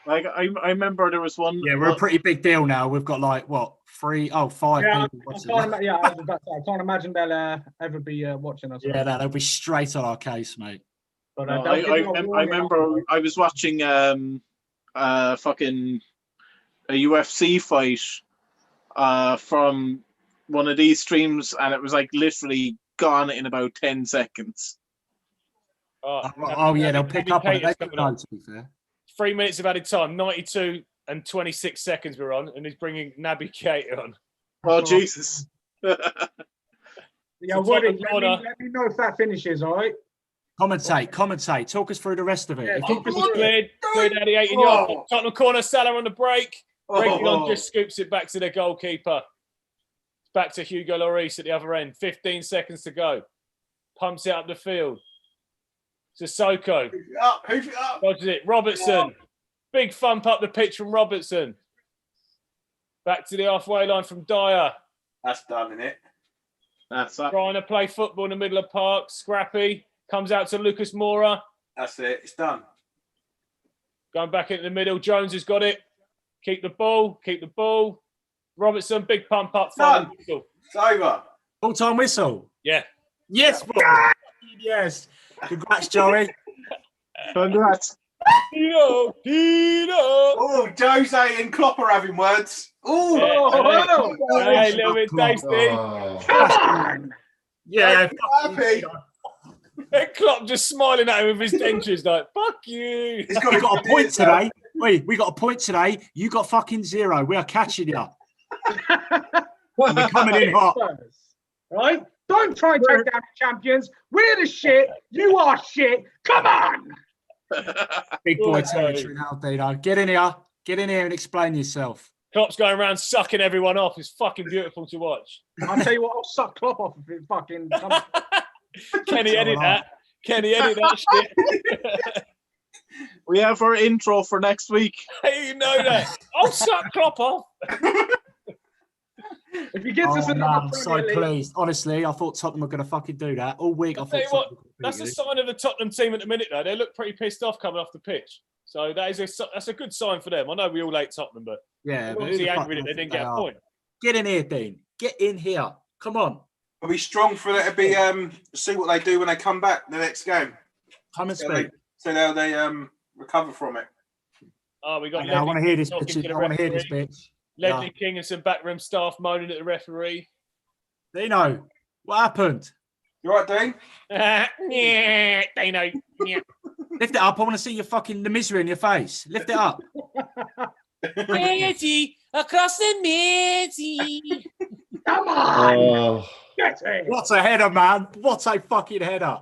Like I remember there was one. Yeah, we're a pretty big deal now. We've got like what, 5 Yeah, people I watching. can't, I was about to say, I can't imagine they'll ever be watching us. Yeah, they'll be straight on our case, mate. But, No, I remember I was watching fucking a UFC fight from one of these streams, and it was like literally gone in about 10 seconds. Oh yeah, they'll pick up on it. They don't know, to be fair. 3 minutes of added time, 92 and 26 seconds we're on, and he's bringing Naby Keita on. Oh, Jesus. Yeah, Woody, let me know if that finishes, all right? Commentate. Talk us through the rest of it. Yeah, If you- Cleared out the 18-yard. Tottenham corner, Salah on the break. Reguilon just scoops it back to the goalkeeper. It's back to Hugo Lloris at the other end. 15 seconds to go. Pumps it up the field. Sissoko. Hoof it up. Dodges it. Robertson. Big thump up the pitch from Robertson. Back to the halfway line from Dyer. That's done, isn't it? That's that. Trying to play football in the middle of park. Scrappy. Comes out to Lucas Moura. That's it. It's done. Going back into the middle. Jones has got it. Keep the ball. Robertson, big pump up. Done. It's over. Full-time whistle. Yeah. Yes, boy. Yes. Congrats, Joey. Congrats. Dino. Oh, Jose and Klopp are having words. Oh, hey, a little bit tasty. Come on! Yeah. Happy. And Klopp just smiling at him with his dentures like, fuck you. He's We got a point today. Wait, we got a point today. You got fucking 0. We are catching you. We're coming in hot. Right? Don't try and take down the champions. We're the shit. You are shit. Come on! Big boy territory now, Dino. Get in here and explain yourself. Klopp's going around sucking everyone off. It's fucking beautiful to watch. I'll tell you what, I'll suck Klopp off if it fucking comes. Kenny, edit that. Kenny, edit that shit. We have our intro for next week. Hey, you know that. I'll suck Klopp off. If he gets us Man, another I'm so Premier League, pleased. Honestly, I thought Tottenham were going to fucking do that all week. I I'll thought tell you what, Tottenham were that's gonna a do sign of the Tottenham team at the minute, though. They look pretty pissed off coming off the pitch. So that's a good sign for them. I know we all hate Tottenham, but yeah, they're obviously angry that they didn't get a point. Get in here, Dean. Get in here. Come on. Are we strong for it to be see what they do when they come back the next game? Come and speak. So how they recover from it. Oh, we got. I want to hear this talking bitch. to the I want to hear this referee. bitch. Ledley King and some backroom staff moaning at the referee. Dino, what happened? You right, Dean? Yeah, they know. Yeah. Lift it up. I want to see your fucking the misery in your face. Lift it up. Messi across the Messi. come on! oh. Get it! What a header, man. What a fucking header.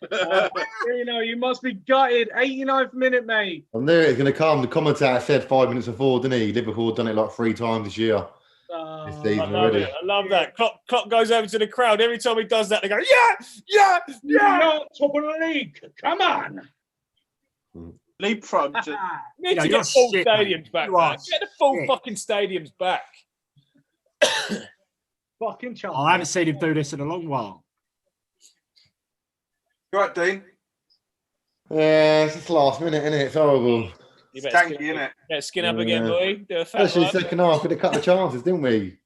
You must be gutted. 89th minute, mate. I knew it was going to come. The commentator said 5 minutes before, didn't he? Liverpool have done it like 3 times this year. This I season love already. it. I love that. Klopp goes over to the crowd. Every time he does that, they go, yeah. Top of the league. Come on. Leapfrog. Need Yeah, to you're get full shit, stadiums mate. back, You are man. Get the full shit. fucking stadiums back. Fucking chance. I haven't seen him do this in a long while. You right, Dean? Yeah, it's just last minute, isn't it? It's horrible. You Stanky, innit? skin up again, Yeah. boy. Do a fat Especially one. second half, we had a couple of chances, didn't we?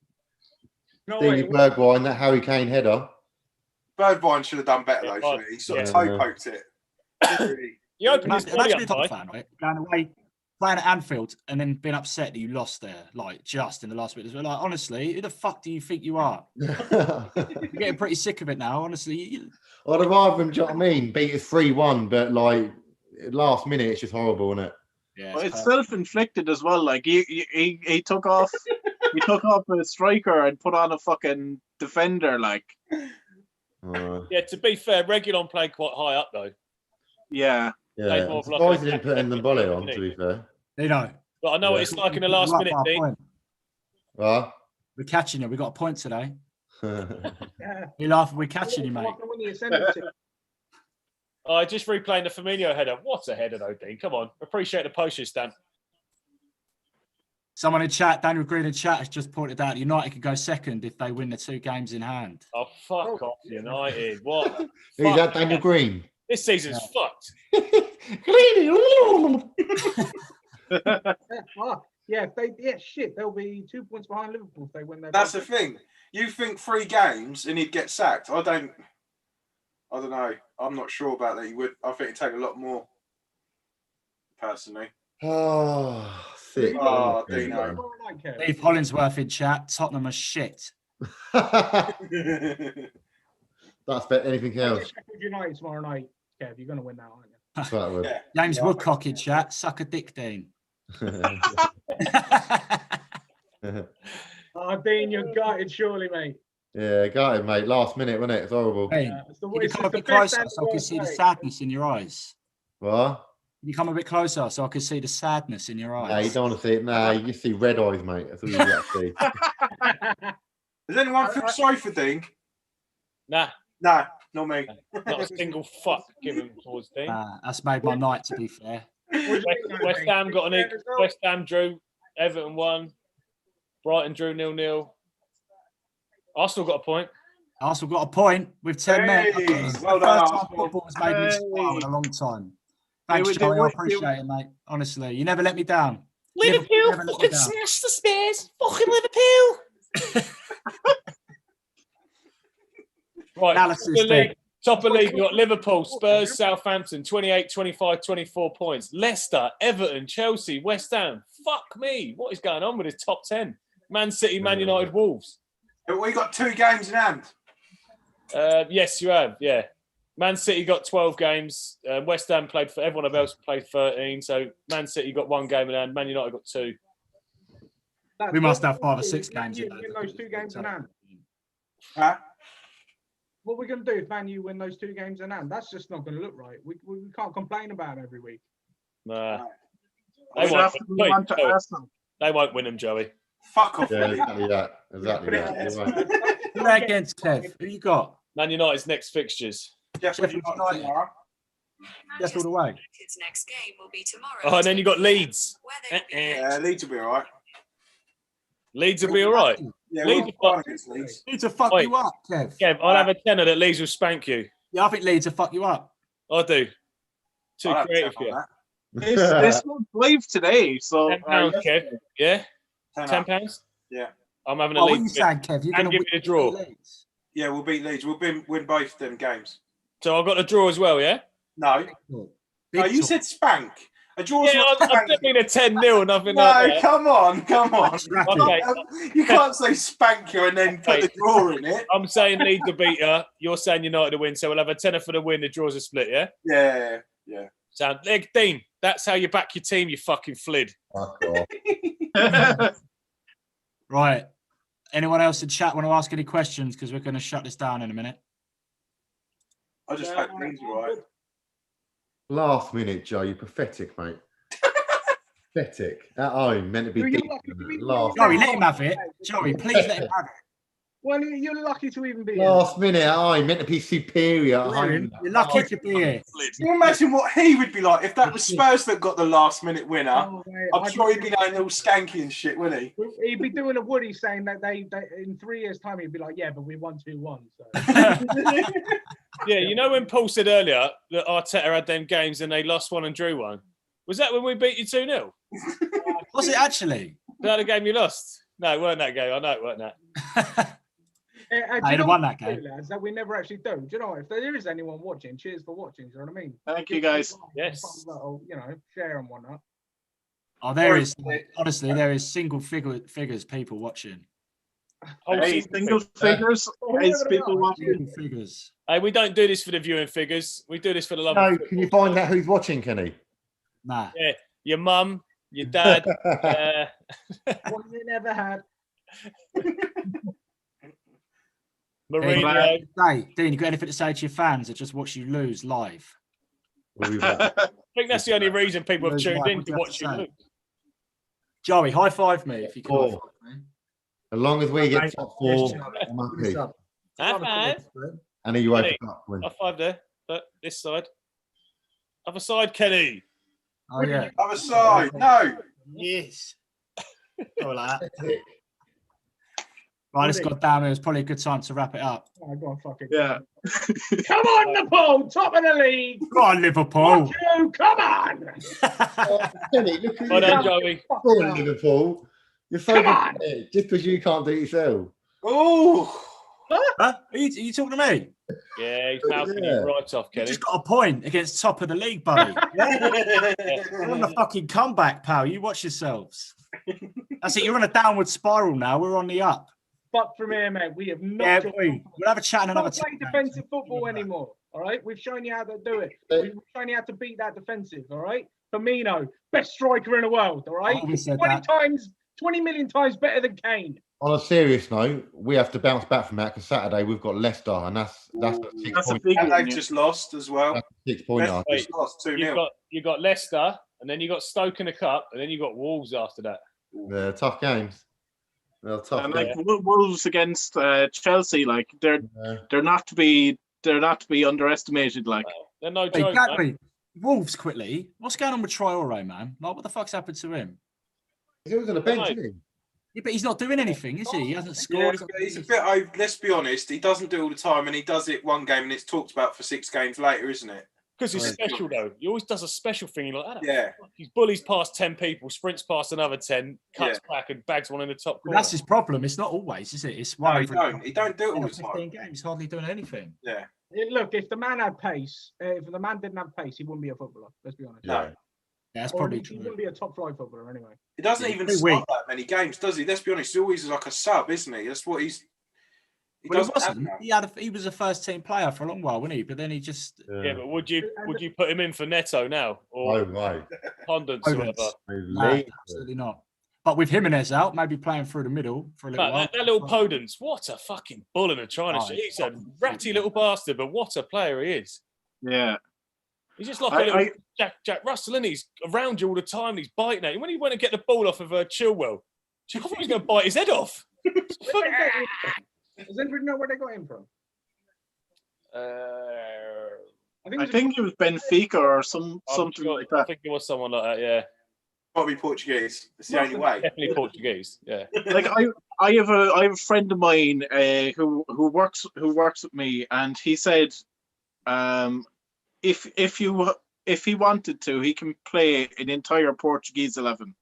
No, Stevie wait, Bergwijn, that Harry Kane header. Birdvine should have done better, though, Yeah, shouldn't he? He sort of yeah. toe poked it. Really. He opened his Imagine body being a up Tottenham high. fan, right? Going away, playing at Anfield, and then being upset that you lost there, like just in the last minute. Like, honestly, who the fuck do you think you are? You're getting pretty sick of it now, honestly. I'd have rather him, do you know what I mean? Beat us 3-1, but like last minute, it's just horrible, isn't it? Yeah, But it's self-inflicted as well. Like he took off a striker and put on a fucking defender. Like, Yeah, to be fair, Reguilon played quite high up though. yeah. Yeah, I'm surprised he didn't put in the volley on, to be fair. You know. But I know what it's like in the last minute, Dean. What? We're catching you. We got a point today. Yeah. You laughing? We're catching you, mate. I just replaying the Firmino header. What a header, though, Dean. Come on. Appreciate the postage stamp. Someone in chat, Daniel Green in chat, has just pointed out United could go second if they win the 2 games in hand. Oh, fuck off, United. What? Who's that, Daniel Green? This season's fucked. Shit. They'll be 2 points behind Liverpool if they win their. That's the thing. You think 3 games and he'd get sacked? I don't know. I'm not sure about that. He would. I think it'd take a lot more. Personally. Oh, sick. Oh, Dino. Steve Hollingsworth in chat. Tottenham are shit. That's bet anything else. United tomorrow night, Kev. You're going to win that, aren't you? That would. James Woodcock in chat. Suck a dick, Dean. Oh, Dean, you're gutted, surely, mate. Yeah, got it, mate. Last minute, wasn't it? It's horrible. Hey, can you come a bit closer so I can see the sadness in your eyes? What? Can you come a bit closer so I can see the sadness in your eyes? Nah, you don't want to see it. Nah, you just see red eyes, mate. That's all you get to see. Does anyone feel sorry for Dean? Nah. Nah, not me. Not a single fuck given towards Dean. That's made my night, to be fair. West Ham got an egg. West Ham drew. Everton won. Brighton drew 0-0. Arsenal got a point. Arsenal got a point with 10 men. Well the done, first time Arsenal. football was made me smile in a long time. Thanks, Joey. I appreciate it, mate. Honestly, you never let me down. Liverpool fucking smashed the Spurs. Fucking Liverpool. Right. Analysis, Top of league, we've got Liverpool, Spurs, Southampton, 28, 25, 24 points. Leicester, Everton, Chelsea, West Ham. Fuck me. What is going on with this top 10? Man City, Man United, Wolves. We got 2 games in hand. Yes, you have. Yeah. Man City got 12 games. West Ham played for everyone else played 13. So Man City got 1 game in hand. Man United got 2. We must have 5 or 6 games in hand. Those 2 games in hand. Huh? What are we going to do if Man U win those 2 games in hand? That's just not going to look right. We can't complain about them every week. Nah. They won't win them, Joey. Fuck off. Yeah, exactly that. Exactly that. Who are against, Kev? Who you got? Man United's next fixtures. Sheffield United tomorrow. Sheffield away. His next game will be tomorrow. Oh, and then you got Leeds. Yeah, Leeds will be all right. Leeds will be all right. Yeah, Leeds will fuck you up, Kev. Kev, I'll have a tenner that Leeds will spank you. Yeah, I think Leeds will fuck you up. I do. Too creative for you. It's not live today, so £10, Kev. Yeah? £10? Yeah. I'm having a Leeds. Leeds. What are you saying, Kev? You're going to give me a draw. Yeah, we'll beat Leeds. We'll win both them games. So I've got a draw as well, yeah? No. No, you said spank. A draw's not spank. I didn't mean a 10-0, nothing like that. Come on. Okay. You can't say spank you and then put the draw in it. I'm saying Leeds will beat her. You're saying United will win, so we'll have a tenner for the win. The draws are split, yeah? Yeah. So, Dean, that's how you back your team, you fucking flid. Fuck off. Right. Anyone else in chat want to ask any questions? Because we're going to shut this down in a minute. I just hope Leeds are right. Last minute, Joe. You're pathetic, mate. Pathetic. At home, meant to be deep. Joey, let him have it. Joey, please let him have it. Well, you're lucky to even be here. Last minute at home, meant to be superior at home. You're lucky to be here. Can you imagine what he would be like if that was Spurs that got the last minute winner? I'm sure he'd be going all skanky and shit, wouldn't he? He'd be doing a Woody saying that they in 3 years' time he'd be like, yeah, but we won 2-1. So. Yeah, you know when Paul said earlier that Arteta had them games and they lost 1 and drew 1? Was that when we beat you 2-0? Was it actually? Was that the game you lost? No, it weren't that game. I know it weren't that. I'd have won that game. Lads, that we never actually do. Do you know what? If there is anyone watching, cheers for watching. Do you know what I mean? Thank you, guys. Yes. You know, share and whatnot. Oh, there is. Honestly, there is single figures people watching. Single figures. People watching. Figures. Hey, we don't do this for the viewing figures. We do this for the love. No, can you find out who's watching, Kenny? Nah. Yeah. your mum, your dad. What you never had. Mourinho. Hey, Dean, you got anything to say to your fans that just watch you lose live? I think that's the only reason people have Lose tuned live, in what to do you have watch to you say? lose. Joey, high five me if you can. Oh. High five me. As long as we get top four, I'm happy. High five. And a UEFA Cup win. High five there. But this side. Other side, Kenny. Oh, yeah. Other side, no. Yes. All like that. Right, let's go down. It was probably a good time to wrap it up. Oh, go on, fucking. Yeah. Come on, Liverpool, top of the league. Go on, Liverpool. Fuck you, come on. Kenny, look at Well you. done, Joey. Go on, Liverpool. You're so Come good on. at it, just because you can't do it yourself. Oh, Huh? Are you talking to me? Yeah, he's mouthing you right off, You Kenny. just got a point against top of the league, buddy. We're on the fucking comeback, pal. You watch yourselves. That's it. You're on a downward spiral now. We're on the up. But from here, mate, we have Yeah, not we'll have a chat in another not playing time. defensive football anymore. All right, we've shown you how to do it. We've shown you how to beat that defensive. All right, Firmino, best striker in the world. All right, 20 million times better than Kane. On a serious note, we have to bounce back from that because Saturday we've got Leicester, and that's a 6 point. big and one, they've just lost as well. That's a 6 point. Leicester just lost 2-0. You got Leicester, and then you got Stoke in the cup, and then you got Wolves after that. They're tough games. They're tough. And games. like Wolves against Chelsea, like they're not to be underestimated. Like They're no joke. Exactly. Wolves quickly. What's going on with Traore, man? Like, what the fuck's happened to him? He was on the bench, isn't he? Yeah, but he's not doing anything, is he? He hasn't scored. He's a bit. Let's be honest. He doesn't do it all the time, and he does it one game, and it's talked about for 6 games later, isn't it? Because he's special, though. He always does a special thing. You're like, Yeah. He bullies past 10 people, sprints past another 10, cuts back, and bags one in the top corner. That's his problem. It's not always, is it? It's No, he don't. He don't do it all the time. 15 games, hardly doing anything. Yeah. Look, if the man had pace, if the man didn't have pace, he wouldn't be a footballer. Let's be honest. No. Yeah, that's Or probably he true. wouldn't be a top flight footballer anyway. He doesn't even Every start week. that many games, does he? Let's be honest. He's always like a sub, isn't he? That's what he's. He Well, doesn't have that. he was a first team player for a long while, wasn't he? But then he just Yeah, but would you put him in for Neto now? Or No way. Pundits or whatever? No, absolutely not. But with Jimenez out, maybe playing through the middle for a little while. That little Podence, what a fucking bull in a china shop. He's a ratty little bastard, but what a player he is. yeah, He's just like a little Jack Russell, and he's around you all the time. And he's biting at you. When he went to get the ball off of Chilwell, I thought he was going to bite his head off. Does anybody know where they got him from? I think it was Benfica or something like I that. think it was someone like that. Yeah, Probably Portuguese. It's the only way. definitely Portuguese. Yeah. Like I have a friend of mine who works with me, and he said, if he wanted to, he can play an entire Portuguese 11.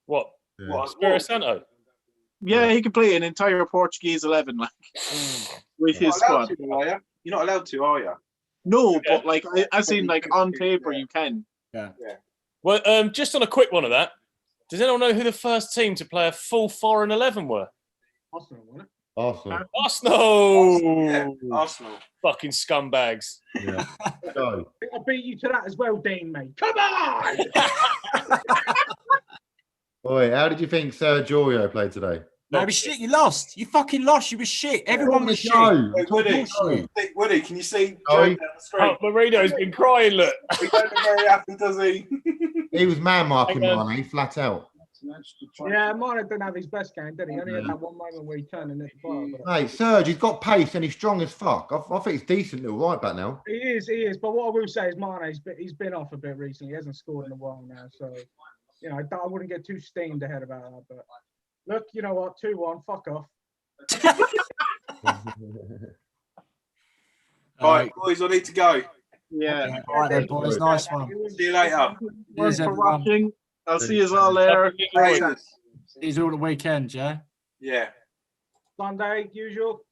What? Yeah. What? Espirito Santo? Yeah, he can play an entire Portuguese 11, like with his squad. You're not allowed to, are you? No, but like as in like on paper, you can. Yeah. Well, just on a quick one of that, does anyone know who the first team to play a full foreign 11 were? Arsenal, wasn't it? Arsenal. Arsenal. Yeah, Arsenal. Fucking scumbags. Yeah. So, I'll beat you to that as well, Dean, mate. Come on! boy, how did you think Sergio played today? No, but shit, you lost. You fucking lost. You was shit. Everyone was shit. Hey, Woody, can you see Joe down the street? Oh, Marino's been crying, look. He doesn't look very happy, does he? He was man marking Mane, flat out. Yeah, Mane didn't have his best game, did he? He only had that one moment where he turned and hit the bar. Mate, Serge, he's got pace and he's strong as fuck. I think he's decent little right back now. He is. But what I will say is Mane, he's been off a bit recently. He hasn't scored in a while now. So, you know, I wouldn't get too steamed ahead about that. But look, you know what? 2-1, fuck off. All right, boys, I need to go. Yeah. All right then, boys. Nice one. See you later. Thanks for everyone. watching. I'll see you all later. He's all the weekend, yeah? Yeah. Sunday, usual.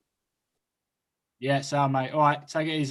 Yeah, sound, mate. All right, take it easy.